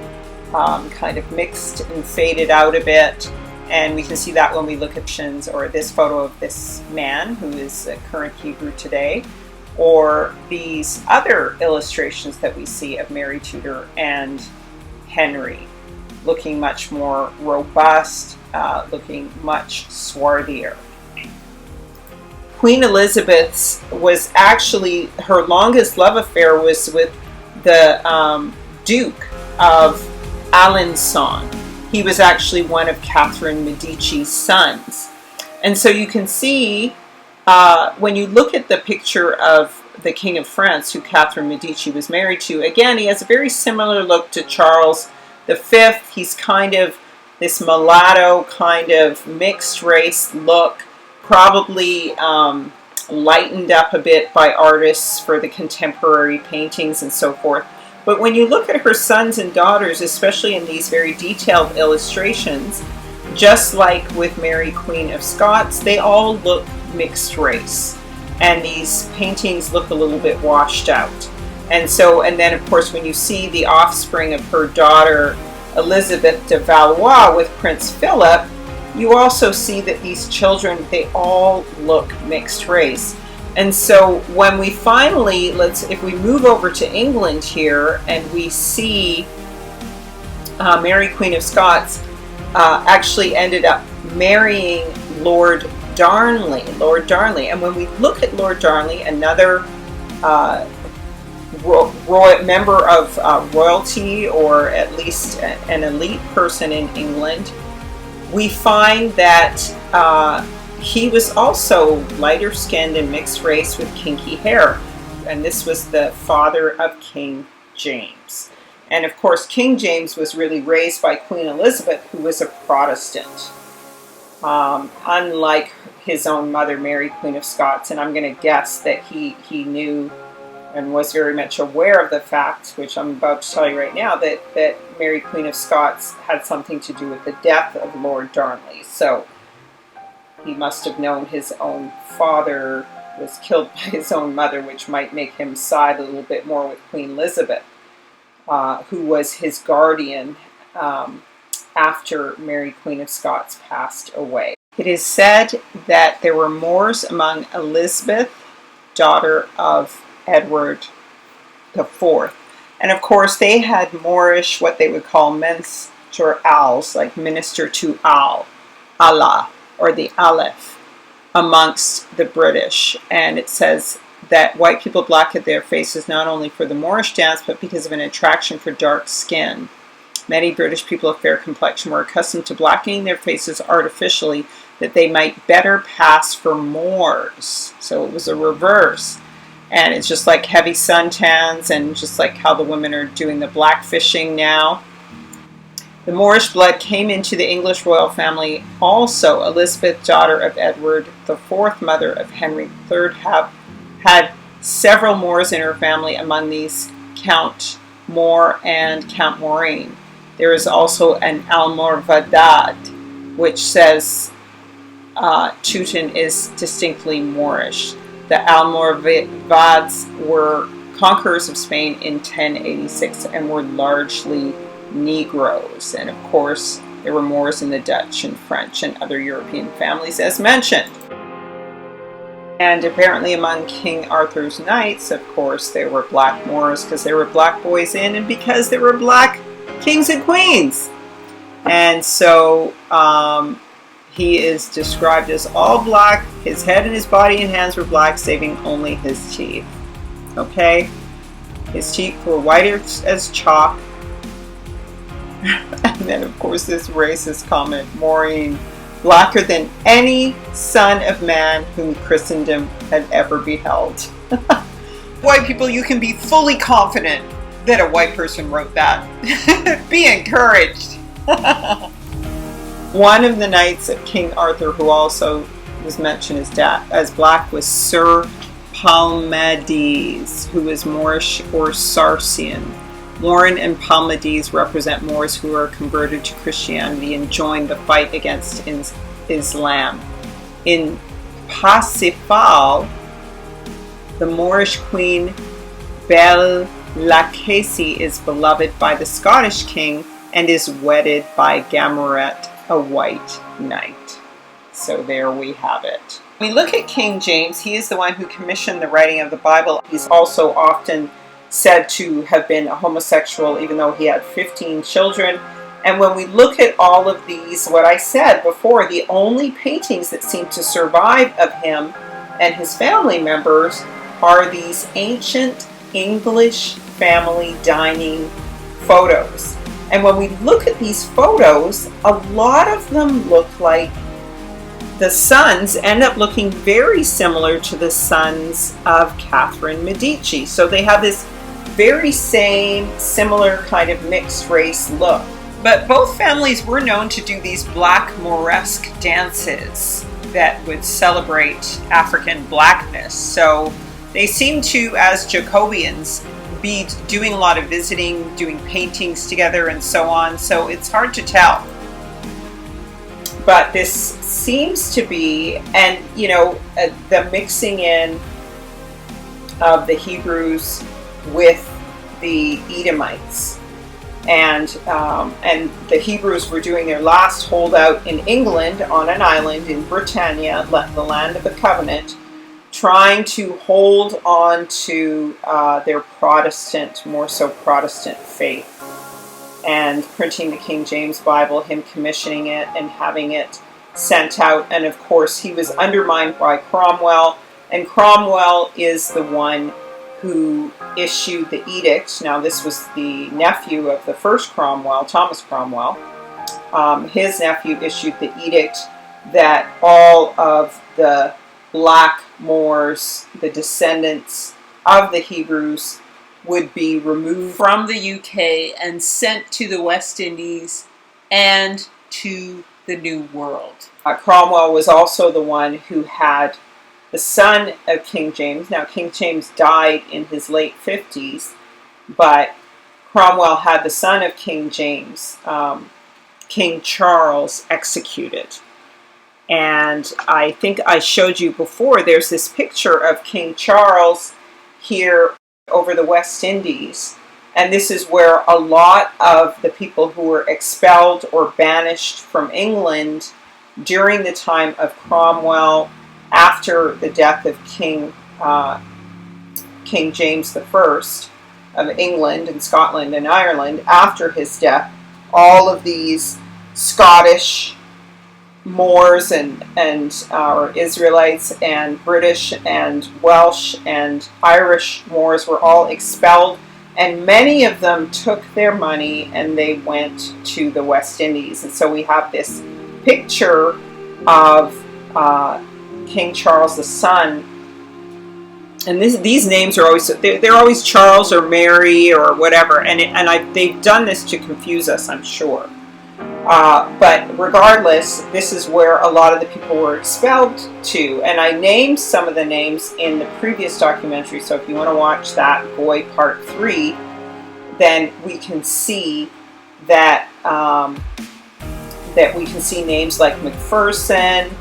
kind of mixed and faded out a bit. And we can see that when we look at or this photo of this man who is a current Hebrew today, or these other illustrations that we see of Mary Tudor and Henry, looking much more robust, looking much swarthier. Queen Elizabeth's was actually, her longest love affair was with the Duke of Alençon. He was actually one of Catherine Medici's sons. And so you can see, when you look at the picture of the King of France, who Catherine Medici was married to, again, he has a very similar look to Charles V. He's kind of this mulatto, kind of mixed race look, probably lightened up a bit by artists for the contemporary paintings and so forth. But when you look at her sons and daughters, especially in these very detailed illustrations, just like with Mary, Queen of Scots, they all look mixed race. And these paintings look a little bit washed out. And then of course, when you see the offspring of her daughter, Elizabeth de Valois with Prince Philip, you also see that these children, they all look mixed race. And so when we finally, if we move over to England here and we see Mary, Queen of Scots, actually ended up marrying Lord Darnley. And when we look at Lord Darnley, another member of royalty, or at least an elite person in England, we find that he was also lighter skinned and mixed race with kinky hair. And this was the father of King James. And of course, King James was really raised by Queen Elizabeth, who was a Protestant, unlike his own mother, Mary, Queen of Scots. And I'm going to guess that he knew and was very much aware of the fact, which I'm about to tell you right now, that Mary, Queen of Scots had something to do with the death of Lord Darnley. So he must have known his own father was killed by his own mother, which might make him side a little bit more with Queen Elizabeth, who was his guardian after Mary, Queen of Scots passed away. It is said that there were Moors among Elizabeth, daughter of Edward IV. And of course, they had Moorish, what they would call menstruals, like minister to Allah, or the Aleph, amongst the British. And it says that white people blacken their faces not only for the Moorish dance, but because of an attraction for dark skin. Many British people of fair complexion were accustomed to blackening their faces artificially that they might better pass for Moors. So it was a reverse. And it's just like heavy suntans, and just like how the women are doing the blackfishing now. The Moorish blood came into the English royal family also. Elizabeth, daughter of Edward IV, mother of Henry III, had several Moors in her family, among these Count More and Count Maureen. There is also an Almoravid, which says Teuton is distinctly Moorish. The Almoravids were conquerors of Spain in 1086 and were largely Negroes. And of course, there were Moors in the Dutch and French and other European families, as mentioned. And apparently among King Arthur's knights, of course, there were black Moors, because there were black boys in, and because there were black kings and queens. And so he is described as all black. His head and his body and hands were black, saving only his teeth. Okay? His teeth were white as chalk. And then, of course, this racist comment, Maureen, blacker than any son of man whom Christendom had ever beheld. White people, you can be fully confident that a white person wrote that. Be encouraged. One of the knights of King Arthur, who also was mentioned as black, was Sir Palmades, who was Moorish or Saracen. Warren and Palmades represent Moors who are converted to Christianity and joined the fight against Islam. In Parsifal, the Moorish queen Bel Lacasse is beloved by the Scottish king and is wedded by Gamoret, a white knight. So there we have it. When we look at King James, he is the one who commissioned the writing of the Bible. He's also often said to have been a homosexual, even though he had 15 children. And when we look at all of these, what I said before, the only paintings that seem to survive of him and his family members are these ancient English family dining photos. And when we look at these photos, a lot of them look like the sons end up looking very similar to the sons of Catherine Medici. So they have this very similar kind of mixed race look. But both families were known to do these black Mooresque dances that would celebrate African blackness. So they seem to, as Jacobians, be doing a lot of visiting, doing paintings together and so on. So it's hard to tell. But this seems to be, and you know, the mixing in of the Hebrews with the Edomites, and the Hebrews were doing their last holdout in England on an island in Britannia, the land of the covenant, trying to hold on to their Protestant, more so Protestant faith, and printing the King James Bible, him commissioning it and having it sent out. And of course he was undermined by Cromwell, and Cromwell is the one who issued the edict. Now this was the nephew of the first Cromwell, Thomas Cromwell. His nephew issued the edict that all of the black Moors, the descendants of the Hebrews, would be removed from the UK and sent to the West Indies and to the New World. Cromwell was also the one who had the son of King James. Now King James died in his late 50s, but Cromwell had the son of King James, King Charles, executed. And I think I showed you before, there's this picture of King Charles here over the West Indies. And this is where a lot of the people who were expelled or banished from England during the time of Cromwell, after the death of King James I of England and Scotland and Ireland, after his death, all of these Scottish Moors and Israelites and British and Welsh and Irish Moors were all expelled, and many of them took their money and they went to the West Indies. And so we have this picture of King Charles the son, and these names are always, they're always Charles or Mary or whatever, and they've done this to confuse us, I'm sure. But regardless, this is where a lot of the people were expelled to. And I named some of the names in the previous documentary, so if you want to watch that, Goy Part 3, then we can see that we can see names like McPherson.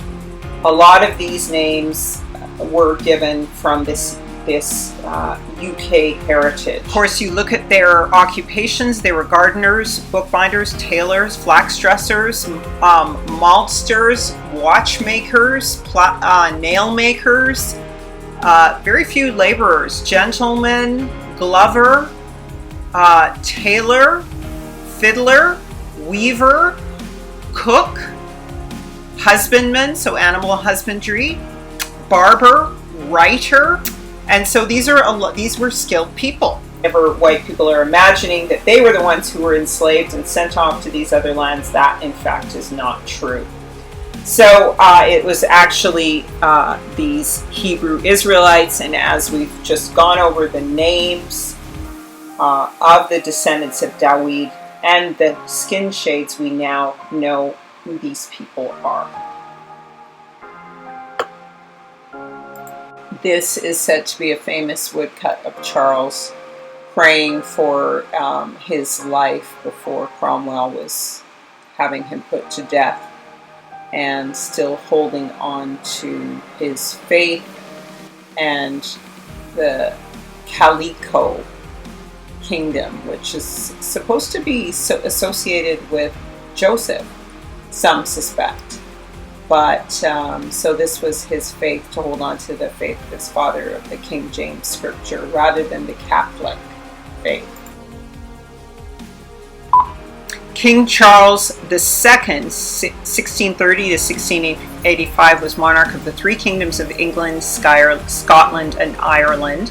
A lot of these names were given from this UK heritage. Of course, you look at their occupations. They were gardeners, bookbinders, tailors, flax dressers, maltsters, watchmakers, nail makers, very few laborers, gentlemen, glover, tailor, fiddler, weaver, cook, husbandman, so animal husbandry, barber, writer. And so these were skilled people. Whenever white people are imagining that they were the ones who were enslaved and sent off to these other lands, that in fact is not true. So it was actually these Hebrew Israelites, and as we've just gone over the names of the descendants of Dawid and the skin shades we now know who these people are. This is said to be a famous woodcut of Charles praying for his life before Cromwell was having him put to death, and still holding on to his faith and the Calico kingdom, which is supposed to be associated with Joseph, some suspect. But so this was his faith, to hold on to the faith of his father of the King James scripture rather than the Catholic faith. King Charles II, 1630 to 1685, was monarch of the three kingdoms of England, Scotland, and Ireland.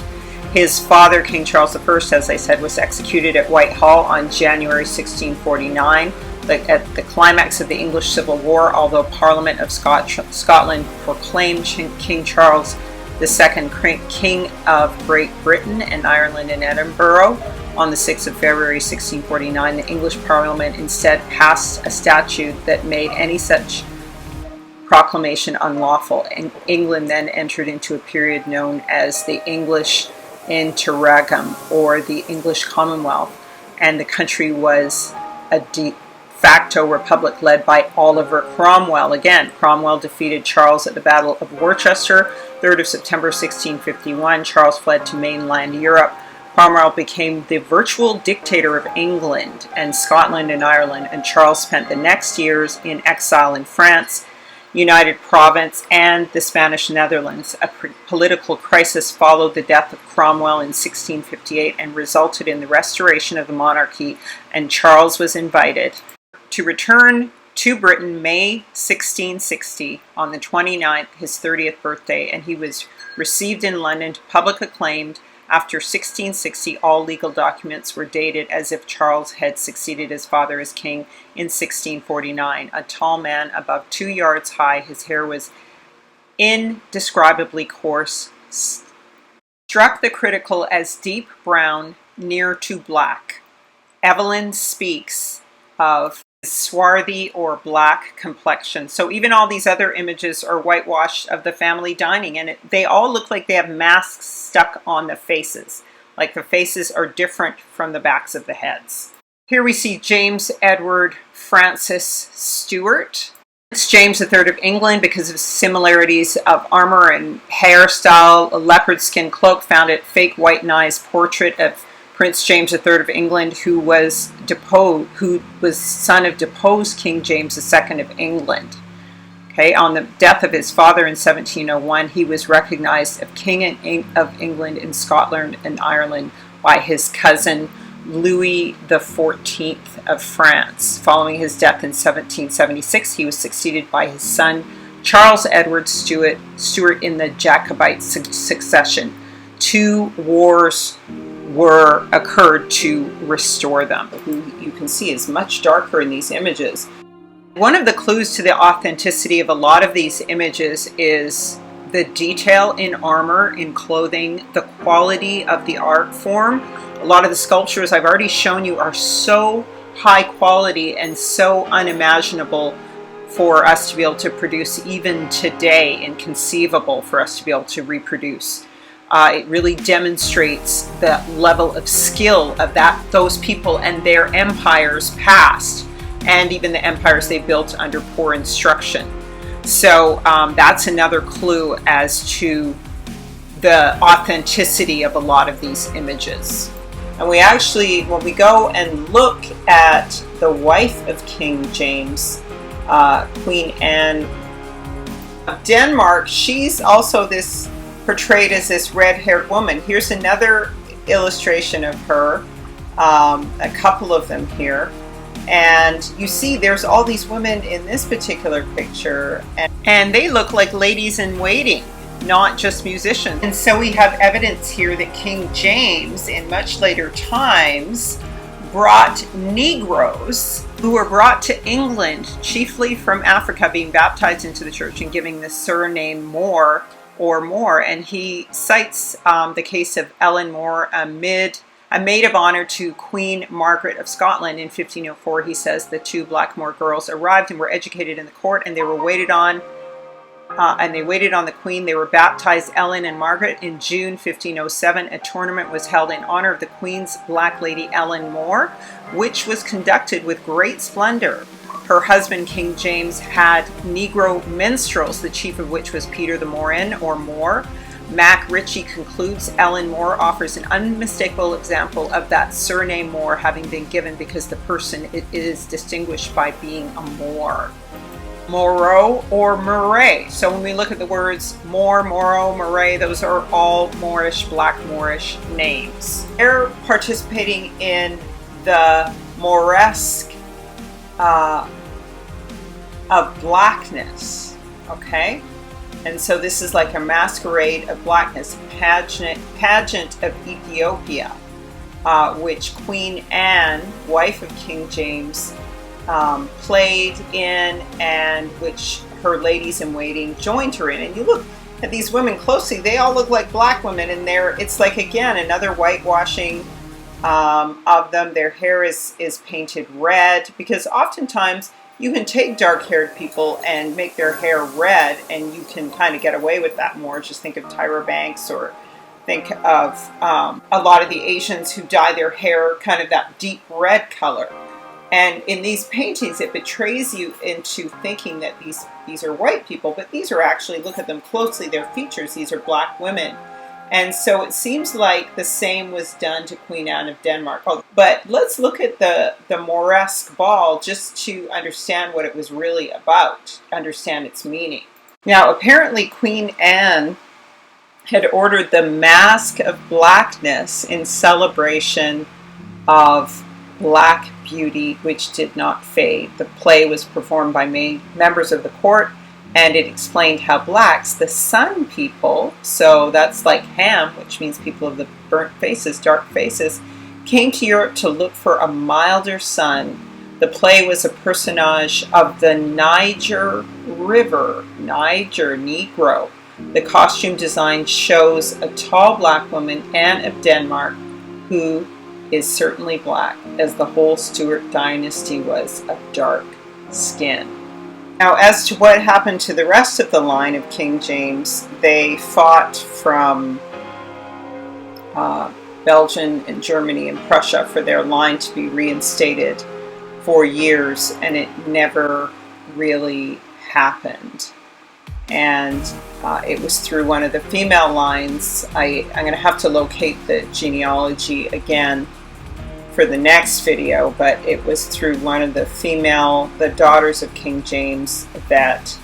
His father, King Charles I, as I said, was executed at Whitehall on January 1649. At the climax of the English Civil War, although Parliament of Scotland proclaimed King Charles II King of Great Britain and Ireland in Edinburgh on the 6th of February 1649, the English Parliament instead passed a statute that made any such proclamation unlawful. England then entered into a period known as the English Interregnum, or the English Commonwealth, and the country was a de facto republic led by Oliver Cromwell. Again, Cromwell defeated Charles at the Battle of Warchester, 3rd of September 1651. Charles fled to mainland Europe. Cromwell became the virtual dictator of England and Scotland and Ireland, and Charles spent the next years in exile in France, United Province, and the Spanish Netherlands. A political crisis followed the death of Cromwell in 1658 and resulted in the restoration of the monarchy, and Charles was invited to return to Britain May 1660 on the 29th, his 30th birthday, and he was received in London to public acclaim. After 1660, all legal documents were dated as if Charles had succeeded his father as king in 1649. A tall man, above 2 yards high, his hair was indescribably coarse, struck the critical as deep brown, near to black. Evelyn speaks of swarthy or black complexion. So even all these other images are whitewashed of the family dining, and they all look like they have masks stuck on the faces. Like the faces are different from the backs of the heads. Here we see James Edward Francis Stuart. It's James III of England because of similarities of armor and hairstyle. A leopard skin cloak found at fake White Nye's portrait of Prince James III of England, who was son of deposed King James II of England. Okay, on the death of his father in 1701, he was recognized as King of England in Scotland and Ireland by his cousin Louis XIV of France. Following his death in 1776, he was succeeded by his son Charles Edward Stuart in the Jacobite succession. 2 wars occurred to restore them, who you can see is much darker in these images. One of the clues to the authenticity of a lot of these images is the detail in armor, in clothing, the quality of the art form. A lot of the sculptures I've already shown you are so high quality and so unimaginable for us to be able to produce even today, inconceivable for us to be able to reproduce. It really demonstrates the level of skill of those people and their empires past, and even the empires they built under poor instruction. So that's another clue as to the authenticity of a lot of these images. And we actually, when we go and look at the wife of King James, Queen Anne of Denmark, she's also portrayed as this red-haired woman. Here's another illustration of her, a couple of them here, and you see there's all these women in this particular picture, and they look like ladies in waiting, not just musicians. And so we have evidence here that King James in much later times brought Negroes who were brought to England chiefly from Africa, being baptized into the church and giving the surname Moore or Moore. And he cites the case of Ellen Moore, a A maid of honor to Queen Margaret of Scotland in 1504, he says the two Blackmore girls arrived and were educated in the court, and they were waited on. They waited on the Queen. They were baptized Ellen and Margaret. In June 1507, a tournament was held in honor of the Queen's Black Lady Ellen More, which was conducted with great splendor. Her husband, King James, had Negro minstrels, the chief of which was Peter the Morin, or Moore. Mac Ritchie concludes Ellen More offers an unmistakable example of that surname Moore having been given because the person is distinguished by being a Moor. Moreau or Murray. So when we look at the words Moore, Morrow, Murray, those are all Moorish, Black Moorish names. They're participating in the Mooresque of blackness, okay? And so this is like a masquerade of blackness, pageant of Ethiopia, which Queen Anne, wife of King James, played in, and which her ladies-in-waiting joined her in. And you look at these women closely, they all look like black women, and it's like, again, another whitewashing of them. Their hair is painted red, because oftentimes you can take dark-haired people and make their hair red, and you can kind of get away with that more. Just think of Tyra Banks, or think of a lot of the Asians who dye their hair kind of that deep red color. And in these paintings, it betrays you into thinking that these are white people, but these are actually, look at them closely, their features, these are black women. And so it seems like the same was done to Queen Anne of Denmark. But let's look at the Mooresque ball just to understand what it was really about, understand its meaning. Now, apparently Queen Anne had ordered the Mask of Blackness in celebration of Black Beauty, which did not fade. The play was performed by members of the court, and it explained how blacks, the sun people, so that's like Ham, which means people of the burnt faces, dark faces, came to Europe to look for a milder sun. The play was a personage of the Niger River, Negro. The costume design shows a tall black woman, Anne of Denmark, who is certainly black, as the whole Stuart dynasty was of dark skin. Now, as to what happened to the rest of the line of King James, they fought from Belgium and Germany and Prussia for their line to be reinstated for years, and it never really happened. And it was through one of the female lines. I'm going to have to locate the genealogy again for the next video, but it was through one of the daughters of King James, that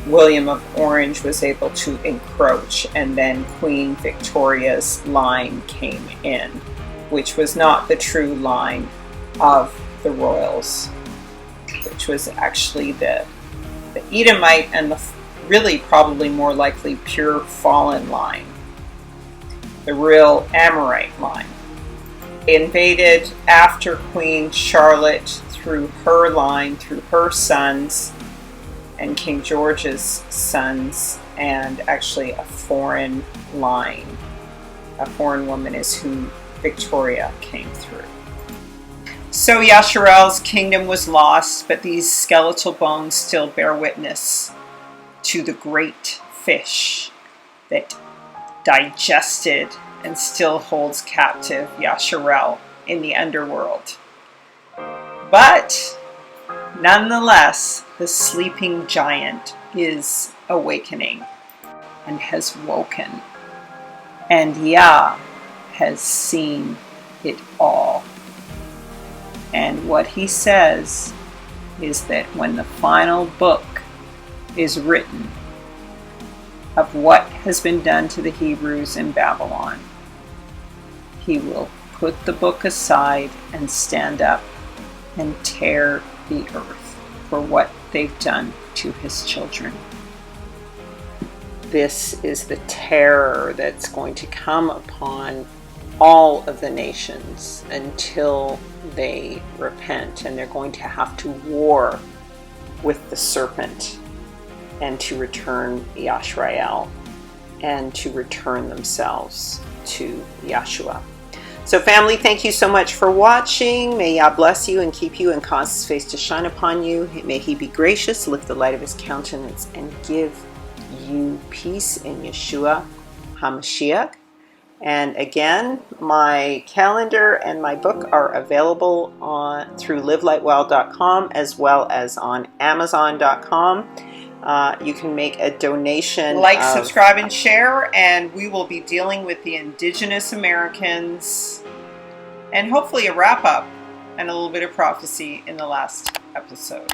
William of Orange was able to encroach, and then Queen Victoria's line came in, which was not the true line of the royals, which was actually the Edomite and the really probably more likely pure fallen line, the real Amorite line. They invaded after Queen Charlotte through her line, through her sons, and King George's sons, and actually a foreign line. A foreign woman is who Victoria came through. So Yasharel's kingdom was lost, but these skeletal bones still bear witness to the great fish that digested and still holds captive Yasharel in the underworld. But nonetheless, the sleeping giant is awakening and has woken, and Yah has seen it all. And what he says is that when the final book is written of what has been done to the Hebrews in Babylon, he will put the book aside and stand up and tear the earth for what they've done to his children. This is the terror that's going to come upon all of the nations until they repent, and they're going to have to war with the serpent and to return Yashrael and to return themselves to Yahshua. So family, thank you so much for watching. May Yah bless you and keep you and cause his face to shine upon you. May he be gracious, lift the light of his countenance, and give you peace in Yeshua HaMashiach. And again, my calendar and my book are available through livelightwell.com as well as on amazon.com. You can make a donation. Like, subscribe, and share, and we will be dealing with the indigenous Americans and hopefully a wrap-up and a little bit of prophecy in the last episode.